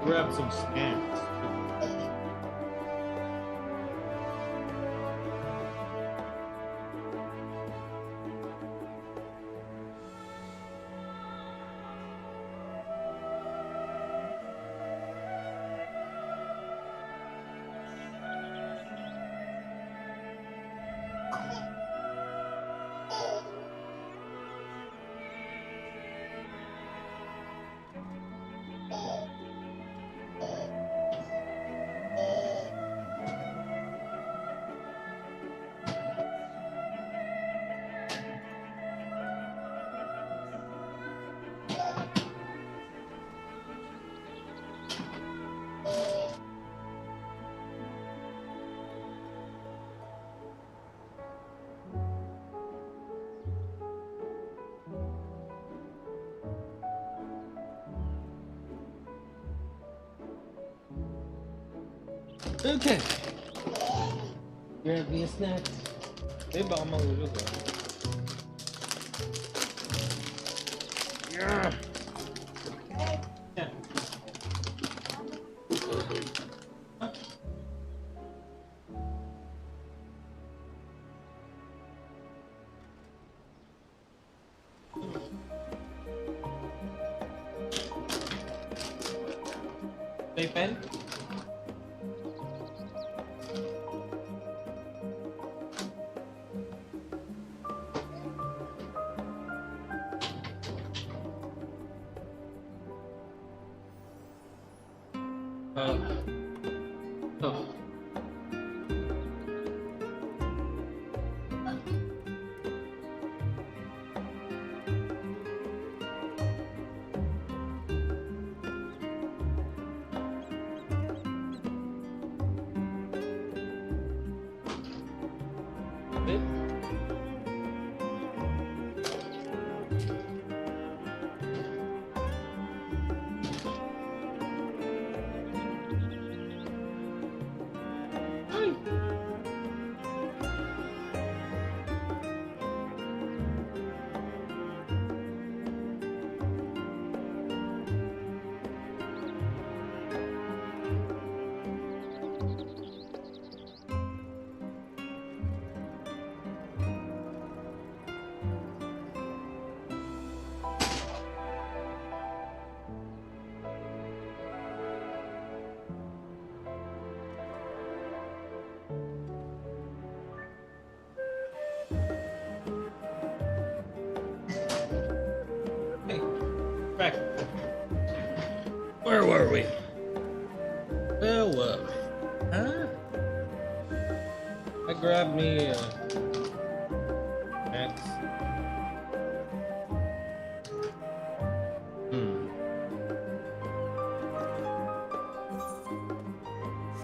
Grab some snacks. Okay. Grab me a snack. They bought my little guy. Yeah. Hey, pen. Oh. Where were we? Where were we? Huh? I grabbed me axe.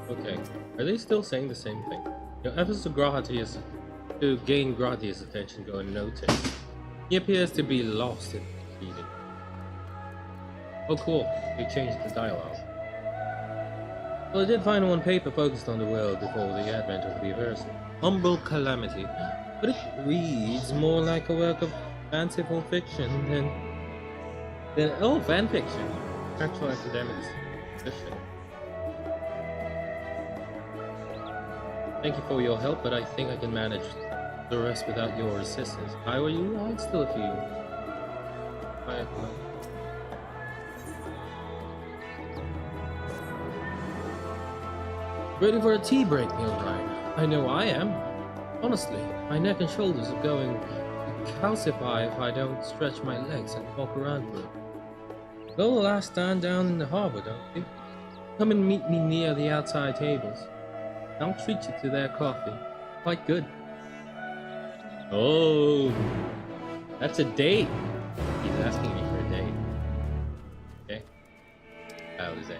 Okay. Are they still saying the same thing? Your efforts to gain Gratia's attention go unnoticed. He appears to be lost in reading. Oh cool, they changed the dialogue. Well, I did find one paper focused on the world before the advent of the verse. Humble calamity. But it reads more like a work of fanciful fiction than fan fiction. Actual academic fiction. Thank you for your help, but I think I can manage the rest without your assistance. If I were you, I'd steal a few. Ready for a tea break, Mildred? I know I am. Honestly, my neck and shoulders are going to calcify if I don't stretch my legs and walk around for it. Go the last stand down in the harbor, don't you? Come and meet me near the outside tables. I'll treat you to their coffee. Quite good. Oh, that's a date. He's asking me for a date. Okay. How is it?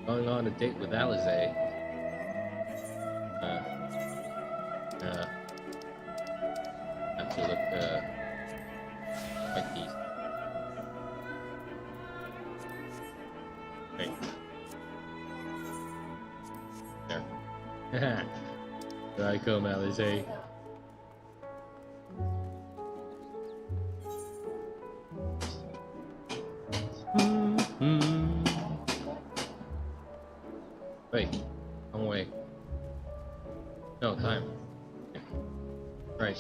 Going on a date with Alize. Have to look quite decent. Right. There. Here I come, Alize. Wait, wrong way. No, time. Right.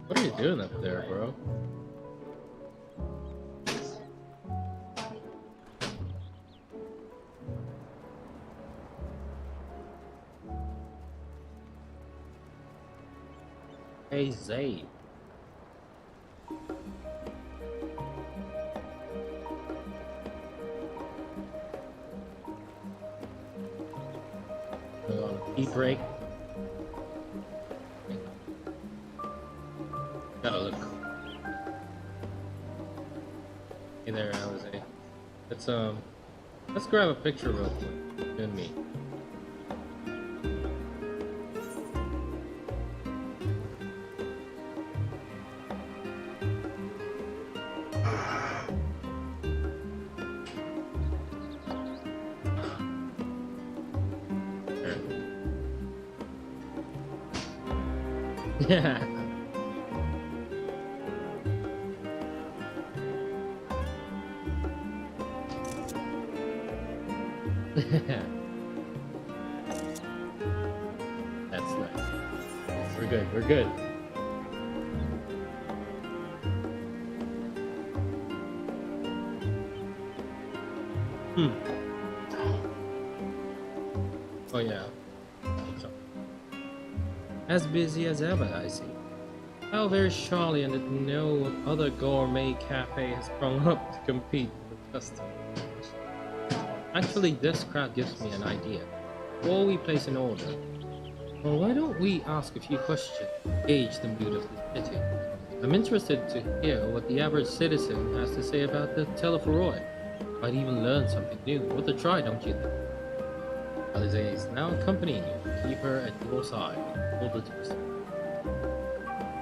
What are you doing up there, bro? Hey, Zay. We're on a tea break. Gotta look. Hey there, Alize. Let's grab a picture real quick. You and me. Yeah. That's nice. We're good. We're good. Oh yeah. As busy as ever, I see. How very Charlian that no other gourmet cafe has sprung up to compete with custom. Actually, this crowd gives me an idea. Before we place an order, well, why don't we ask a few questions to gauge the mood of the city? I'm interested to hear what the average citizen has to say about the Telephoroi. Might even learn something new. Worth a try, don't you think? Alize is now accompanying you. Keep her at your side. Hold her to us.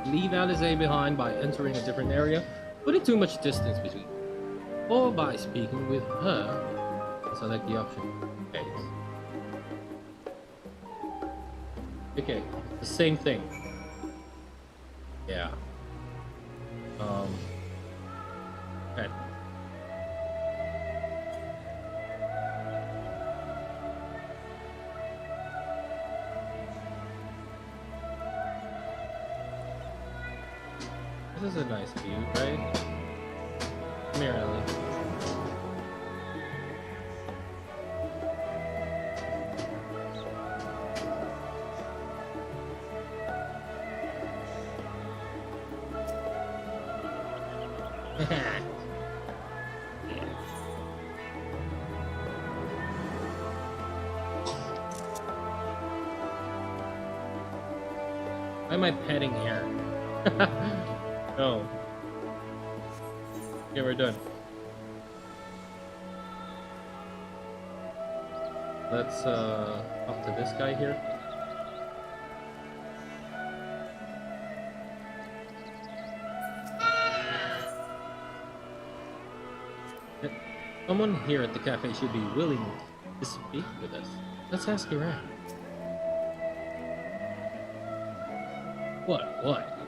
Leave Alize behind by entering a different area, putting too much distance between you, or by speaking with her. Select the option. Okay, the same thing. Yeah. Okay. This is a nice view, right? Come here, Ellie. Why am I petting here? No. Okay, we're done. Let's talk to this guy here. Someone here at the cafe should be willing to speak with us. Let's ask around.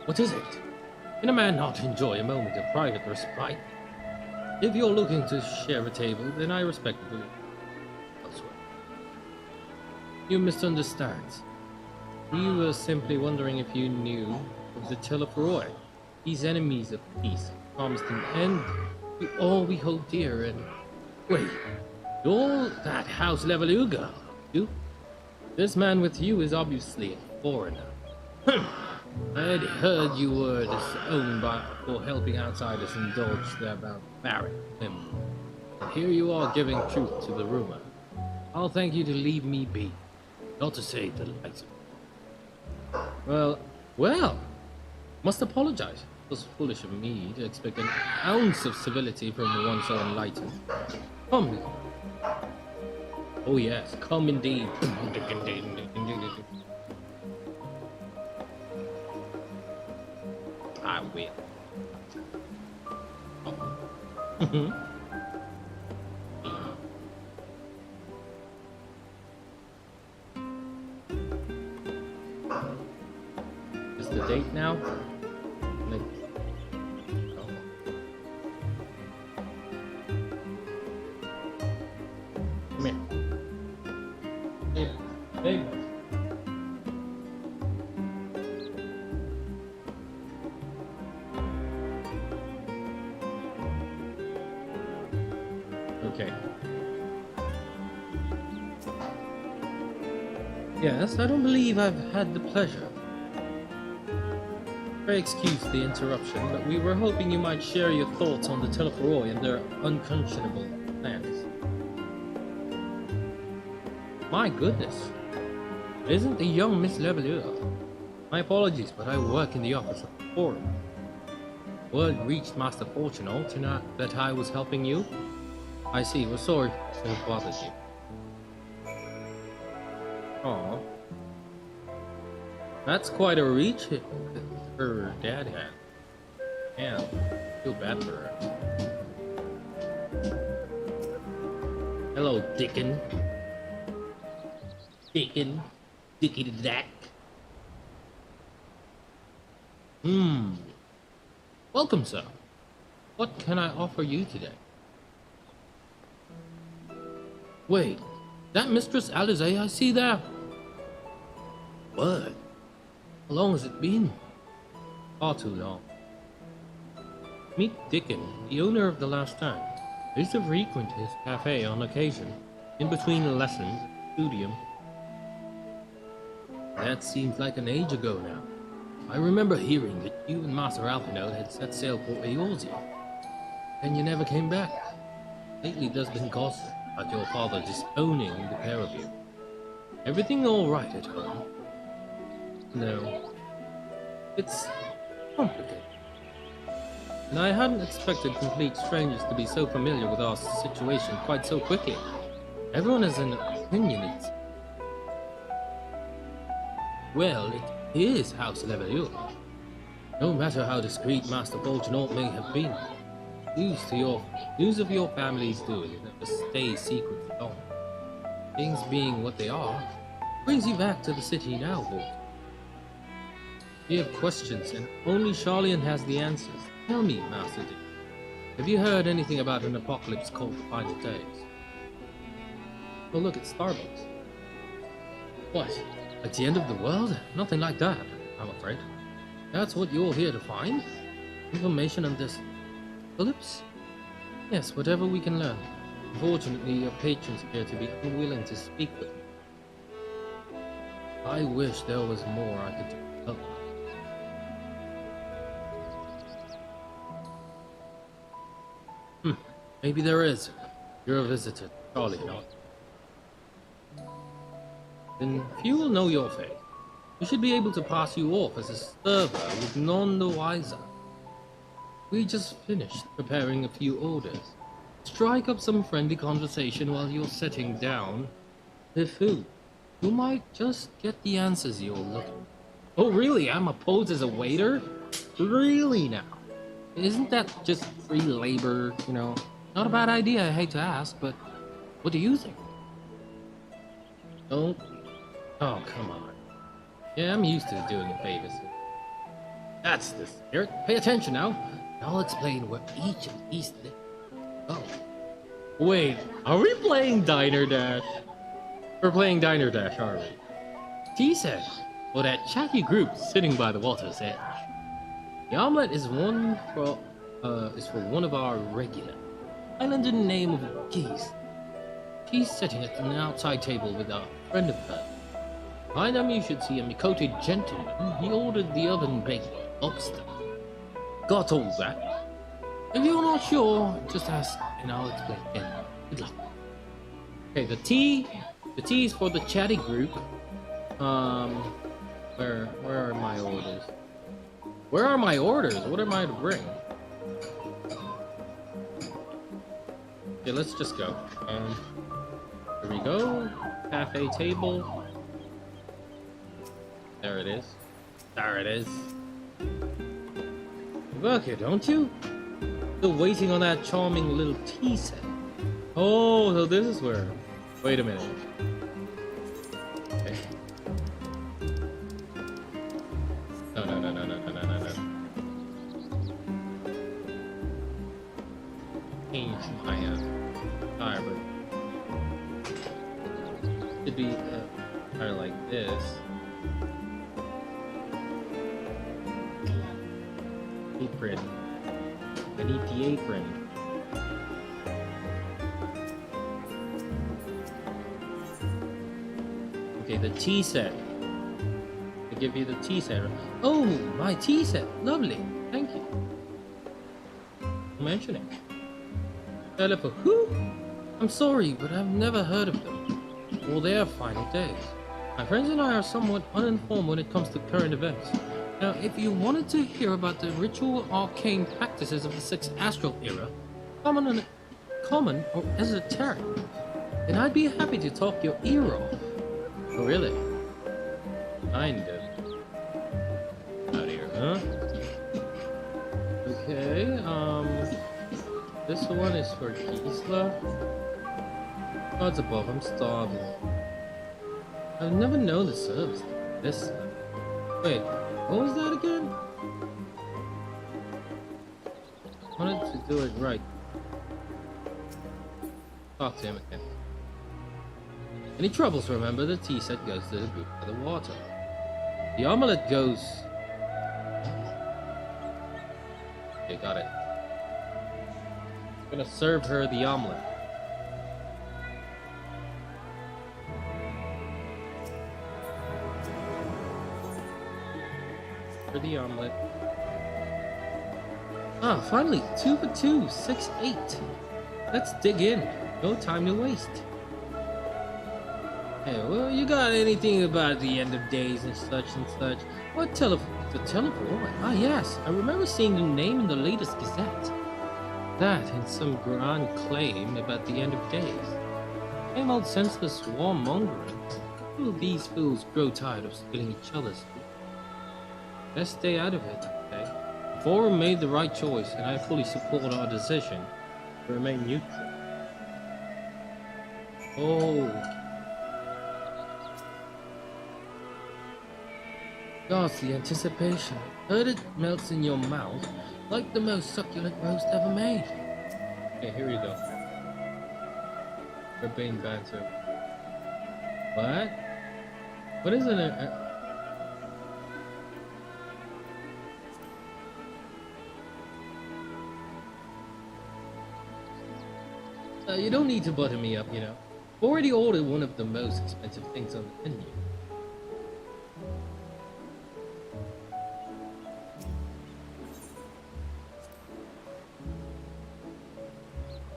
What is it? Can a man not enjoy a moment of private respite? If you're looking to share a table, then I respectfully elsewhere. You misunderstand. We were simply wondering if you knew of the Telephoroi. These enemies of peace promised an end to all we hold dear, and wait, you're that House Leveluga, girl, you? This man with you is obviously a foreigner. I'd heard you were disowned for helping outsiders indulge their barbaric whim. And here you are giving truth to the rumor. I'll thank you to leave me be. Not to say the likes of... Well, must apologize. It was foolish of me to expect an ounce of civility from one so enlightened. Come. Oh yes, come indeed. I will. Oh. Is the date now? Like, oh. Come here. Hey, babe. Okay. Yes, I don't believe I've had the pleasure. Pray excuse the interruption, but we were hoping you might share your thoughts on the Telephoroi and their unconscionable plans. My goodness. It isn't the young Miss Leveluga. My apologies, but I work in the office of the Forum. Word reached Master Fortunal tonight that I was helping you. I see. We're sorry to have bothered you. Aw. That's quite a reach her dad had. Damn. Feel bad for her. Hello, Dickin. Dickin. Dicky to Dack. Welcome, sir. What can I offer you today? Wait, that Mistress Alizé I see there? What? How long has it been? Far too long. Meet Dickon, the owner of the Last Time. I used to frequent his cafe on occasion, in between lessons at studium. That seems like an age ago now. I remember hearing that you and Master Alpino had set sail for Eorzea, and you never came back. Lately there's been gossip about your father disowning the pair of you. Everything all right at home? No. It's complicated. And I hadn't expected complete strangers to be so familiar with our situation quite so quickly. Everyone has an opinion. Well, it is House Leveluga. No matter how discreet Master Bolgenaut may have been, news of your family's doing never stays secret for long. Things being what they are, brings you back to the city now, Bolt. You have questions, and only Charlian has the answers. Tell me, Master D, have you heard anything about an apocalypse called the Final Days? Oh, look, it's Starbucks. What? Like the end of the world? Nothing like that, I'm afraid. That's what you're here to find? Information on this apocalypse? Yes, whatever we can learn. Unfortunately, your patrons appear to be unwilling to speak with me. I wish there was more I could do to help. Maybe there is. You're a visitor, surely not. Then few will know your fate. We should be able to pass you off as a server with none the wiser. We just finished preparing a few orders. Strike up some friendly conversation while you're sitting down with food. You might just get the answers you're looking for. Oh really? I'm opposed as a waiter? Really now? Isn't that just free labor, you know? Not a bad idea, I hate to ask, but what do you think? Don't... Oh, come on. Yeah, I'm used to doing a favor. That's the spirit. Pay attention now. I'll explain where each of these things go. Wait, are we playing Diner Dash? We're playing Diner Dash, aren't we? T said, well, that chatty group sitting by the water's edge. The omelet is for one of our regular island in the name of Geese. She's sitting at an outside table with a friend of hers. Behind them you should see a Mikote gentleman. He ordered the oven-baked lobster. Got all that? If you're not sure, just ask and I'll explain again. Good luck. Okay, the T is for the chatty group. Where are my orders? Where are my orders? What am I to bring? Okay, let's just go. Here we go. Cafe table. There it is. There it is. You work here, don't you? Still waiting on that charming little tea set. Oh, so this is where... Wait a minute. Okay. No. Change my tire, but... Should be tire like this. Apron. I need the apron. Okay, the tea set. I give you the tea set. Oh, my tea set. Lovely. Thank you. Mentioning. For who? I'm sorry, but I've never heard of them. Or their final days. My friends and I are somewhat uninformed when it comes to current events. Now, if you wanted to hear about the ritual arcane practices of the 6th Astral Era, common or esoteric, then I'd be happy to talk your ear off. Oh, really? Kind of. Out here, huh? Okay, this one is for Gisela. Oh, it's above, I'm starving. I've never known the service. This. Wait. What was that again? I wanted to do it right. Talk to him again. Any troubles, remember, the tea set goes to the group by the water. The omelette goes... Okay, got it. I'm gonna serve her the omelette. For the omelet. Ah, finally, 2 for 2, 6, 8. Let's dig in. No time to waste. Hey, well, you got anything about the end of days and such? What the telephone? Ah, yes, I remember seeing your name in the latest Gazette. That and some grand claim about the end of days. Same old senseless warmongering. Will these fools grow tired of spilling each other's? Let's stay out of it, okay? The Forum made the right choice, and I fully support our decision to remain neutral. Oh. Gosh, the anticipation. Heard it melts in your mouth like the most succulent roast ever made. Okay, here we go. Urbane banter. What? What is it? You don't need to butter me up, you know. Already ordered one of the most expensive things on the menu.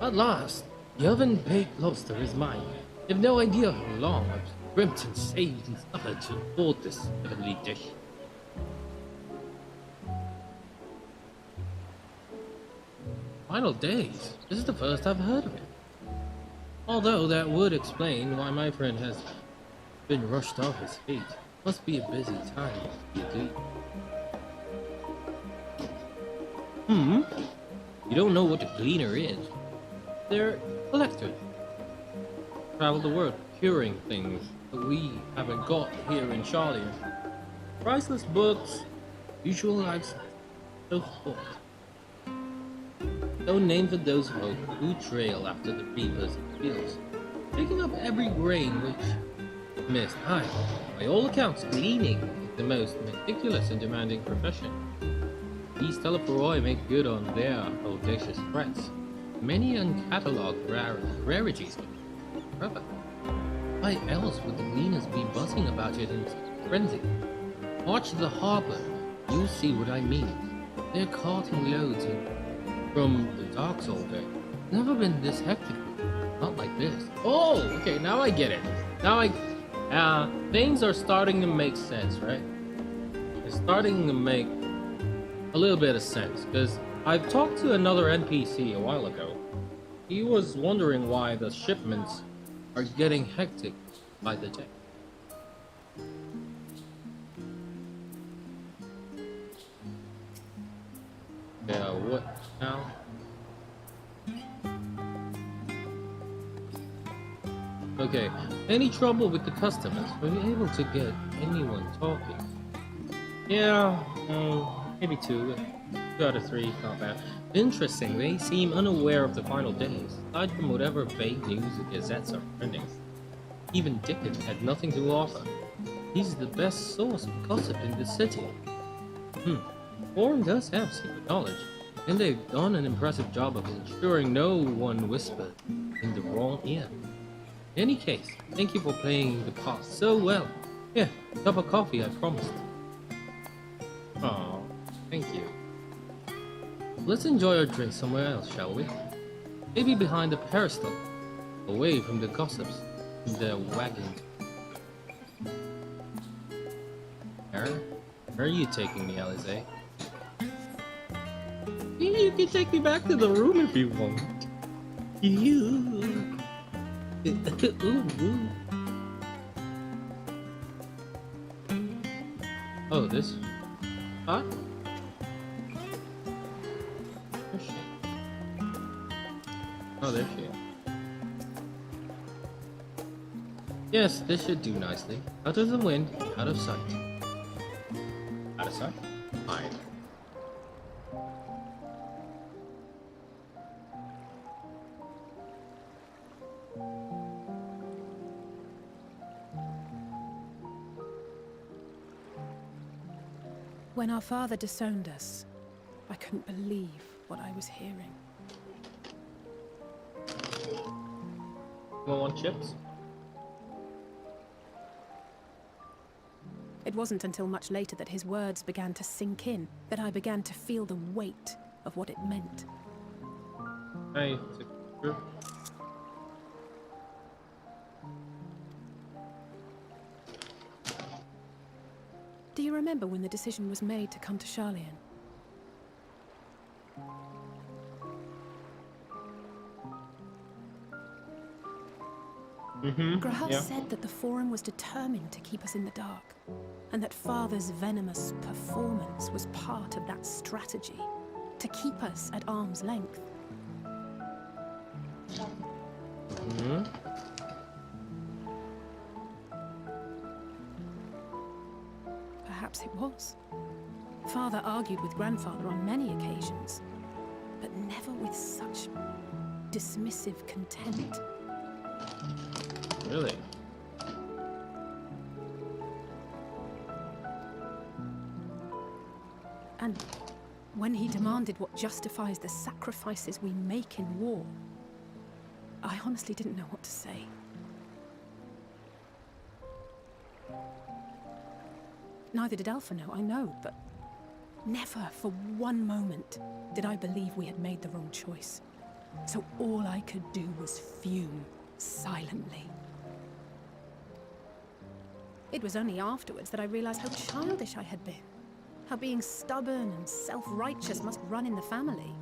At last, the oven-baked lobster is mine. You have no idea how long I've scrimped and saved and suffered to afford this heavenly dish. Final days? This is the first I've heard of it. Although that would explain why my friend has been rushed off his feet. Must be a busy time to be a dude. You don't know what a gleaner is. They're collectors. Travel the world curing things that we haven't got here in Charlian. Priceless books, usual lives, so forth. No name for those folk who trail after the reapers in the fields, picking up every grain which missed. Aye, by all accounts, gleaning is the most meticulous and demanding profession. These Teleporoi make good on their audacious threats. Many uncatalogued rarities. However, why else would the gleaners be buzzing about it in frenzy? Watch the harbor, you'll see what I mean. They're carting loads from the docks all day. Never been this hectic. Not like this. Oh, okay, now I get it. Things are starting to make sense, right? It's starting to make a little bit of sense, because I've talked to another NPC a while ago. He was wondering why the shipments are getting hectic by the day. Yeah, what now? Okay, any trouble with the customers? Were you able to get anyone talking? Yeah, maybe 2 out of 3, not bad. Interesting, they seem unaware of the final days, aside from whatever vague news the gazettes are printing. Even Dickon had nothing to offer. He's the best source of gossip in the city. Forum does have secret knowledge, and they've done an impressive job of ensuring no one whispered in the wrong ear. In any case, thank you for playing the part so well. Here, a cup of coffee, I promised. Oh, thank you. Let's enjoy our drink somewhere else, shall we? Maybe behind the peristyle, away from the gossips in their wagons. Where are you taking me, Alize? You can take me back to the room if you want. You. Oh, this. Huh? Where's she? Oh, there she is. Yes, this should do nicely. Out of the wind, out of sight. Out of sight? Fine. When our father disowned us, I couldn't believe what I was hearing. You want chips? It wasn't until much later that his words began to sink in, that I began to feel the weight of what it meant. Hey, sure. Do you remember when the decision was made to come to Charlian? Grahal said that the Forum was determined to keep us in the dark, and that Father's venomous performance was part of that strategy, to keep us at arm's length. Perhaps it was. Father argued with Grandfather on many occasions, but never with such dismissive contempt. Really? And when he demanded what justifies the sacrifices we make in war, I honestly didn't know what to say. Neither did Alpha know, I know, but never for one moment did I believe we had made the wrong choice. so all I could do was fume silently. It was only afterwards that I realized how childish I had been. How being stubborn and self-righteous must run in the family.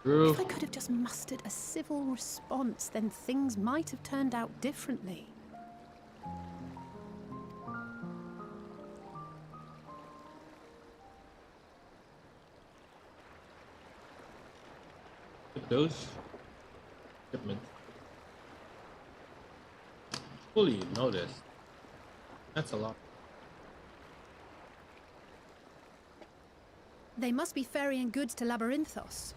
True. If I could have just mustered a civil response, then things might have turned out differently. With those shipments. Fully noticed. That's a lot. They must be ferrying goods to Labyrinthos.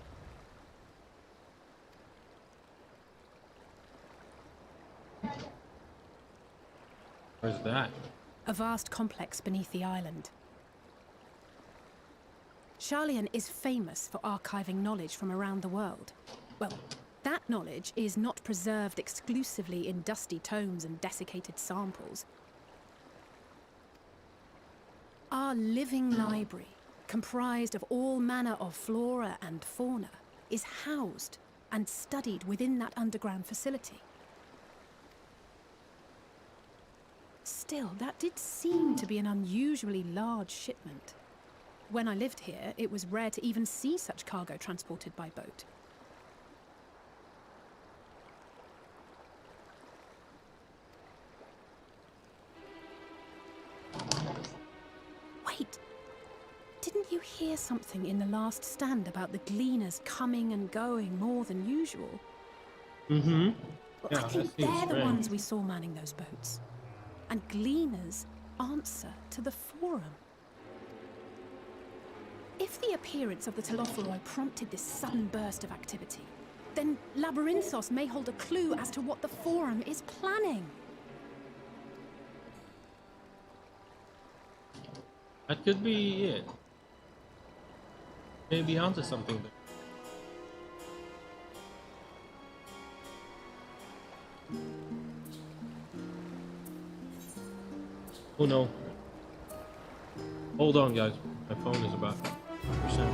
Where's that? A vast complex beneath the island. Sharlayan is famous for archiving knowledge from around the world. Well, that knowledge is not preserved exclusively in dusty tomes and desiccated samples. Our living library, comprised of all manner of flora and fauna, is housed and studied within that underground facility. Still, that did seem to be an unusually large shipment. When I lived here, it was rare to even see such cargo transported by boat. Wait! Didn't you hear something in the last stand about the gleaners coming and going more than usual? Mm-hmm. Well, Yeah, I that think seems they're the strange. ones we saw manning those boats. And gleaners answer to the Forum. If the appearance of the Telophoroi prompted this sudden burst of activity, then Labyrinthos may hold a clue as to what the Forum is planning. That could be it. Maybe onto something there. Oh no. Hold on, guys. My phone is about 100%.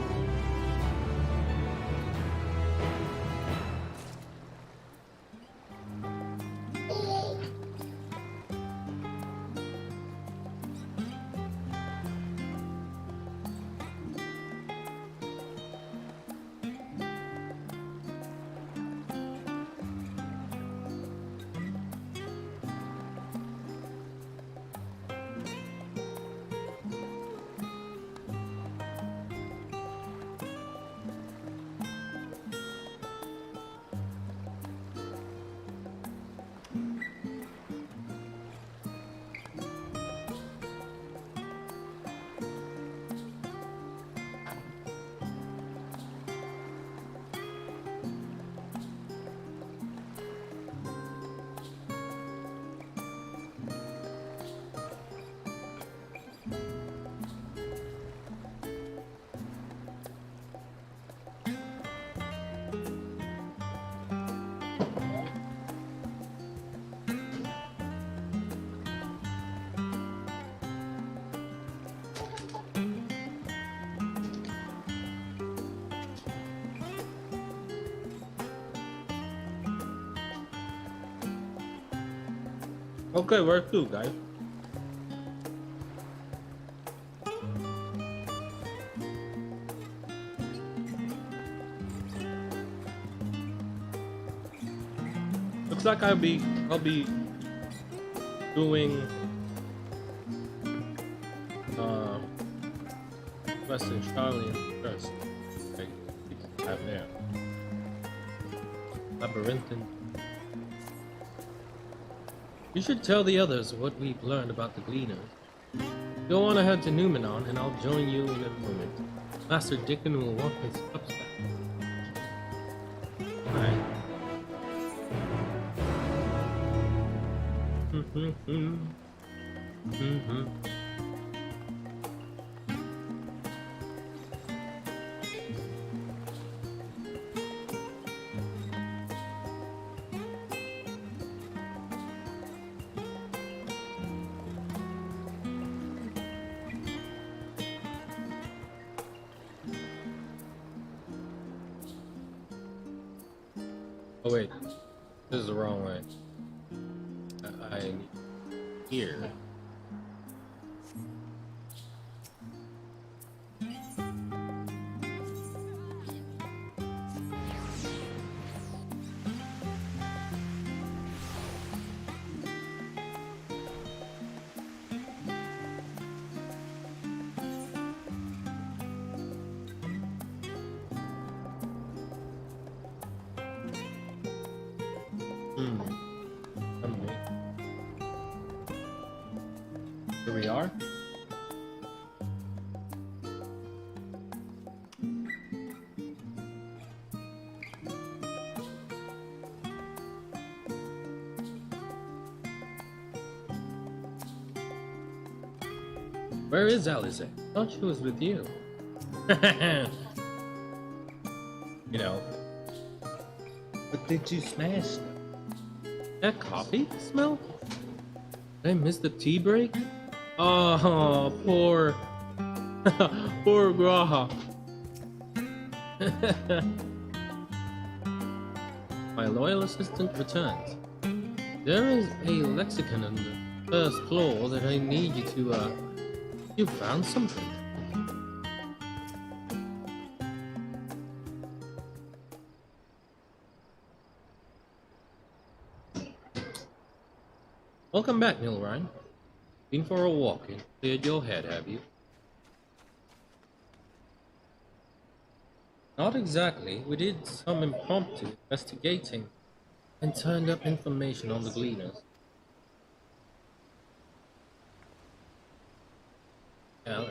Okay, where to, guys? Looks like I'll be doing Western Charlie first. Like have there. Labyrinthine. You should tell the others what we've learned about the Gleaners. Go on ahead to Numenon and I'll join you in a moment. Master Dickon will want his cups back. Alright. Oh wait, this is the wrong way. I here. Okay. Here we are. Where is Alice? I thought she was with you. You know. What did you smash? That coffee smell? Did I miss the tea break? Oh, poor... poor Graha. My loyal assistant returns. There is a lexicon on the first floor that I need you to, You found something? Welcome back, Nilrine. Been for a walk and cleared your head, have you? Not exactly. We did some impromptu investigating and turned up information on the Gleaners. Yeah,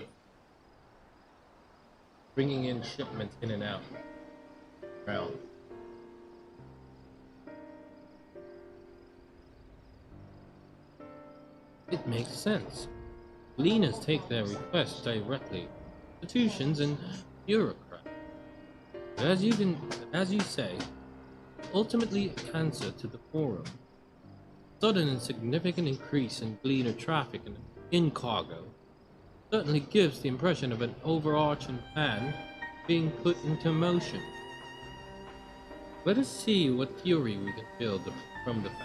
bringing in shipments in and out. Around. It makes sense. Gleaners take their requests directly to institutions and bureaucrats. But as you say, ultimately answer to the forum. Sudden and significant increase in Gleaner traffic and in cargo certainly gives the impression of an overarching plan being put into motion. Let us see what theory we can build from the fact.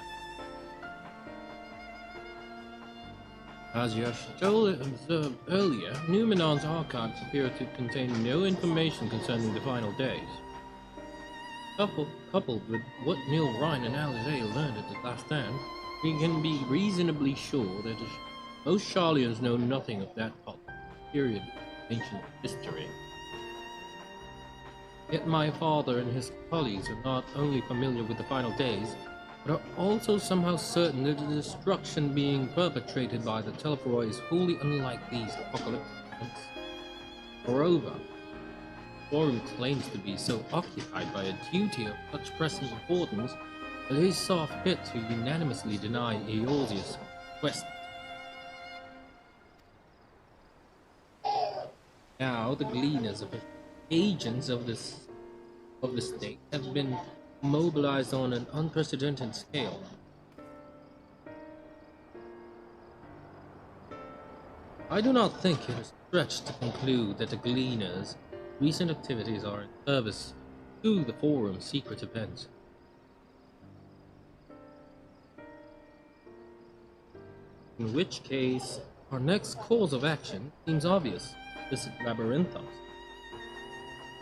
As Yashtola observed earlier, Numenon's archives appear to contain no information concerning the final days. Coupled with what Nilrine and Alisaie learned at the last stand, we can be reasonably sure that most Sharlians know nothing of that period of ancient history. Yet my father and his colleagues are not only familiar with the final days, but are also somehow certain that the destruction being perpetrated by the Telephoroi is wholly unlike these apocalyptic events. Moreover, the Forum claims to be so occupied by a duty of such pressing importance that they saw fit to unanimously deny Eorzeus' request. Now the Gleaners, agents of the state, have been mobilized on an unprecedented scale. I do not think it is stretched to conclude that the Gleaners' recent activities are in service to the Forum's secret events. In which case, our next course of action seems obvious. Visit Labyrinthos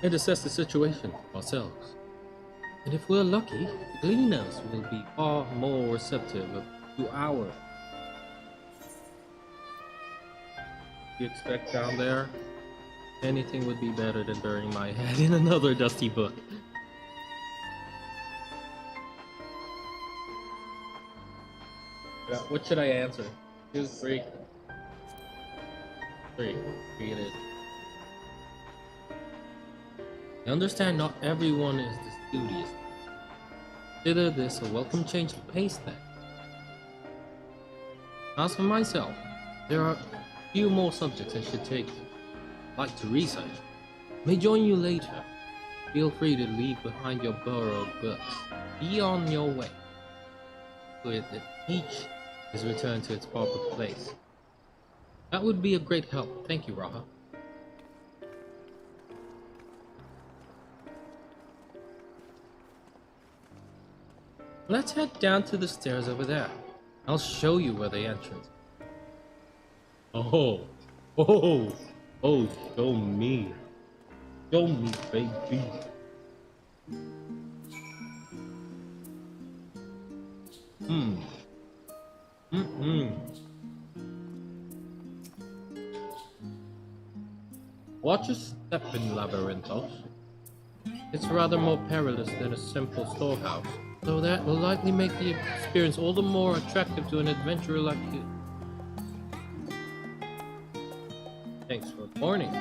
and assess the situation ourselves. And if we're lucky, the Gleaners will be far more receptive to our... You expect down there? Anything would be better than burying my head in another dusty book. What should I answer? 2, 3. 3 it is. I understand not everyone is this studious. Consider this a welcome change of pace then. As for myself, there are a few more subjects I should like to research. May join you later. Feel free to leave behind your borrowed books. Be on your way. With it, each is returned to its proper place. That would be a great help. Thank you, Raha. Let's head down to the stairs over there. I'll show you where the entrance. Oh, oh, oh, show me. Show me, baby. Watch your step in Labyrinthos. It's rather more perilous than a simple storehouse, so that will likely make the experience all the more attractive to an adventurer like you. Thanks for warning.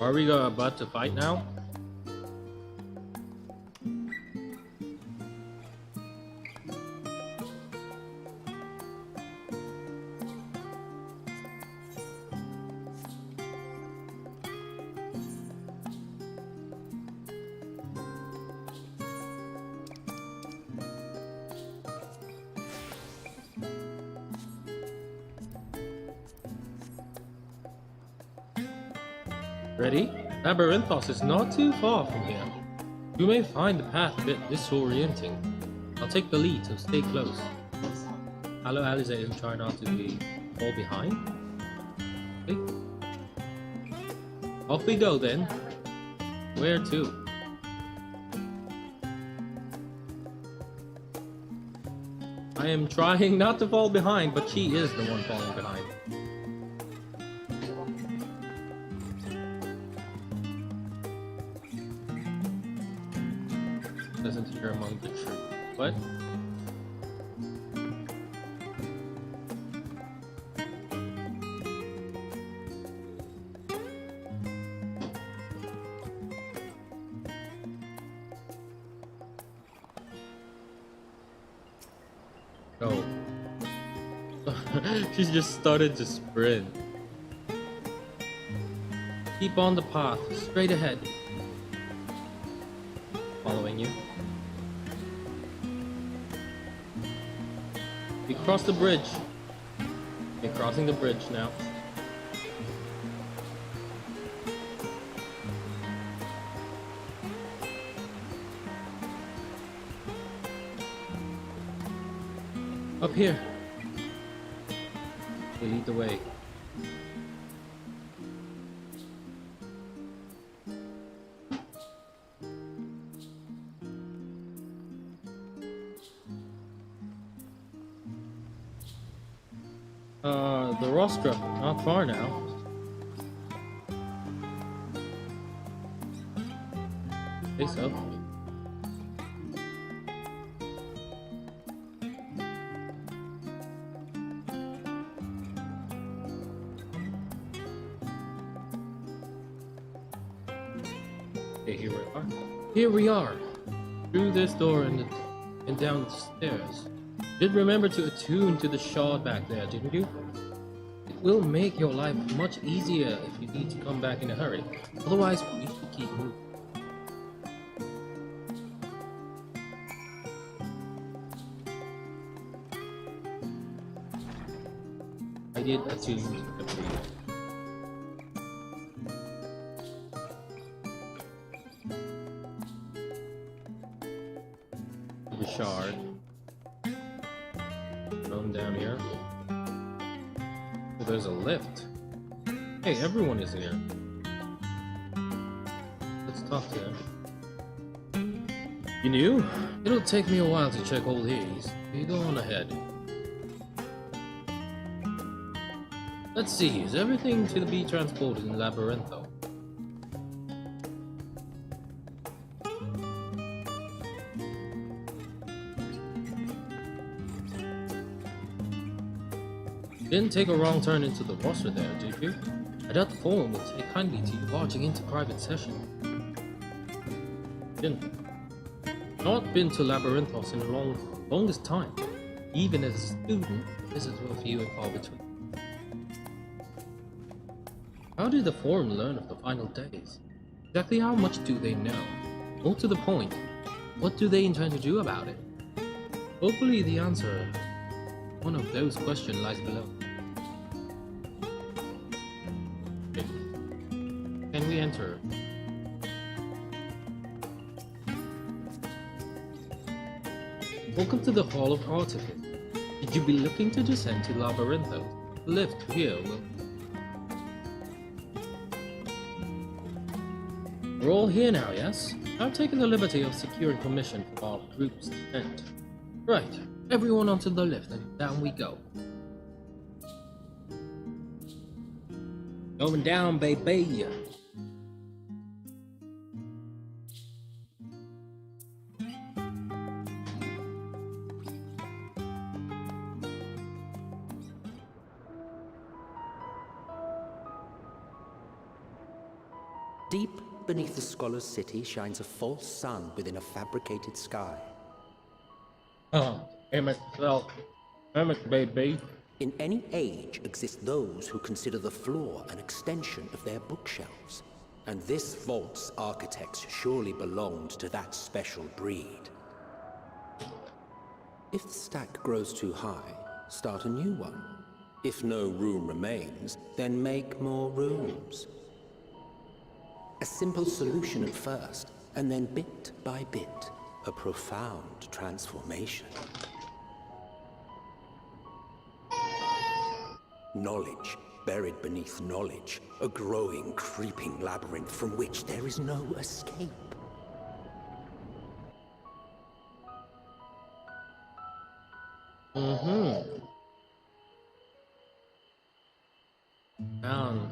Are we about to fight now? Ready? Labyrinthos is not too far from here. You may find the path a bit disorienting. I'll take the lead, so stay close. Hello, Alizair, and try not to fall behind. Okay. Off we go then. Where to? I am trying not to fall behind, but she is the one falling behind. Doesn't hear among the trees. What? Oh. She's just started to sprint. Keep on the path, straight ahead. Following you. We crossed the bridge. We're crossing the bridge now. Up here. We lead the way. The rostra, not far now. I think so. Okay, here we are. Here we are. Through this door and down the stairs. Did remember to attune to the shard back there, didn't you? It will make your life much easier if you need to come back in a hurry. Otherwise, we should keep moving. I did attune to the breeze. The shard. Run down here. Oh, there's a lift. Hey, everyone is here. Let's talk to him. You knew? It'll take me a while to check all these. You go on ahead. Let's see, is everything to be transported in Labyrintho? Didn't take a wrong turn into the roster there, did you? I doubt the forum will take kindly to you barging into private session. Didn't. Not been to Labyrinthos in the longest time. Even as a student, visits were few and far between. How did the forum learn of the final days? Exactly how much do they know? More to the point, what do they intend to do about it? Hopefully the answer to one of those questions lies below. Okay. Can we enter? Welcome to the Hall of Artifice. Should you be looking to descend to Labyrinthos, the lift here will... We're all here now, yes? I've taken the liberty of securing permission for our group's descent. Right, everyone onto the lift and down we go. Going down, baby! Deep beneath the scholar's city shines a false sun within a fabricated sky. Oh, Emmett, baby. In any age exist those who consider the floor an extension of their bookshelves. And this vault's architects surely belonged to that special breed. If the stack grows too high, start a new one. If no room remains, then make more rooms. A simple solution at first, and then bit by bit, a profound transformation. Knowledge, buried beneath knowledge, a growing, creeping labyrinth from which there is no escape. Down.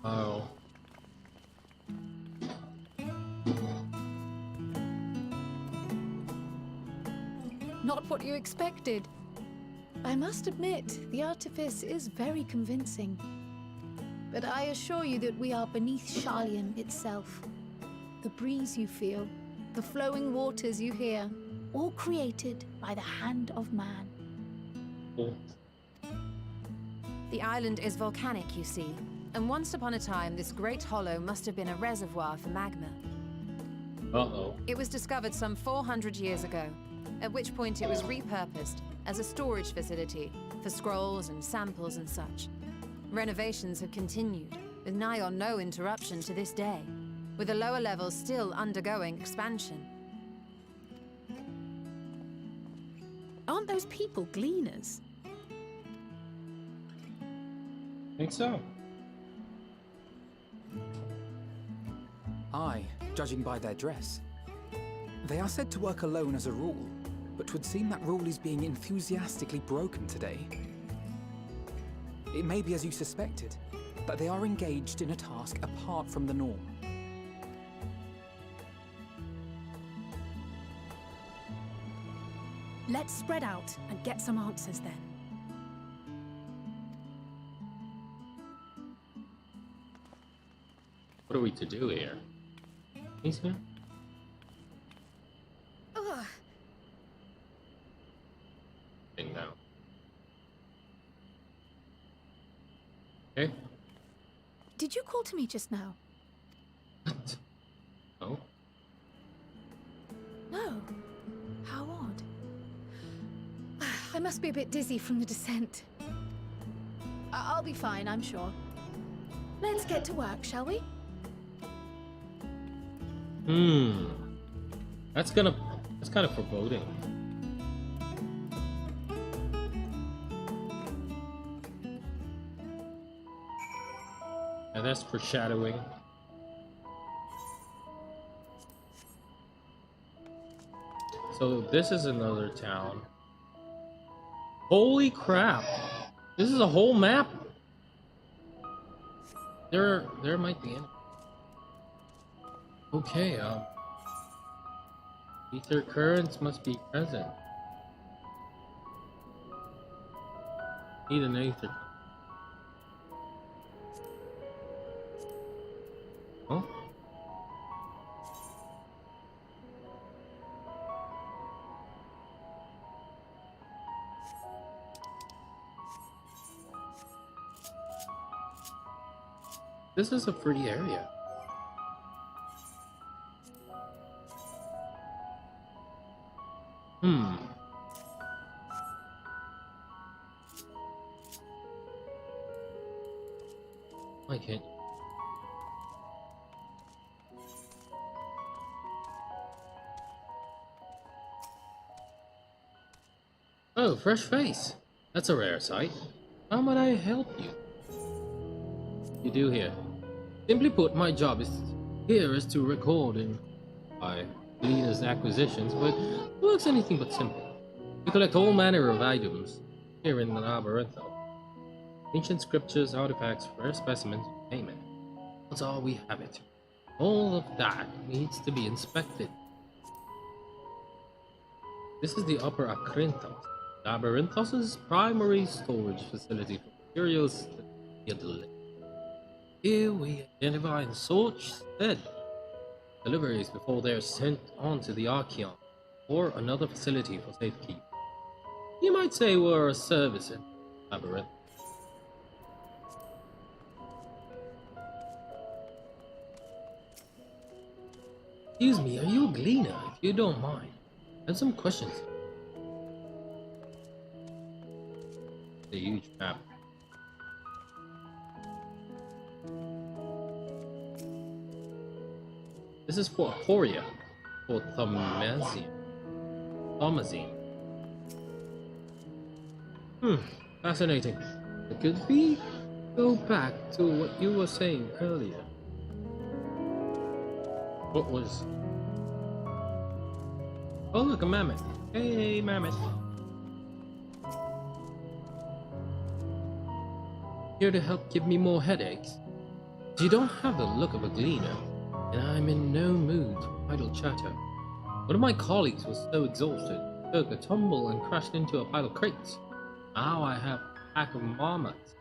Wow. Not what you expected. I must admit, the artifice is very convincing. But I assure you that we are beneath Sharlayan itself. The breeze you feel, the flowing waters you hear, all created by the hand of man. Cool. The island is volcanic, you see, and once upon a time this great hollow must have been a reservoir for magma. Uh-oh. It was discovered some 400 years ago, at which point it was repurposed as a storage facility for scrolls and samples and such. Renovations have continued, with nigh on no interruption to this day, with the lower levels still undergoing expansion. Aren't those people gleaners? Think so. Aye, judging by their dress. They are said to work alone as a rule, but 'twould seem that rule is being enthusiastically broken today. It may be as you suspected, that they are engaged in a task apart from the norm. Let's spread out and get some answers then. What are we to do here? He's here? Ugh. Thing now. Okay. Did you call to me just now? What? Oh? No. How odd. I must be a bit dizzy from the descent. I'll be fine, I'm sure. Let's get to work, shall we? That's kind of foreboding. And that's foreshadowing. So this is another town. Holy crap! This is a whole map. There might be any. Okay, ether currents must be present. Need an ether. Oh. This is a pretty area. I can't. Oh, fresh face. That's a rare sight. How might I help you? You do here. Simply put, my job is to record and by leaders' acquisitions, but it works anything but simple. We collect all manner of items here in the labyrinth. Ancient scriptures, artifacts, rare specimens, payment. That's all we have it. All of that needs to be inspected. This is the Upper Akrinthos. Labyrinthos' primary storage facility for materials that get delivered. Here we identify and sort said deliveries before they are sent on to the Archeon or another facility for safekeeping. You might say we're a service in Labyrinth. Excuse me, are you a gleaner? If you don't mind, I have some questions. A huge map. This is for Horia, for Thaumazian. Fascinating. Could we go back to what you were saying earlier? What was... Oh look, a mammoth. Hey, mammoth. Here to help give me more headaches. You don't have the look of a gleaner, and I'm in no mood for idle chatter. One of my colleagues was so exhausted, took a tumble and crashed into a pile of crates. Now I have a pack of marmots